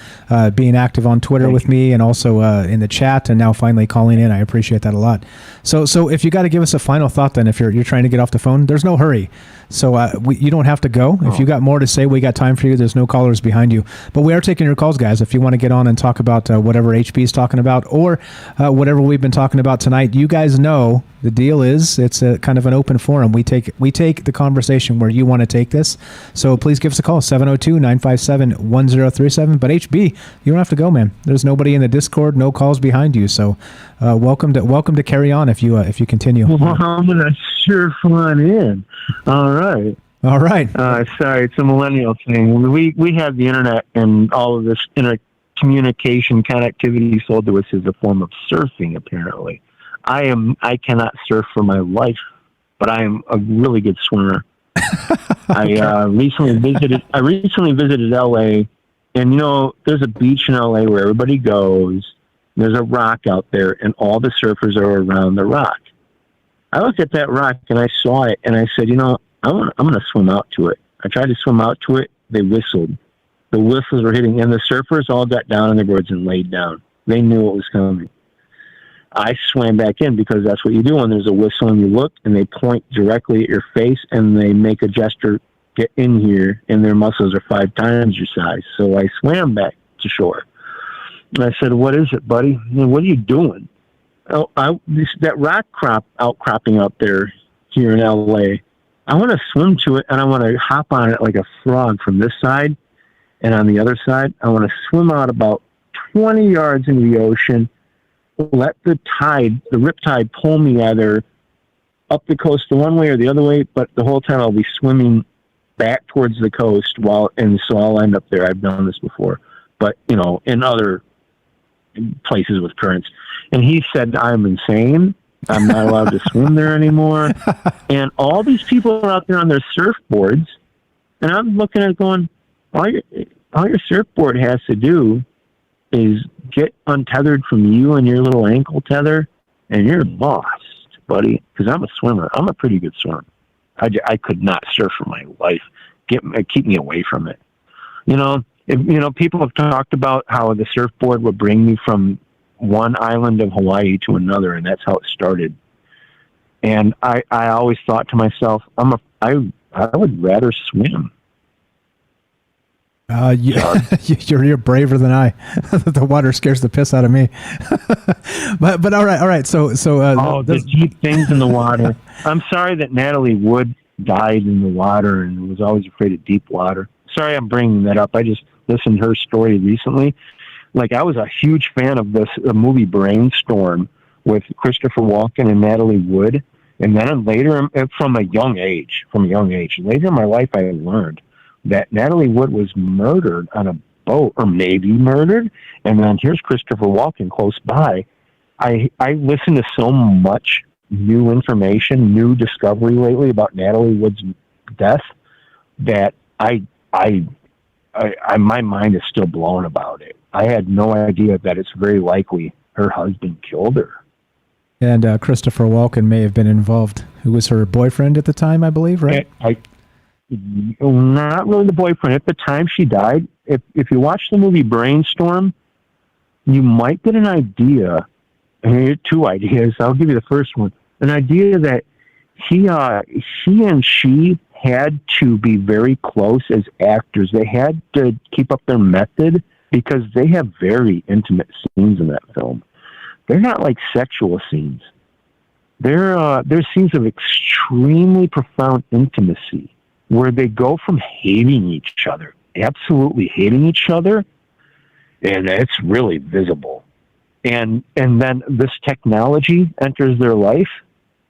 being active on Twitter with me and also in the chat and now finally calling in. I appreciate that a lot. So if you got to give us a final thought then, if you're trying to get off the phone, there's no hurry. So you don't have to go. If you got more to say, we got time for you. There's no callers behind you. But we are taking your calls, guys. If you want to get on and talk about whatever HB is talking about or whatever we've been talking about tonight, you guys know the deal is it's a kind of an open forum. We take the conversation where you want to take this. So please give us a call, 702-957-1037. But HB, you don't have to go, man. There's nobody in the Discord, no calls behind you. So welcome to carry on if you continue. Well, I'm gonna surf on in. All right. Sorry, it's a millennial thing. We have the internet and all of this intercommunication connectivity sold to us as a form of surfing. Apparently, I cannot surf for my life, but I am a really good swimmer. I recently visited LA, and there's a beach in LA where everybody goes. There's a rock out there, and all the surfers are around the rock. I looked at that rock and I saw it, and I said, I'm going to swim out to it. I tried to swim out to it. They whistled. The whistles were hitting, and the surfers all got down on their boards and laid down. They knew what was coming. I swam back in because that's what you do when there's a whistle and you look and they point directly at your face and they make a gesture, get in here, and their muscles are 5 times your size. So I swam back to shore. And I said, "What is it, buddy? What are you doing?" Oh, that rock outcropping out there here in LA, I want to swim to it and I want to hop on it like a frog from this side, and on the other side, I want to swim out about 20 yards into the ocean, let the rip tide pull me either up the coast the one way or the other way, but the whole time I'll be swimming back towards the coast and so I'll end up there. I've done this before, but in other places with currents. And he said, "I'm insane. I'm not allowed to swim there anymore." And all these people are out there on their surfboards, and I'm looking at it going, all your surfboard has to do is get untethered from you and your little ankle tether and you're lost, buddy. Because I'm a swimmer. I'm a pretty good swimmer. I could not surf for my life. Keep me away from it. People have talked about how the surfboard would bring me from one island of Hawaii to another, and that's how it started. And I always thought to myself, I would rather swim. You're braver than I. The water scares the piss out of me. but all right. So the deep things in the water. I'm sorry that Natalie Wood died in the water and was always afraid of deep water. Sorry, I'm bringing that up. I just listened to her story recently. Like, I was a huge fan of the movie Brainstorm with Christopher Walken and Natalie Wood. And then later, from a young age, later in my life, I learned that Natalie Wood was murdered on a boat, or maybe murdered. And then here's Christopher Walken close by. I listened to so much new information, new discovery lately about Natalie Wood's death that my mind is still blown about it. I had no idea that it's very likely her husband killed her. And Christopher Walken may have been involved, who was her boyfriend at the time, I believe, right? Not really the boyfriend. At the time she died, if you watch the movie Brainstorm, you might get an idea. I mean, two ideas. I'll give you the first one. An idea that he and she had to be very close as actors. They had to keep up their method because they have very intimate scenes in that film. They're not like sexual scenes. They're scenes of extremely profound intimacy where they go from hating each other, absolutely hating each other, and it's really visible. And then this technology enters their life.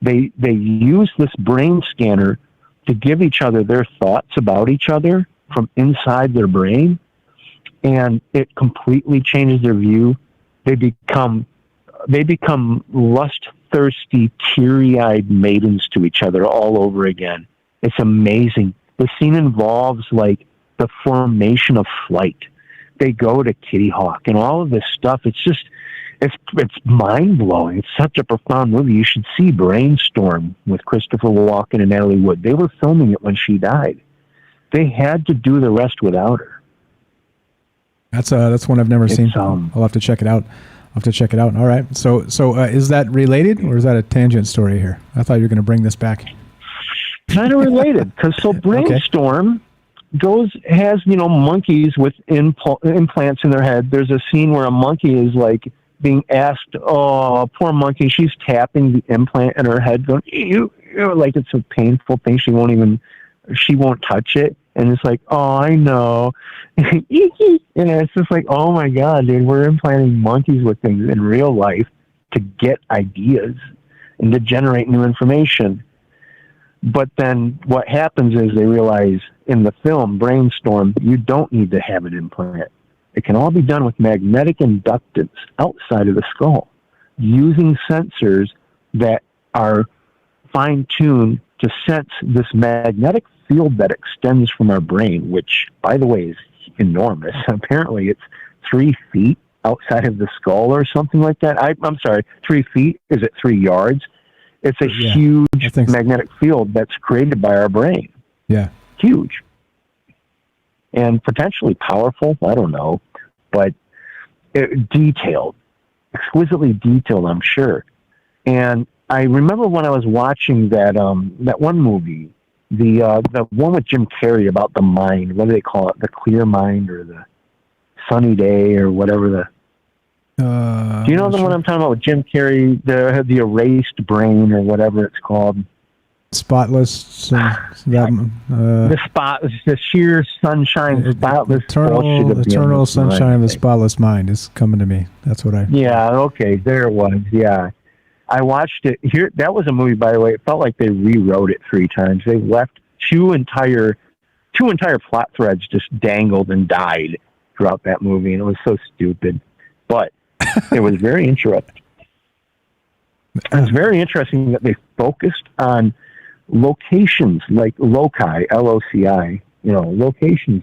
They use this brain scanner to give each other their thoughts about each other from inside their brain, and it completely changes their view. They become lust-thirsty, teary-eyed maidens to each other all over again. It's amazing. The scene involves like the formation of flight. They go to Kitty Hawk and all of this stuff. It's mind-blowing. It's such a profound movie. You should see Brainstorm with Christopher Walken and Natalie Wood. They were filming it when she died. They had to do the rest without her. That's one I've never seen. I'll have to check it out. All right. So is that related, or is that a tangent story here? I thought you were going to bring this back. Kind of related, because Brainstorm has monkeys with implants in their head. There's a scene where a monkey is like being asked, "Oh, poor monkey," she's tapping the implant in her head, going, "You," like it's a painful thing. She won't touch it, and it's like, "Oh, I know," and it's just like, "Oh my God, dude, we're implanting monkeys with things in real life to get ideas and to generate new information." But then what happens is they realize in the film Brainstorm, you don't need to have an implant. It can all be done with magnetic inductance outside of the skull, using sensors that are fine-tuned to sense this magnetic field that extends from our brain, which, by the way, is enormous. Apparently it's 3 feet outside of the skull or something like that. I'm sorry, 3 feet? Is it 3 yards? It's a huge magnetic field that's created by our brain. Yeah. Huge. And potentially powerful, I don't know. But detailed. Exquisitely detailed, I'm sure. And I remember when I was watching that one movie, the one with Jim Carrey about the mind. What do they call it? The clear mind or the sunny day or whatever the... do you know the one I'm talking about with Jim Carrey, the erased brain or whatever it's called? Spotless. The sheer sunshine, spotless eternal sunshine of the spotless mind is coming to me. That's what I... Yeah, okay, there it was, yeah. I watched it. Here, that was a movie, by the way. It felt like they rewrote it 3 times. They left two entire plot threads just dangled and died throughout that movie, and it was so stupid. But it was very interesting. It was very interesting that they focused on locations like loci, L-O-C-I, locations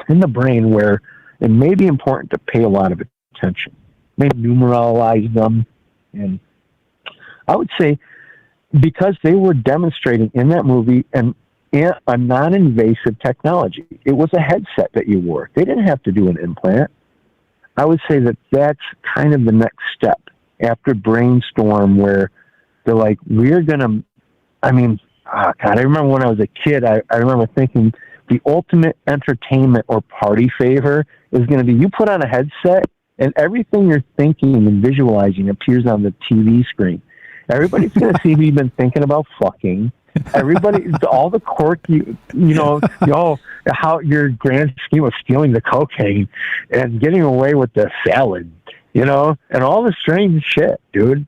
in the brain where it may be important to pay a lot of attention. They numeralize them and I would say because they were demonstrating in that movie a non-invasive technology. It was a headset that you wore. They didn't have to do an implant. I would say that that's kind of the next step after Brainstorm, where they're like, we're going to, God, I remember when I was a kid, I remember thinking the ultimate entertainment or party favor is going to be you put on a headset and everything you're thinking and visualizing appears on the TV screen. Everybody's going to see who you've been thinking about fucking. Everybody, all the quirky, how your grand scheme of stealing the cocaine and getting away with the salad, and all the strange shit, dude.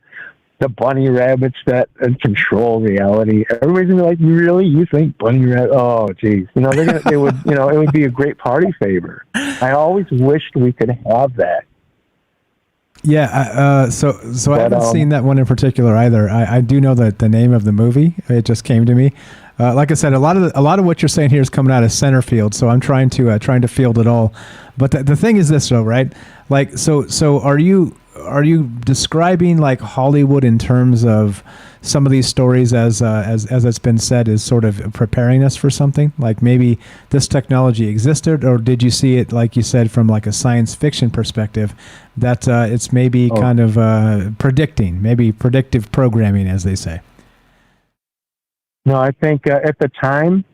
The bunny rabbits that control reality. Everybody's gonna be like, really? You think bunny rabbit? Oh, geez. It would be a great party favor. I always wished we could have that. Yeah, so I haven't seen that one in particular either. I do know that the name of the movie. It just came to me. Like I said, a lot of what you're saying here is coming out of center field. So I'm trying to field it all. But the thing is this, though, right? Like, so are you describing like Hollywood in terms of some of these stories as it's been said is sort of preparing us for something? Like maybe this technology existed, or did you see it, like you said, from like a science fiction perspective, that it's maybe kind of predictive programming, as they say? No, I think at the time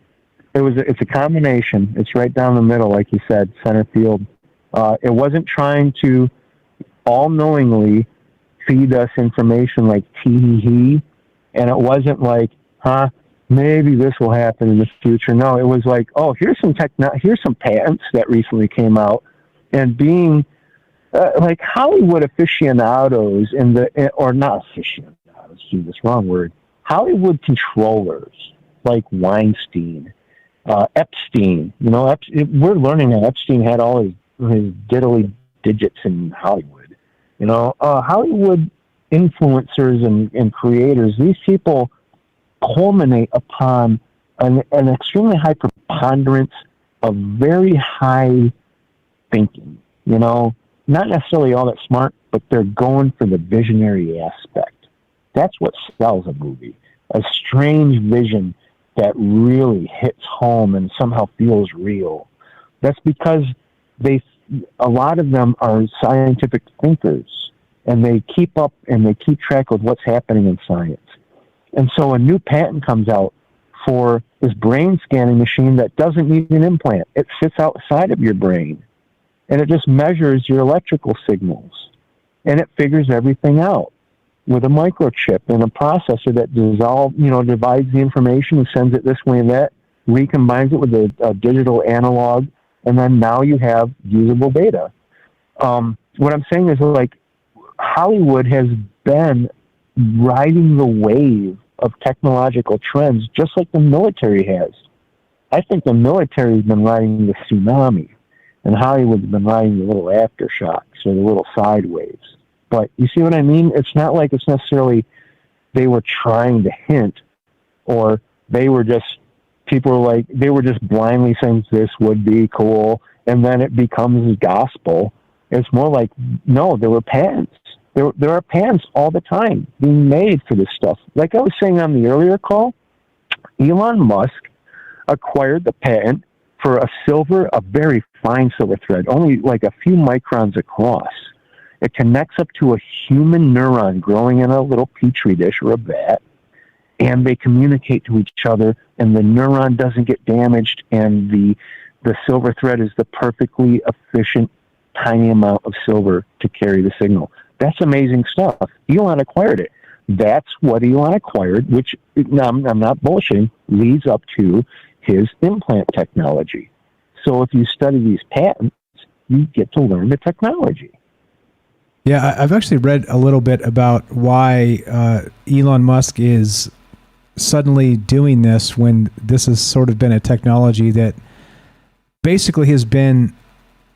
it's a combination. It's right down the middle, like you said, center field. It wasn't trying to all-knowingly feed us information like tee-hee-hee, and it wasn't like, maybe this will happen in the future. No, it was like, here's some patents that recently came out, and being like Hollywood aficionados Hollywood controllers like Weinstein, Epstein. We're learning that Epstein had all his diddly digits in Hollywood. Hollywood influencers and creators, these people culminate upon an extremely high preponderance of very high thinking. Not necessarily all that smart, but they're going for the visionary aspect. That's what sells a movie. A strange vision that really hits home and somehow feels real. That's because a lot of them are scientific thinkers, and they keep up and they keep track of what's happening in science. And so a new patent comes out for this brain scanning machine that doesn't need an implant. It sits outside of your brain, and it just measures your electrical signals, and it figures everything out with a microchip and a processor that divides the information and sends it this way and that, recombines it with a digital analog, and then now you have usable data. What I'm saying is, like, Hollywood has been riding the wave of technological trends just like the military has. I think the military has been riding the tsunami, and Hollywood's been riding the little aftershocks or the little side waves. But you see what I mean? It's not like it's necessarily they were trying to hint, or they were just blindly saying this would be cool, and then it becomes gospel. It's more like, no, there were patents. There are patents all the time being made for this stuff. Like I was saying on the earlier call, Elon Musk acquired the patent for a very fine silver thread, only like a few microns across. It connects up to a human neuron growing in a little petri dish or a vat, and they communicate to each other, and the neuron doesn't get damaged, and the silver thread is the perfectly efficient, tiny amount of silver to carry the signal. That's amazing stuff. Elon acquired it. That's what Elon acquired, which, I'm not bullshitting, leads up to his implant technology. So if you study these patents, you get to learn the technology. Yeah, I've actually read a little bit about why Elon Musk is suddenly doing this when this has sort of been a technology that basically has been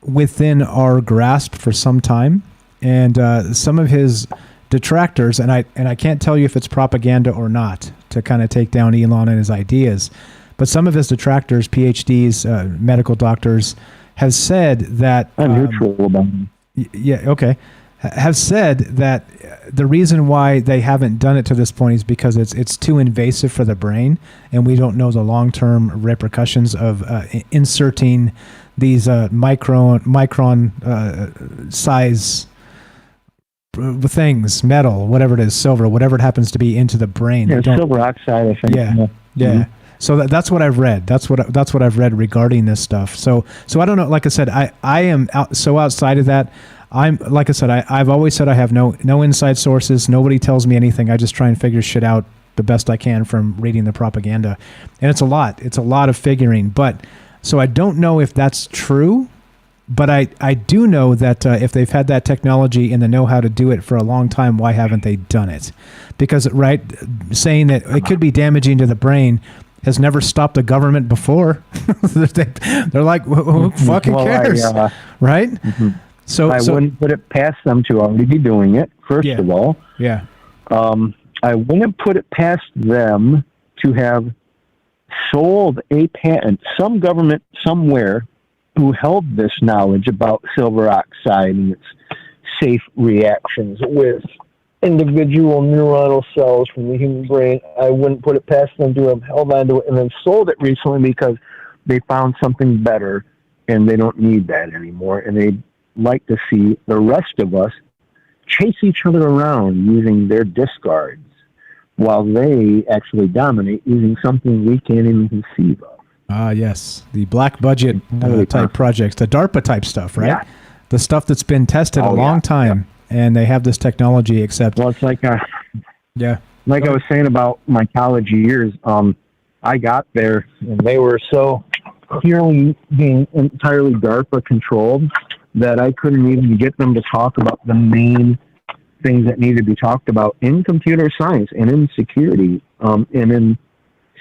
within our grasp for some time. And some of his detractors, and I can't tell you if it's propaganda or not to kind of take down Elon and his ideas, but some of his detractors, PhDs, medical doctors, have said that... I'm neutral about them. Yeah, okay. have said that the reason why they haven't done it to this point is because it's too invasive for the brain, and we don't know the long-term repercussions of inserting these micron size things, metal, whatever it is, silver, whatever it happens to be, into the brain. Yeah, silver oxide, I think. Yeah. Mm-hmm. So that's what I've read. That's what I've read regarding this stuff. So I don't know. Like I said, I am so outside of that. Like I said, I've always said I have no inside sources. Nobody tells me anything. I just try and figure shit out the best I can from reading the propaganda, and it's a lot. It's a lot of figuring. But so I don't know if that's true. But I do know that if they've had that technology and the know-how to do it for a long time, why haven't they done it? Because, right, saying that it could be damaging to the brain has never stopped the government before. They're like, who fucking cares? Right? Mm-hmm. So I wouldn't put it past them to already be doing it, first of all. Yeah. I wouldn't put it past them to have sold a patent, some government somewhere who held this knowledge about silver oxide and its safe reactions with individual neuronal cells from the human brain. I wouldn't put it past them to have held on to it and then sold it recently because they found something better and they don't need that anymore. And they'd like to see the rest of us chase each other around using their discards while they actually dominate using something we can't even conceive of. Yes, the black budget type projects, the DARPA type stuff, right? Yeah. The stuff that's been tested a long time, and they have this technology. Except, well, it's like I like I was saying about my college years. I got there, and they were so clearly being entirely DARPA controlled that I couldn't even get them to talk about the main things that need to be talked about in computer science and in security. And in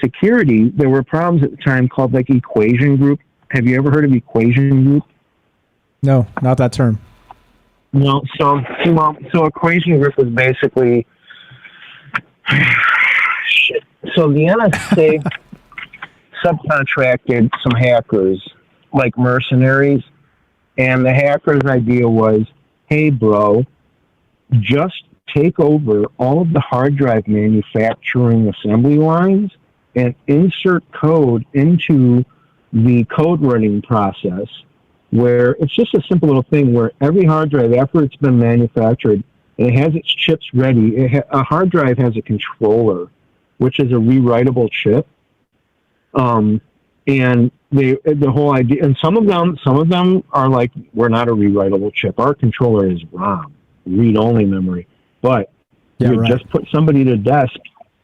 security, there were problems at the time called like equation group. Have you ever heard of equation group? No, not that term. No. So equation group was basically shit. So the NSA subcontracted some hackers, like mercenaries, and the hackers' idea was, hey, bro, just take over all of the hard drive manufacturing assembly lines and insert code into the code running process, where it's just a simple little thing where every hard drive, after it's been manufactured and it has its chips ready, a hard drive has a controller, which is a rewritable chip. And the whole idea, and some of them are like, we're not a rewritable chip. Our controller is ROM, read-only memory. But just put somebody to desk.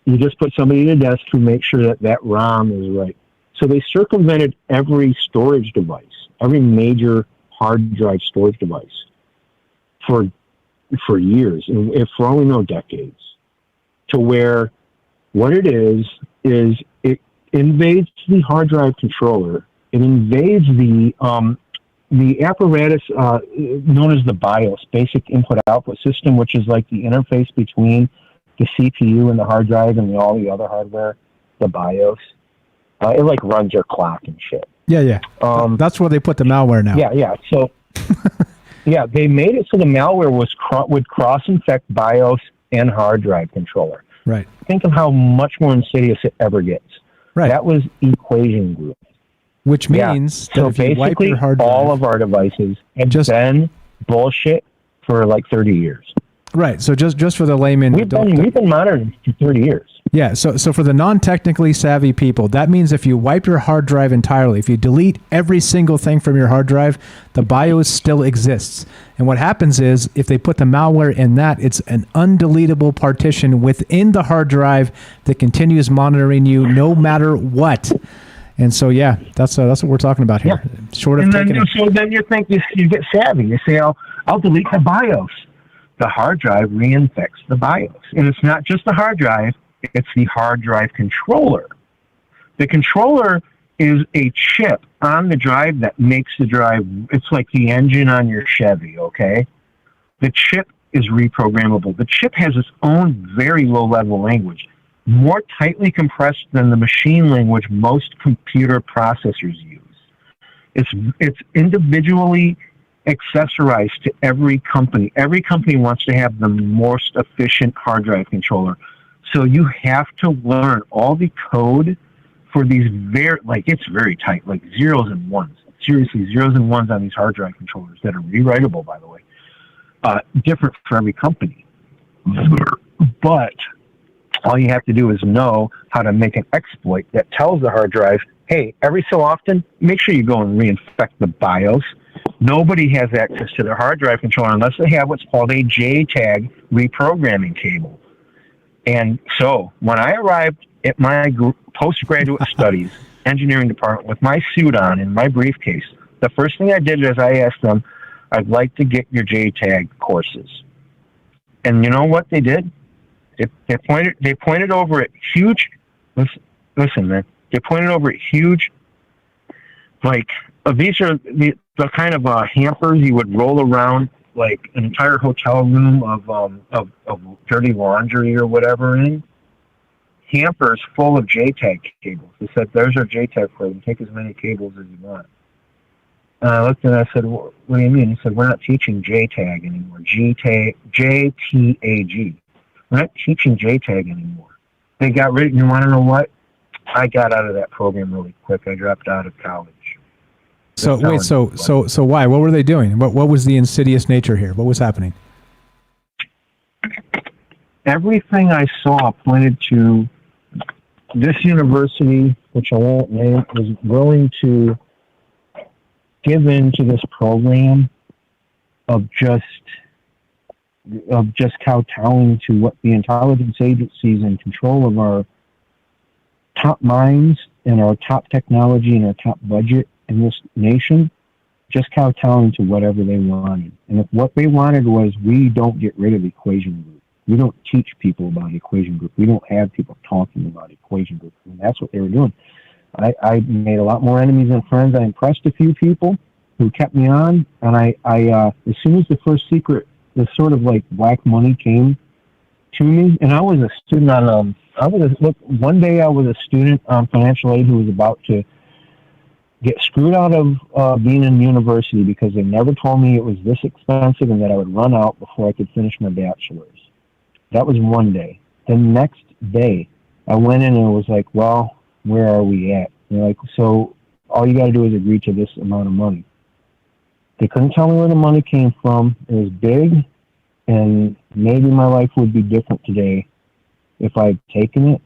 You just put somebody to desk to make sure that ROM is right. So they circumvented every storage device, every major hard drive storage device for years, and for all we know, decades, to where what it is it invades the hard drive controller. It invades the apparatus known as the BIOS, basic input-output system, which is like the interface between the CPU and the hard drive and all the other hardware, the BIOS. It like runs your clock and shit. Yeah. That's where they put the malware now. Yeah. So, they made it so the malware would cross-infect BIOS and hard drive controller. Right. Think of how much more insidious it ever gets. Right. That was equation group. Which means that so if you wipe basically your hard drive, all of our devices have been bullshit for like 30 years. Right. So just for the layman, we've been monitoring for 30 years. Yeah. So for the non-technically savvy people, that means if you wipe your hard drive entirely, if you delete every single thing from your hard drive, the BIOS still exists. And what happens is, if they put the malware in that, it's an undeletable partition within the hard drive that continues monitoring you no matter what. And so, that's what we're talking about here. Yeah. Short of then you think you get savvy. You say, I'll delete the BIOS. The hard drive reinfects the BIOS. And it's not just the hard drive, it's the hard drive controller. The controller is a chip on the drive that makes the drive, it's like the engine on your Chevy, okay? The chip is reprogrammable. The chip has its own very low-level language, more tightly compressed than the machine language most computer processors use. It's individually accessorized to every company. Every company wants to have the most efficient hard drive controller. So you have to learn all the code for these it's very tight, like zeros and ones. Seriously, zeros and ones on these hard drive controllers that are rewritable, by the way. Different for every company. But all you have to do is know how to make an exploit that tells the hard drive, hey, every so often, make sure you go and reinfect the BIOS. Nobody has access to their hard drive controller unless they have what's called a JTAG reprogramming cable. And so when I arrived at my postgraduate studies engineering department with my suit on and my briefcase, the first thing I did is I asked them, I'd like to get your JTAG courses. And you know what they did? They pointed over at huge, listen man, they pointed over at huge, these are the kind of hampers you would roll around like an entire hotel room of dirty laundry or whatever in. Hampers full of JTAG cables. They said, there's our JTAG for you. Take as many cables as you want. And I looked and I said, what do you mean? He said, we're not teaching JTAG anymore. JTAG. We're not teaching JTAG anymore. They got rid of, you want to know what? I got out of that program really quick. I dropped out of college. So wait, so why? What were they doing? What was the insidious nature here? What was happening? Everything I saw pointed to this university, which I won't name, was willing to give in to this program of just kowtowing to what the intelligence agencies in control of our top minds and our top technology and our top budget in this nation, just kowtowing to whatever they wanted. And if what they wanted was, we don't get rid of equation group. We don't teach people about equation group. We don't have people talking about equation group. And that's what they were doing. I made a lot more enemies than friends. I impressed a few people who kept me on. And I as soon as the first secret, the sort of like black money came to me, and I was a student on, one day I was a student on financial aid who was about to get screwed out of being in university because they never told me it was this expensive and that I would run out before I could finish my bachelor's. That was one day. The next day, I went in and it was like, well, where are we at? And they're like, so all you got to do is agree to this amount of money. They couldn't tell me where the money came from. It was big, and maybe my life would be different today if I'd taken it,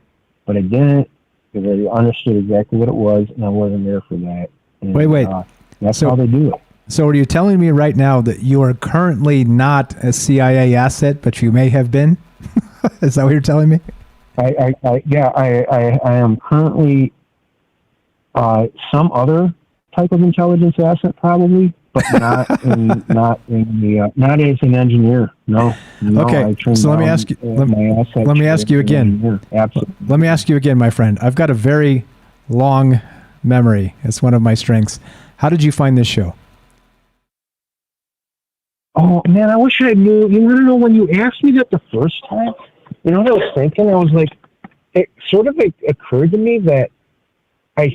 but I didn't because I understood exactly what it was, and I wasn't there for that. And, wait. That's how they do it. So are you telling me right now that you are currently not a CIA asset, but you may have been? Is that what you're telling me? I am currently some other type of intelligence asset, probably, but not as an engineer. No. Okay. So let me ask you. Let me ask you again. Absolutely. Let me ask you again, my friend. I've got a very long memory. It's one of my strengths. How did you find this show? Oh man, I wish I knew. You want to know when you asked me that the first time? You know what I was thinking? I was like, it sort of occurred to me that I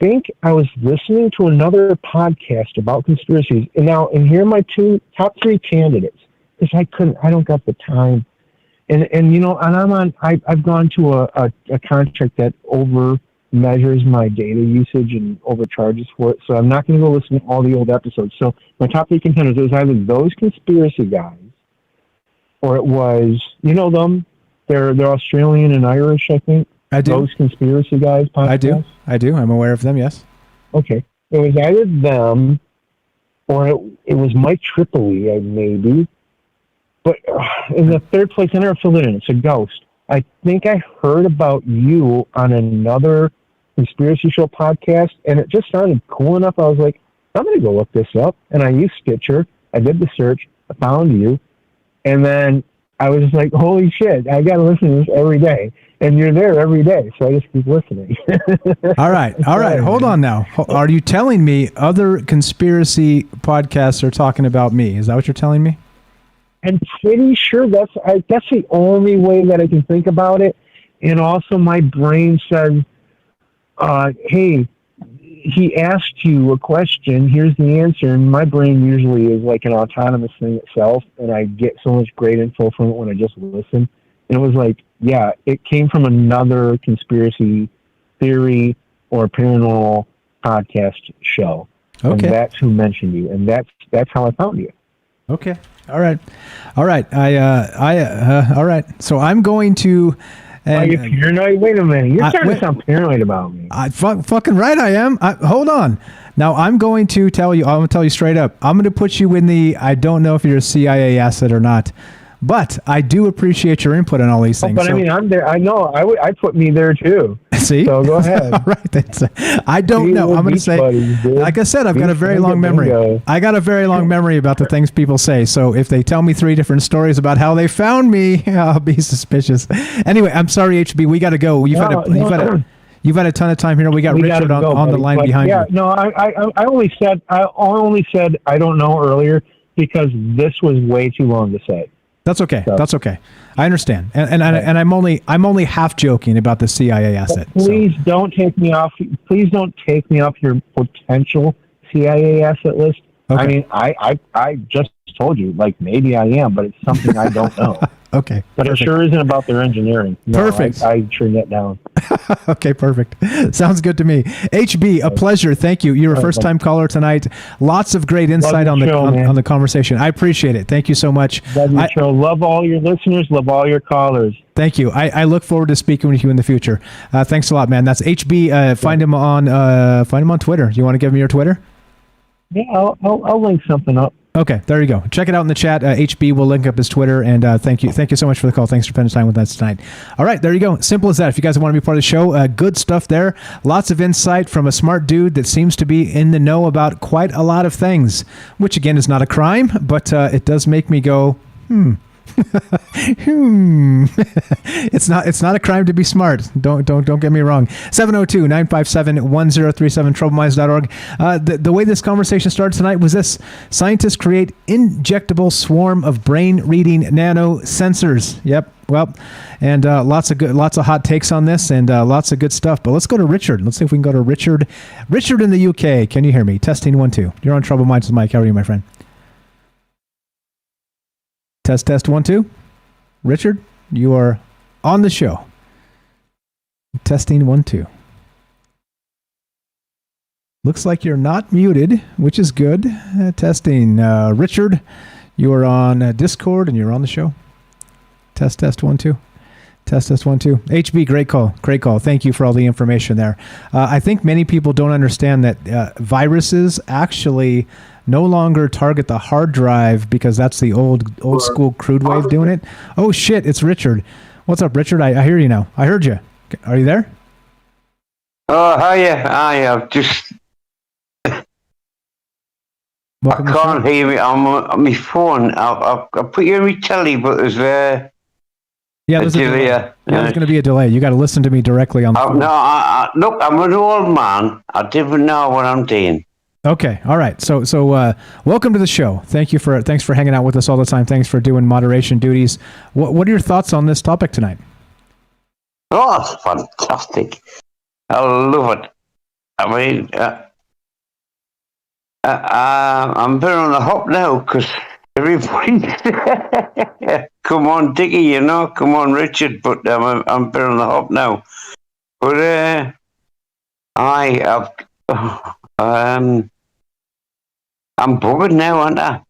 think I was listening to another podcast about conspiracies, and here are my top three candidates because I don't got the time, and I've gone to a contract that over measures my data usage and overcharges for it, so I'm not going to go listen to all the old episodes. So my top three contenders, it was either those conspiracy guys, or it was, you know them, they're Australian and Irish, I think. I do. Those conspiracy guys podcast. I do. I'm aware of them, yes. Okay. It was either them, or it was Mike Tripoli, maybe. But in the third place, I never filled it in. It's a ghost. I think I heard about you on another conspiracy show podcast, and it just sounded cool enough. I was like, I'm going to go look this up. And I used Stitcher. I did the search. I found you. And then I was like, holy shit, I got to listen to this every day. And you're there every day, so I just keep listening. All right. Hold on now. Are you telling me other conspiracy podcasts are talking about me? Is that what you're telling me? I'm pretty sure that's the only way that I can think about it. And also my brain says, hey, he asked you a question, here's the answer, and my brain usually is like an autonomous thing itself, and I get so much great info from it when I just listen. And it was like, yeah, it came from another conspiracy theory or paranormal podcast show. Okay. And that's who mentioned you, and that's how I found you. Okay. All right. All right. All right. So I'm going to. And, you're paranoid. Wait a minute. You're starting to sound paranoid about me. Fucking right I am. Hold on. Now I'm going to tell you. I'm going to tell you straight up. I'm going to put you in the. I don't know if you're a CIA asset or not, but I do appreciate your input on all these things. But I mean, I'm there. I know. I put me there too. See? So go ahead. All right. I don't know. I'm going to say, like I said, I've got a very long memory. I got a very long memory about the things people say. So if they tell me 3 different stories about how they found me, I'll be suspicious. Anyway, I'm sorry, HB. We got to go. You've had a ton of time here. We got Richard on the line behind you. Yeah. No, I only said I don't know earlier because this was way too long to say. That's okay. So. That's okay. I understand, and I'm only half joking about the CIA asset. Please don't take me off. Please don't take me off your potential CIA asset list. Okay. I mean, I just told you, like maybe I am, but it's something I don't know. Okay. But perfect. It sure isn't about their engineering. No, perfect. I turned that down. Okay, perfect. Sounds good to me. HB, a pleasure. Thank you. You're a first-time caller tonight. Lots of great insight on the conversation. I appreciate it. Thank you so much. Love your show. Love all your listeners. Love all your callers. Thank you. I look forward to speaking with you in the future. Thanks a lot, man. That's HB. Find him on Twitter. You want to give me your Twitter? Yeah, I'll link something up. Okay, there you go. Check it out in the chat. HB will link up his Twitter, and thank you so much for the call. Thanks for spending time with us tonight. All right, there you go. Simple as that. If you guys want to be part of the show, good stuff there. Lots of insight from a smart dude that seems to be in the know about quite a lot of things, which again is not a crime, but it does make me go, It's not a crime to be smart. Don't get me wrong. 702-957-1037 troubleminds.org. The way this conversation started tonight was this: scientists create injectable swarm of brain reading nano sensors. Yep. Well, and lots of hot takes on this, and lots of good stuff. But let's go to Richard. Let's see if we can go to Richard. Richard in the UK. Can you hear me? Testing 1 2. You're on Trouble Minds with Mike. How are you, my friend? Test 1 2. Richard, you are on the show. Testing 1 2. Looks like you're not muted, which is good. Testing. Richard, you are on Discord and you're on the show. Test 1 2. Test 1 2. HB, great call. Thank you for all the information there. I think many people don't understand that viruses actually no longer target the hard drive because that's the old school crude way of doing it. Oh shit, it's Richard. What's up, Richard? I hear you now. I heard you. Are you there? Oh, hiya. I've just... I can't hear me. I'm on my phone. I put you on my telly, but there's there's a delay. Yeah, there's going to be a delay. You got to listen to me directly on the phone. No, look, I'm an old man. I didn't know what I'm doing. Okay, all right. So welcome to the show. Thanks for hanging out with us all the time. Thanks for doing moderation duties. What are your thoughts on this topic tonight? Oh, it's fantastic. I love it. I mean, I'm a bit on the hop now because everybody's come on, Dickie, come on, Richard. But I'm a bit on the hop now. But I'm bored now, aren't I?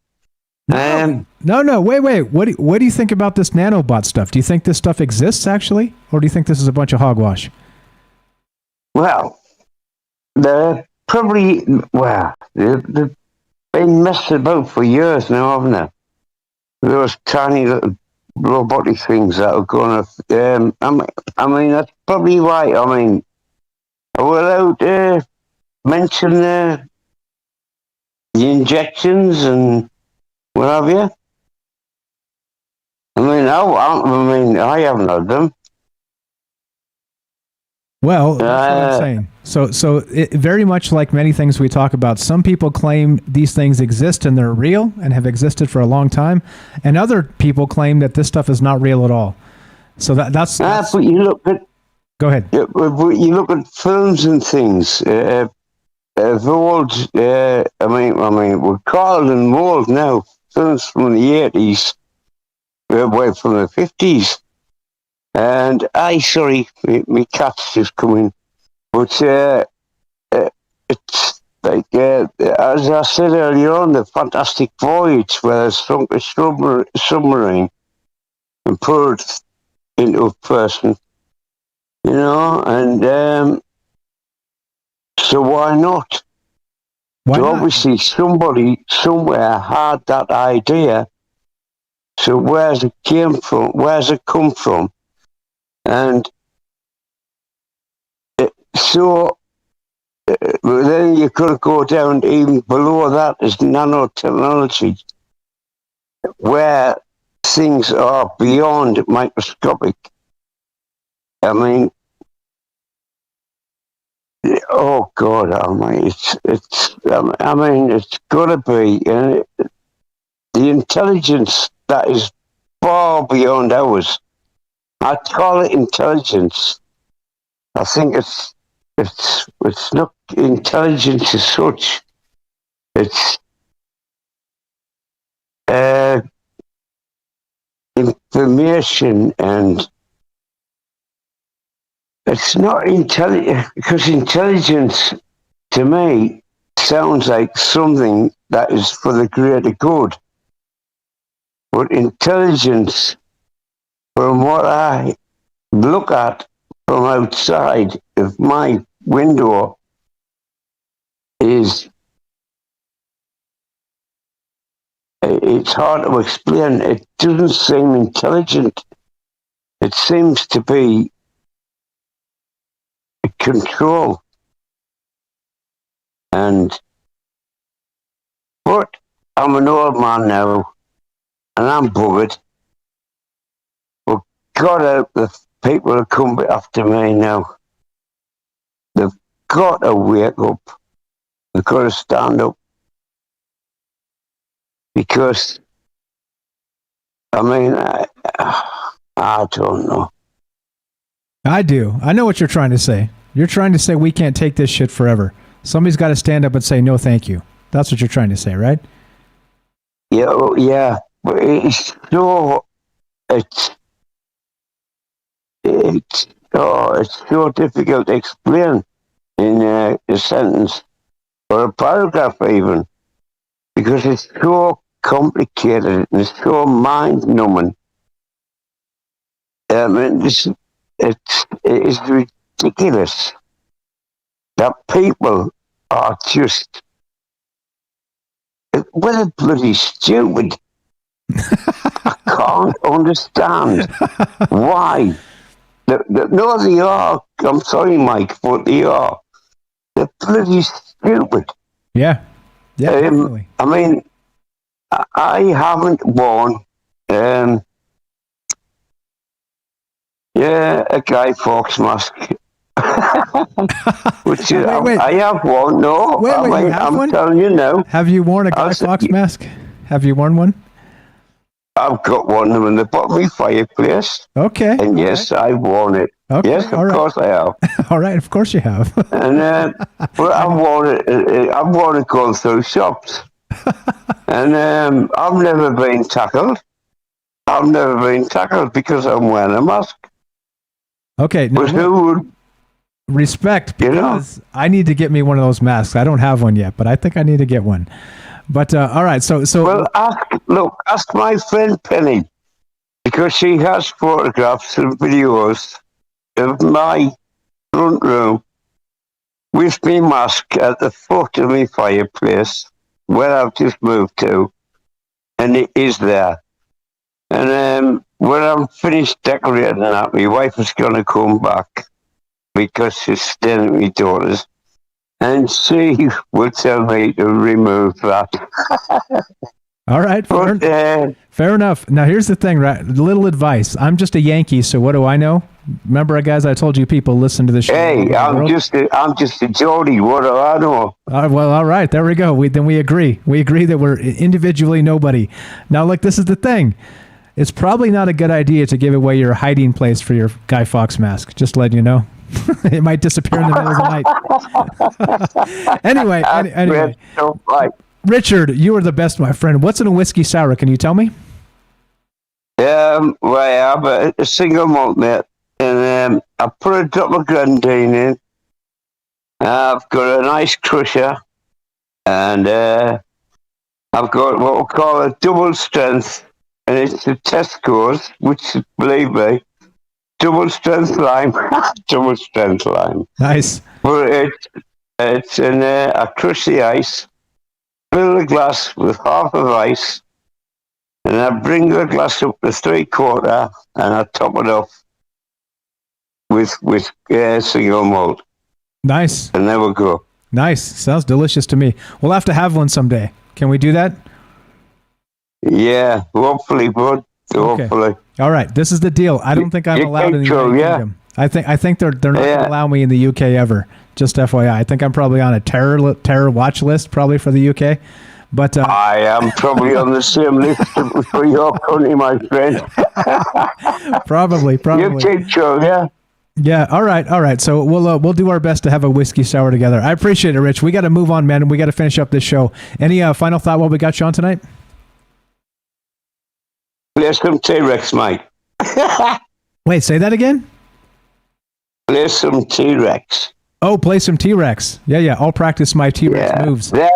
No. Wait. What do you think about this nanobot stuff? Do you think this stuff exists actually, or do you think this is a bunch of hogwash? Well, they're probably they've been messed about for years now, haven't they? Those tiny little robotic things that are going to. I mean, that's probably right. I mean, are we allowed to mention the injections and what have you? I I haven't had them. Well, that's what I'm saying. So it, very much like many things we talk about, some people claim these things exist and they're real and have existed for a long time, and other people claim that this stuff is not real at all. So that's but you look at. Go ahead. You look at films and things. old. We're calling them old now. Films from the 80s, well, from the 50s. And sorry, my cat's just coming. But it's like, as I said earlier on, the Fantastic Voyage, where they sunk a submarine and put it into a person, and so why not? Why not? Obviously somebody somewhere had that idea. So where's it came from? Where's it come from? And then you could go down even below that is nanotechnology, where things are beyond microscopic. I mean, oh God, it's got to be the intelligence that is far beyond ours. I call it intelligence. I think it's not intelligence as such. It's information, and it's not intelligent, because intelligence to me sounds like something that is for the greater good. But intelligence, from what I look at from outside of my window, it's hard to explain. It doesn't seem intelligent. It seems to be control. But I'm an old man now, and I'm buggered. But God help the people who come after me now. They've got to wake up. They've got to stand up. Because, I don't know. I do. I know what you're trying to say. You're trying to say we can't take this shit forever. Somebody's got to stand up and say, no, thank you. That's what you're trying to say, right? Yeah. But it's so difficult to explain in a sentence or a paragraph even, because it's so complicated and it's so mind-numbing. It is ridiculous that people are just bloody stupid. I can't understand why. No, they are. I'm sorry, Mike, but they are. They're bloody stupid. Yeah. Definitely. I haven't worn a Guy Fawkes mask. Which wait. I have worn. No, I'm telling you now. Have you worn a Guy Fawkes mask? Have you worn one? I've got one in the bottom of my fireplace. Okay. And yes, I've worn it. Okay, yes, of course I have. All right, of course you have. And but I've worn it going through shops. And I've never been tackled. Because I'm wearing a mask. Okay. But who would... Respect, because I need to get me one of those masks. I don't have one yet, but I think I need to get one. But all right, so well, ask my friend Penny, because she has photographs and videos of my front room with me mask at the foot of my fireplace where I've just moved to, and it is there. And when I'm finished decorating that, my wife is going to come back because she's staying at my daughter's, and she will tell me to remove that. All right, fair enough. Now here's the thing, right? Little advice. I'm just a Yankee, so what do I know? Remember, guys, I told you people listen to the show. Hey, I'm just a Geordie. What do I know? Well, all right, there we go. Then we agree. We agree that we're individually nobody. Now, look, this is the thing. It's probably not a good idea to give away your hiding place for your Guy Fawkes mask. Just letting you know. It might disappear in the middle of the night. Anyway. Richard, you are the best, my friend. What's in a whiskey sour? Can you tell me? Well, I have a single malt, mate. And I put a drop of grenadine in. I've got a nice crusher. And I've got what we call a double strength. And it's the Tesco's, which, believe me, double strength lime. Double strength lime. Nice. But it's in I crush the ice, fill the glass with half of ice, and I bring the glass up to 3/4, and I top it off with single malt. Nice. And there we go. Nice. Sounds delicious to me. We'll have to have one someday. Can we do that? Yeah, hopefully, bud. Hopefully. Okay. All right. This is the deal. I don't think I'm allowed in the United Kingdom. I think they're not going to allow me in the UK ever. Just FYI. I think I'm probably on a terror watch list probably for the UK. But I am probably on the same list for your country, my friend. Probably. You take Joe, yeah. Yeah. All right. So we'll do our best to have a whiskey sour together. I appreciate it, Rich. We got to move on, man. We got to finish up this show. Any final thought while we got you on tonight? Play some T-Rex, mate. Wait, say that again? Play some T-Rex. Oh, play some T-Rex. Yeah. I'll practice my T-Rex moves. There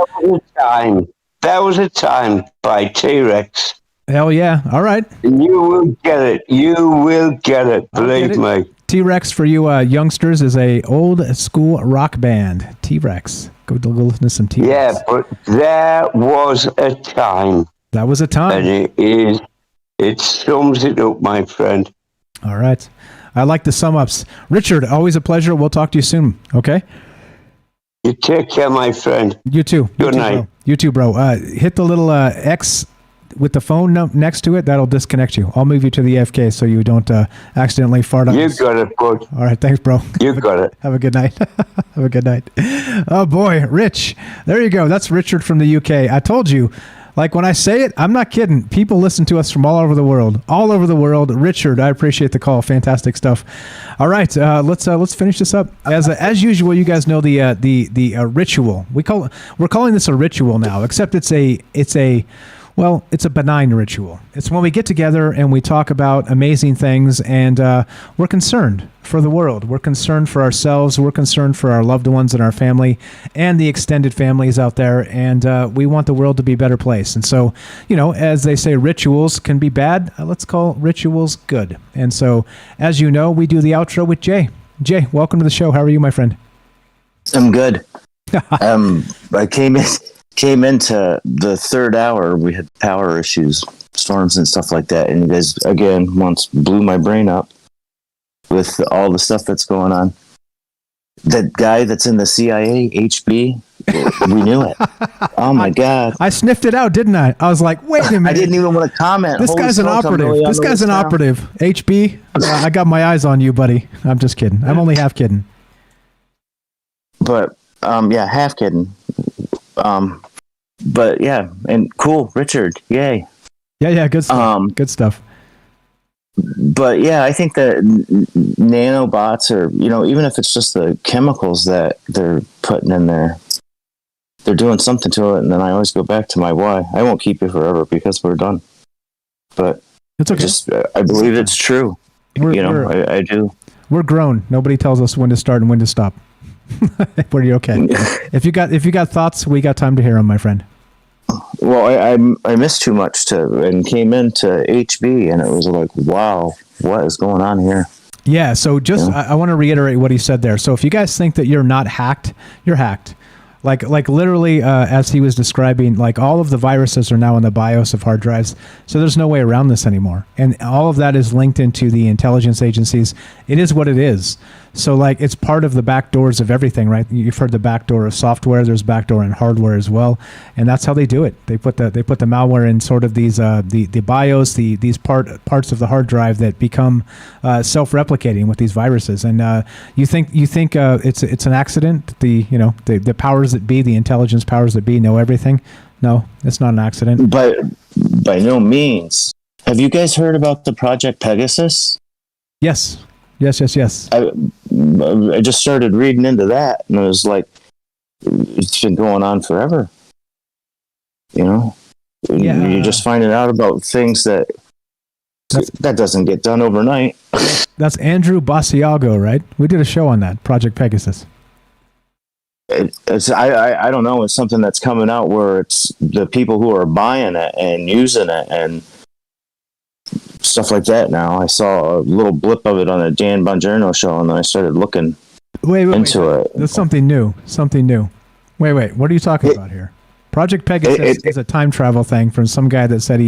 was a time by T-Rex. Hell yeah. All right. You will get it. Believe me. T-Rex for you youngsters is a old school rock band. T-Rex. Go listen to some T-Rex. Yeah, but there was a time. That was a time. And it sums it up, my friend. All right. I like the sum ups. Richard, always a pleasure. We'll talk to you soon. Okay? You take care, my friend. You too. Good night. You too, bro. Hit the little X with the phone next to it. That'll disconnect you. I'll move you to the AFK so you don't accidentally fart on us. You got it, bud. All right. Thanks, bro. You got it. Have a good night. Have a good night. Oh, boy. Rich. There you go. That's Richard from the UK. I told you. Like when I say it, I'm not kidding. People listen to us from all over the world. All over the world. Richard, I appreciate the call. Fantastic stuff. All right, let's finish this up. As usual, you guys know the ritual. We're calling this a ritual now, except it's a benign ritual. It's when we get together and we talk about amazing things, and we're concerned for the world. We're concerned for ourselves. We're concerned for our loved ones and our family and the extended families out there, and we want the world to be a better place. And so, as they say, rituals can be bad. Let's call rituals good. And so, as you know, we do the outro with Jay. Jay, welcome to the show. How are you, my friend? I'm good. I came into the third hour. We had power issues, storms and stuff like that, and you guys again once blew my brain up with all the stuff that's going on. That guy that's in the CIA, HB, we knew it. Oh my God! I sniffed it out, didn't I? I was like, wait a minute. I didn't even want to comment. This guy's an operative. This guy's an operative. HB, I got my eyes on you, buddy. I'm just kidding. I'm only half kidding. But half kidding. But yeah, and cool, Richard, yay. Yeah, good stuff. Good stuff. But yeah, I think that nanobots are, even if it's just the chemicals that they're putting in there, they're doing something to it. And then I always go back to my why. I won't keep you forever because we're done. But it's okay. I believe it's true. I do. We're grown. Nobody tells us when to start and when to stop. We're okay. If you got thoughts, we got time to hear them, my friend. Well, I missed too much and came into HB, and it was like, wow, what is going on here? Yeah. So I want to reiterate what he said there. So if you guys think that you're not hacked, you're hacked. Like literally, as he was describing, like all of the viruses are now in the BIOS of hard drives. So there's no way around this anymore. And all of that is linked into the intelligence agencies. It is what it is. So like it's part of the back doors of everything, right? You've heard the back door of software. There's back door in hardware as well, and that's how they do it. They put the malware in sort of these the BIOS, these parts of the hard drive that become self-replicating with these viruses. And you think it's an accident? The powers that be, the intelligence powers that be, know everything. No, it's not an accident. But by no means. Have you guys heard about the Project Pegasus? Yes. Yes. I just started reading into that, and it was like, it's been going on forever. You know, you're just finding out about things that doesn't get done overnight. That's Andrew Basiago, right? We did a show on that, Project Pegasus. I don't know. It's something that's coming out where it's the people who are buying it and using it and stuff like that. Now I saw a little blip of it on a Dan Bongiorno show, and then I started looking into it. That's something new. Wait. What are you talking about here? Project Pegasus is a time travel thing from some guy that said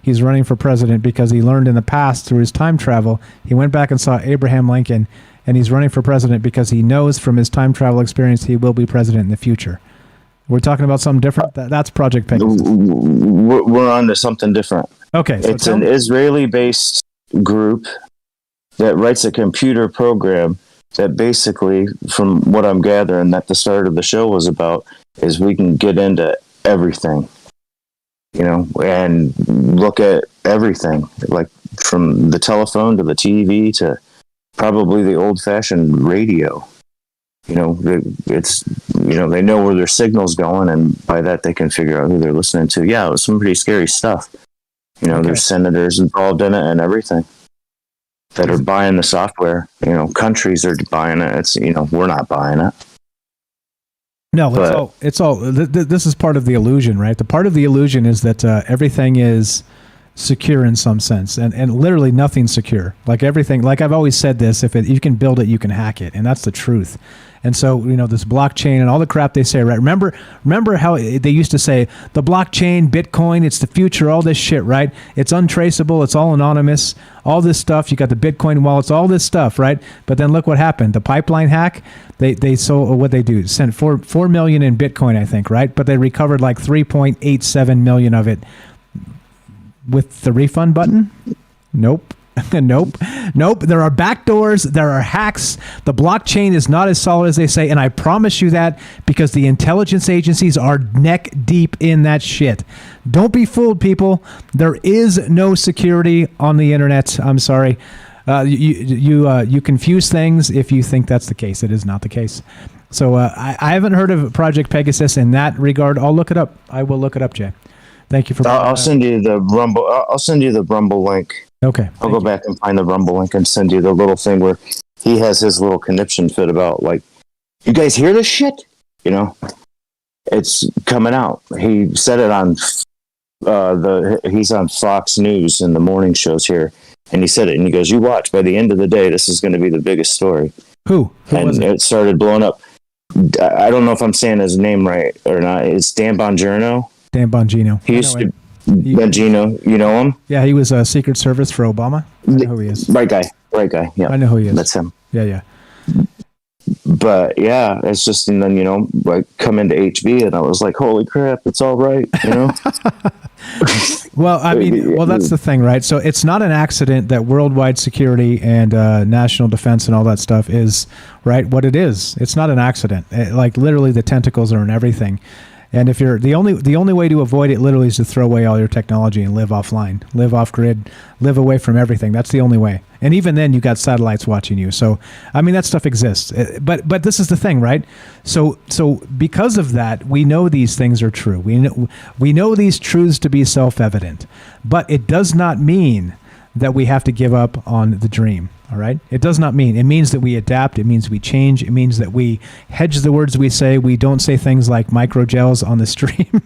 he's running for president because he learned in the past through his time travel. He went back and saw Abraham Lincoln, and he's running for president because he knows from his time travel experience he will be president in the future. We're talking about something different? That's Project Pegasus. We're on to something different. Okay. So it's an Israeli-based group that writes a computer program that basically, from what I'm gathering, that the start of the show was about, is we can get into everything, you know, and look at everything, like from the telephone to the TV to probably the old-fashioned radio. You know, they know where their signal's going, and by that they can figure out who they're listening to. Yeah, it was some pretty scary stuff. You know, there's senators involved in it and everything that are buying the software. You know, countries are buying it. It's, you know, we're not buying it. No, it's all. This is part of the illusion, right? The part of the illusion is that everything is secure in some sense, and literally nothing's secure. Like everything, like I've always said this: if you can build it, you can hack it, and that's the truth. And so, you know, this blockchain and all the crap they say, right? Remember how they used to say the blockchain, Bitcoin, it's the future, all this shit, right? It's untraceable, it's all anonymous, all this stuff. You got the Bitcoin wallets, all this stuff, right? But then look what happened. The pipeline hack, they sold, what they do, sent 4 million in Bitcoin, I think, right? But they recovered like 3.87 million of it with the refund button. Nope. Nope. There are backdoors. There are hacks. The blockchain is not as solid as they say. And I promise you that because the intelligence agencies are neck deep in that shit. Don't be fooled, people. There is no security on the internet. I'm sorry. You confuse things if you think that's the case. It is not the case. So I haven't heard of Project Pegasus in that regard. I'll look it up. I will look it up, Jay. Thank you for. I'll send you the Rumble. I'll send you the Rumble link. Okay. I'll go back and find the Rumble link and send you the little thing where he has his little conniption fit about, like, you guys hear this shit? You know, it's coming out. He said it on he's on Fox News in the morning shows here, and he said it, and he goes, "You watch. By the end of the day, this is going to be the biggest story." Who and was it started blowing up. I don't know if I'm saying his name right or not. It's Dan Bongiorno. Dan Bongino. He used to. Bongino, you know him? Yeah, he was a Secret Service for Obama. I know who he is. Right guy. Yeah, I know who he is. That's him. Yeah. But yeah, it's just, and then, you know, I come into HB and I was like, holy crap, it's all right, you know? Well, I mean, that's the thing, right? So it's not an accident that worldwide security and national defense and all that stuff is, right, what it is. It's not an accident. Like, literally, the tentacles are in everything. And if you're the only way to avoid it literally is to throw away all your technology and live offline, live off grid, live away from everything. That's the only way. And even then, you got satellites watching you. So, I mean, that stuff exists. But this is the thing, right? So because of that, we know these things are true. We know these truths to be self-evident. But it does not mean that we have to give up on the dream. All right. It does not mean. It means that we adapt. It means we change. It means that we hedge the words we say. We don't say things like microgels on the stream,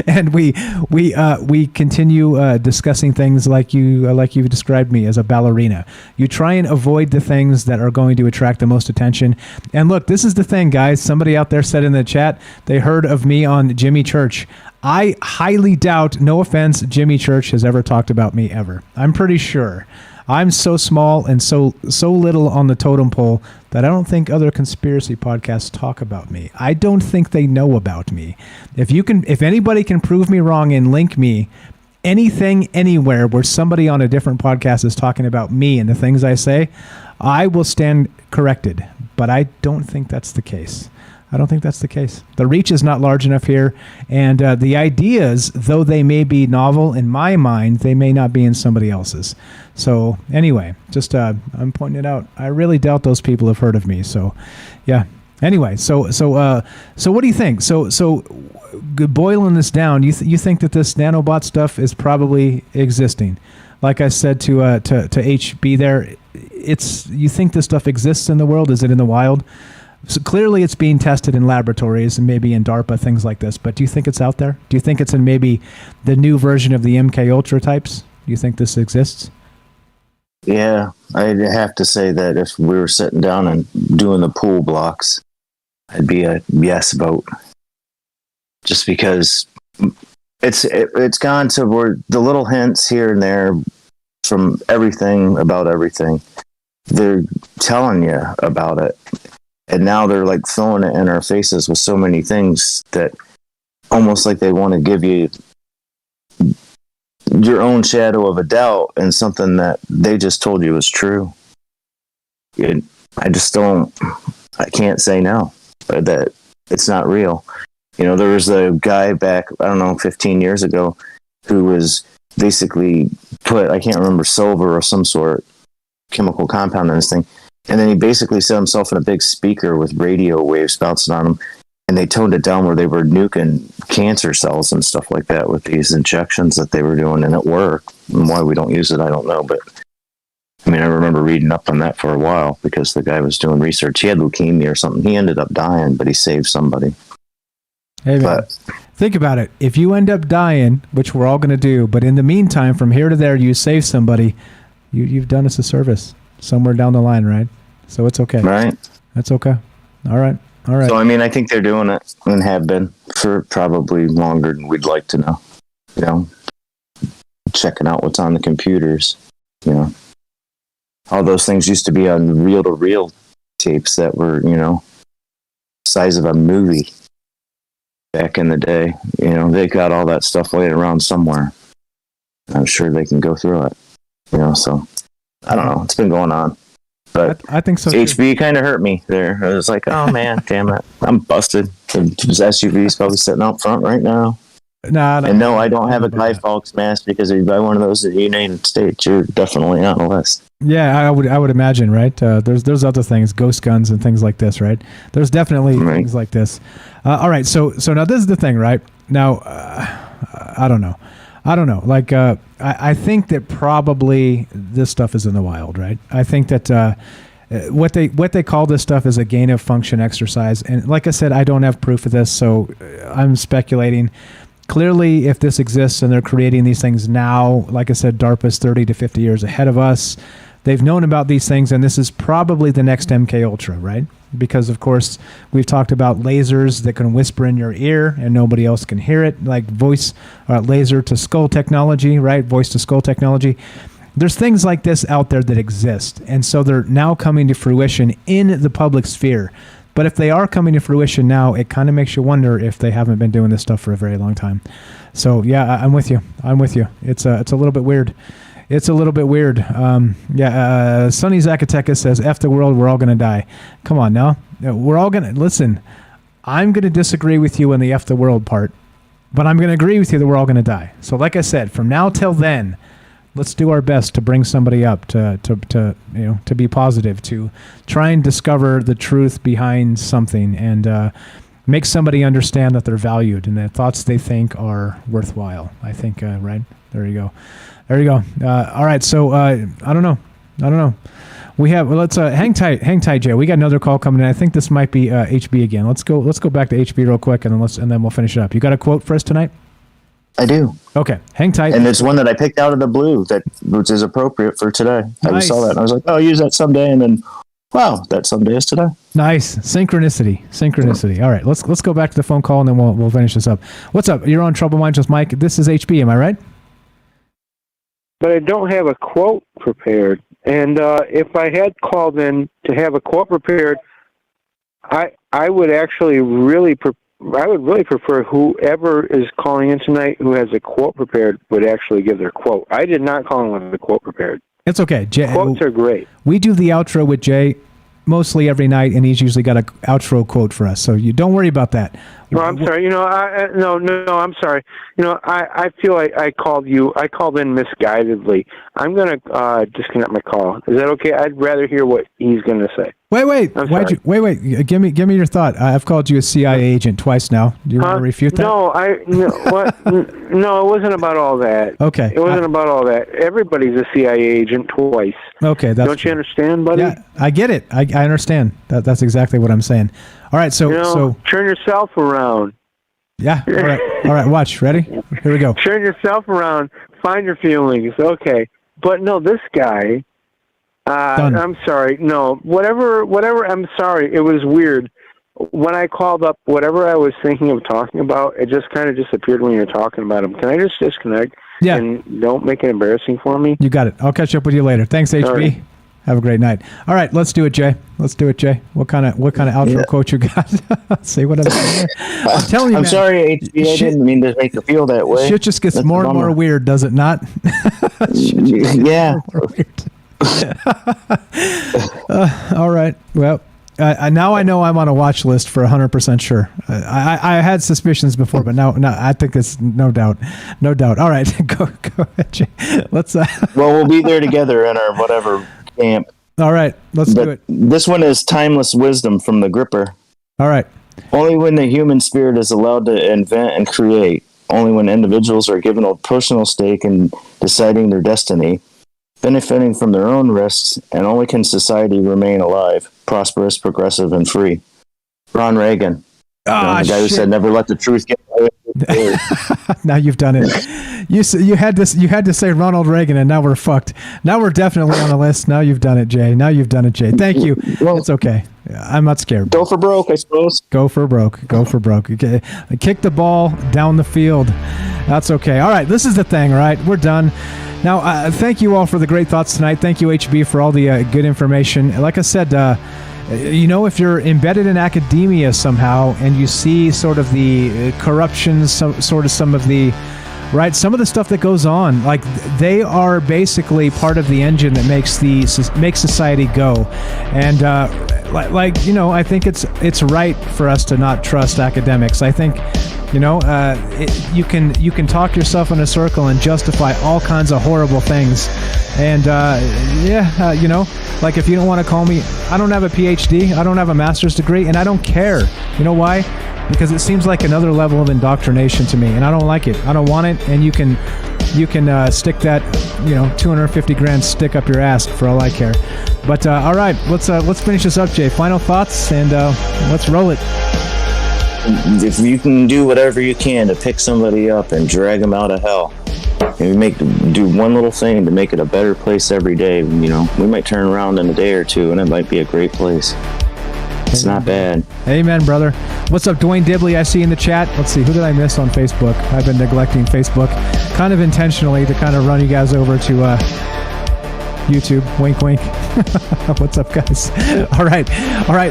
and we continue discussing things like you've described me as a ballerina. You try and avoid the things that are going to attract the most attention. And look, this is the thing, guys. Somebody out there said in the chat they heard of me on Jimmy Church. I highly doubt, no offense, Jimmy Church has ever talked about me ever. I'm pretty sure. I'm so small and so little on the totem pole that I don't think other conspiracy podcasts talk about me. I don't think they know about me. If anybody can prove me wrong and link me anything anywhere where somebody on a different podcast is talking about me and the things I say, I will stand corrected. But I don't think that's the case. I don't think that's the case. The reach is not large enough here, and the ideas, though they may be novel in my mind, they may not be in somebody else's. So anyway, just I'm pointing it out. I really doubt those people have heard of me. So, yeah. Anyway, so what do you think? So boiling this down, you think that this nanobot stuff is probably existing? Like I said to HB there, you think this stuff exists in the world? Is it in the wild? So clearly it's being tested in laboratories and maybe in DARPA, things like this. But do you think it's out there? Do you think it's in maybe the new version of the MK Ultra types? Do you think this exists? Yeah, I'd have to say that if we were sitting down and doing the pool blocks, I'd be a yes vote. Just because it's gone to where the little hints here and there from everything about everything, they're telling you about it. And now they're like throwing it in our faces with so many things that almost like they want to give you your own shadow of a doubt and something that they just told you was true. I can't say no, that it's not real. You know, there was a guy back, 15 years ago who was basically put, I can't remember, silver or some sort chemical compound in this thing. And then he basically set himself in a big speaker with radio waves bouncing on him. And they toned it down where they were nuking cancer cells and stuff like that with these injections that they were doing. And it worked. And why we don't use it, I don't know. But I mean, I remember reading up on that for a while because the guy was doing research. He had leukemia or something. He ended up dying, but he saved somebody. Hey, man, think about it. If you end up dying, which we're all going to do, but in the meantime, from here to there, you save somebody, you've done us a service somewhere down the line, right? So it's okay. Right. That's okay. All right. So, I mean, I think they're doing it and have been for probably longer than we'd like to know. You know, checking out what's on the computers, you know. All those things used to be on reel-to-reel tapes that were, you know, size of a movie back in the day. You know, they got all that stuff laying around somewhere. I'm sure they can go through it. You know, so I don't know. It's been going on. But I think so. HB kind of hurt me there. I was like, oh man, damn it. I'm busted. His SUV's probably sitting out front right now. And no, I don't have a Guy Fawkes mask because if you buy one of those in the United States, you're definitely on the list. Yeah, I would imagine, right? There's other things, ghost guns and things like this, right? There's definitely things like this. All right, so now this is the thing, right? Now, I don't know. Like, I think that probably this stuff is in the wild, right? I think that what they call this stuff is a gain of function exercise, and like I said, I don't have proof of this, so I'm speculating. Clearly, if this exists and they're creating these things now, like I said, DARPA's 30 to 50 years ahead of us. They've known about these things, and this is probably the next MK Ultra, right? Because, of course, we've talked about lasers that can whisper in your ear and nobody else can hear it, like voice laser to skull technology, right? Voice to skull technology. There's things like this out there that exist, and so they're now coming to fruition in the public sphere. But if they are coming to fruition now, it kind of makes you wonder if they haven't been doing this stuff for a very long time. So, yeah, I'm with you. It's a little bit weird. Sonny Zacatecas says, F the world, we're all going to die. Come on now. We're all going to... Listen, I'm going to disagree with you on the F the world part, but I'm going to agree with you that we're all going to die. So like I said, from now till then, let's do our best to bring somebody up, to be positive, to try and discover the truth behind something and make somebody understand that they're valued and that thoughts they think are worthwhile. I think, right? There you go. All right. So I don't know. We have. Let's hang tight, Jay. We got another call coming in. I think this might be HB again. Let's go back to HB real quick, and then we'll finish it up. You got a quote for us tonight? I do. Okay, hang tight. And it's one that I picked out of the blue which is appropriate for today. Nice. I just saw that and I was like, oh, I'll use that someday, and then wow, that someday is today. Nice. Synchronicity. All right, let's go back to the phone call and then we'll finish this up. What's up? You're on Trouble Minds with Mike. This is HB, am I right? But I don't have a quote prepared. And if I had called in to have a quote prepared, I would actually really prefer whoever is calling in tonight who has a quote prepared would actually give their quote. I did not call in with a quote prepared. It's okay. Jay, quotes are great. We do the outro with Jay. mostly every night, and he's usually got an outro quote for us. So you don't worry about that. Well, I'm sorry. No, I'm sorry. I feel like I called in misguidedly. I'm going to disconnect my call. Is that okay? I'd rather hear what he's going to say. Wait. Wait. Give me your thought. I've called you a CIA agent twice now. Do you want to refute that? No, it wasn't about all that. Okay. It wasn't about all that. Everybody's a CIA agent twice. Okay. Don't you understand, buddy? Yeah, I get it. I understand. That's exactly what I'm saying. All right. So turn yourself around. Yeah. All right. Watch. Ready? Here we go. Turn yourself around. Find your feelings. Okay. But no, this guy. I'm sorry. No, whatever. I'm sorry. It was weird. When I called up, whatever I was thinking of talking about, it just kind of disappeared when you were talking about him. Can I just disconnect? Yeah. And don't make it embarrassing for me. You got it. I'll catch up with you later. Thanks, HB. Right. Have a great night. All right, let's do it, Jay. What kind of outro quote you got? See what I'm saying? I'm telling you, I'm man, sorry, HB. I didn't mean to make you feel that way. Shit just gets more and more weird, does it not? Yeah. All right. Well, now I know I'm on a watch list for 100% sure. I had suspicions before, but now I think it's no doubt. All right, go ahead, Jay. Let's. Well, we'll be there together in our whatever camp. All right, let's do it. This one is timeless wisdom from the Gripper. All right. Only when the human spirit is allowed to invent and create, only when individuals are given a personal stake in deciding their destiny, benefiting from their own risks, and only can society remain alive, prosperous, progressive, and free. Ron Reagan. The guy who said, never let the truth get away. Now you've done it. You had to say Ronald Reagan, and now we're fucked. Now we're definitely on the list. Now you've done it, Jay. Thank you. Well, it's okay. I'm not scared. Go for broke, I suppose. Go for broke. Okay. Kick the ball down the field. That's okay. All right. This is the thing, right? We're done. Now, thank you all for the great thoughts tonight. Thank you, HB, for all the good information. Like I said, if you're embedded in academia somehow and you see sort of the corruption, some of the stuff that goes on, like they are basically part of the engine that makes society go. And I think it's right for us to not trust academics. I think you can talk yourself in a circle and justify all kinds of horrible things. And like if you don't want to call me, I don't have a PhD, I don't have a master's degree, and I don't care. You know why? Because it seems like another level of indoctrination to me, and I don't like it. I don't want it. And you can stick that 250 grand stick up your ass for all I care. But all right, let's finish this up, Jay. Final thoughts, and let's roll it. If you can do whatever you can to pick somebody up and drag them out of hell, and do one little thing to make it a better place every day, we might turn around in a day or two, and it might be a great place. It's not bad. Amen, brother. What's up, Dwayne Dibley? I see in the chat. Let's see, who did I miss on Facebook? I've been neglecting Facebook kind of intentionally to kind of run you guys over to YouTube. Wink, wink. What's up, guys? All right.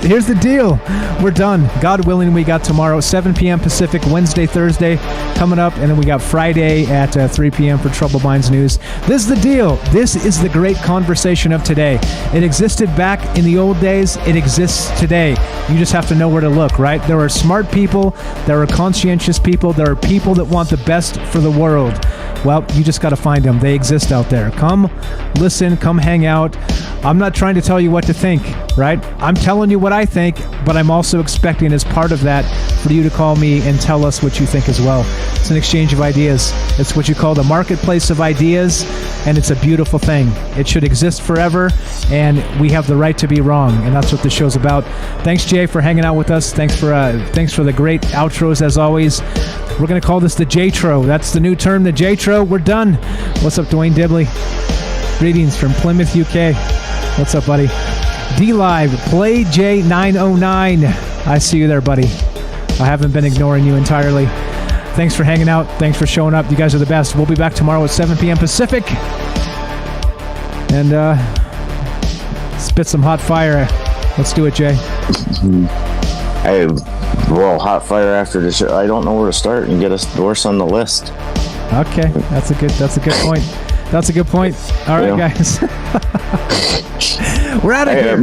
Here's the deal. We're done. God willing, we got tomorrow, 7 p.m. Pacific, Wednesday, Thursday coming up, and then we got Friday at 3 p.m. for Trouble Minds News. This is the deal. This is the great conversation of today. It existed back in the old days. It exists today. You just have to know where to look, right? There are smart people. There are conscientious people. There are people that want the best for the world. Well, you just got to find them. They exist out there. Come listen, come hang out. I'm not trying to tell you what to think, right? I'm telling you what I think, but I'm also expecting as part of that for you to call me and tell us what you think as well. It's an exchange of ideas. It's what you call the marketplace of ideas, and it's a beautiful thing. It should exist forever, and we have the right to be wrong, and that's what this show's about. Thanks, Jay, for hanging out with us. Thanks for the great outros, as always. We're going to call this the J-Tro. That's the new term, the J-Tro. We're done. What's up, Dwayne Dibley? Greetings from Plymouth, UK. What's up, buddy? D-Live, Play J909. I see you there, buddy. I haven't been ignoring you entirely. Thanks for hanging out. Thanks for showing up. You guys are the best. We'll be back tomorrow at 7 p.m. Pacific. And spit some hot fire. Let's do it, Jay. Hot fire after the show. I don't know where to start and get us worse on the list. Okay, that's a good point. All right, guys. We're out of here.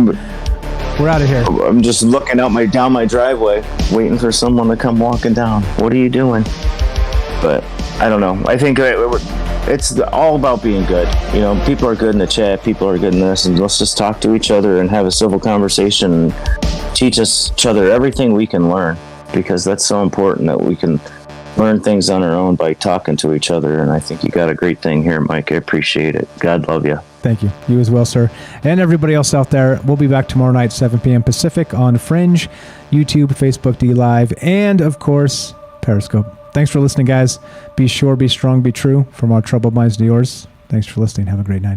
We're out of here. I'm just looking out down my driveway, waiting for someone to come walking down. What are you doing? But I don't know. I think it's all about being good. You know, people are good in the chat. People are good in this, and let's just talk to each other and have a civil conversation and teach each other everything we can learn, because that's so important that we can learn things on our own by talking to each other. And I think you got a great thing here, Mike. I appreciate it. God love you. Thank you. You as well, sir. And everybody else out there, we'll be back tomorrow night, 7 p.m. Pacific on Fringe, YouTube, Facebook D Live, and, of course, Periscope. Thanks for listening, guys. Be sure, be strong, be true. From our troubled minds to yours. Thanks for listening. Have a great night.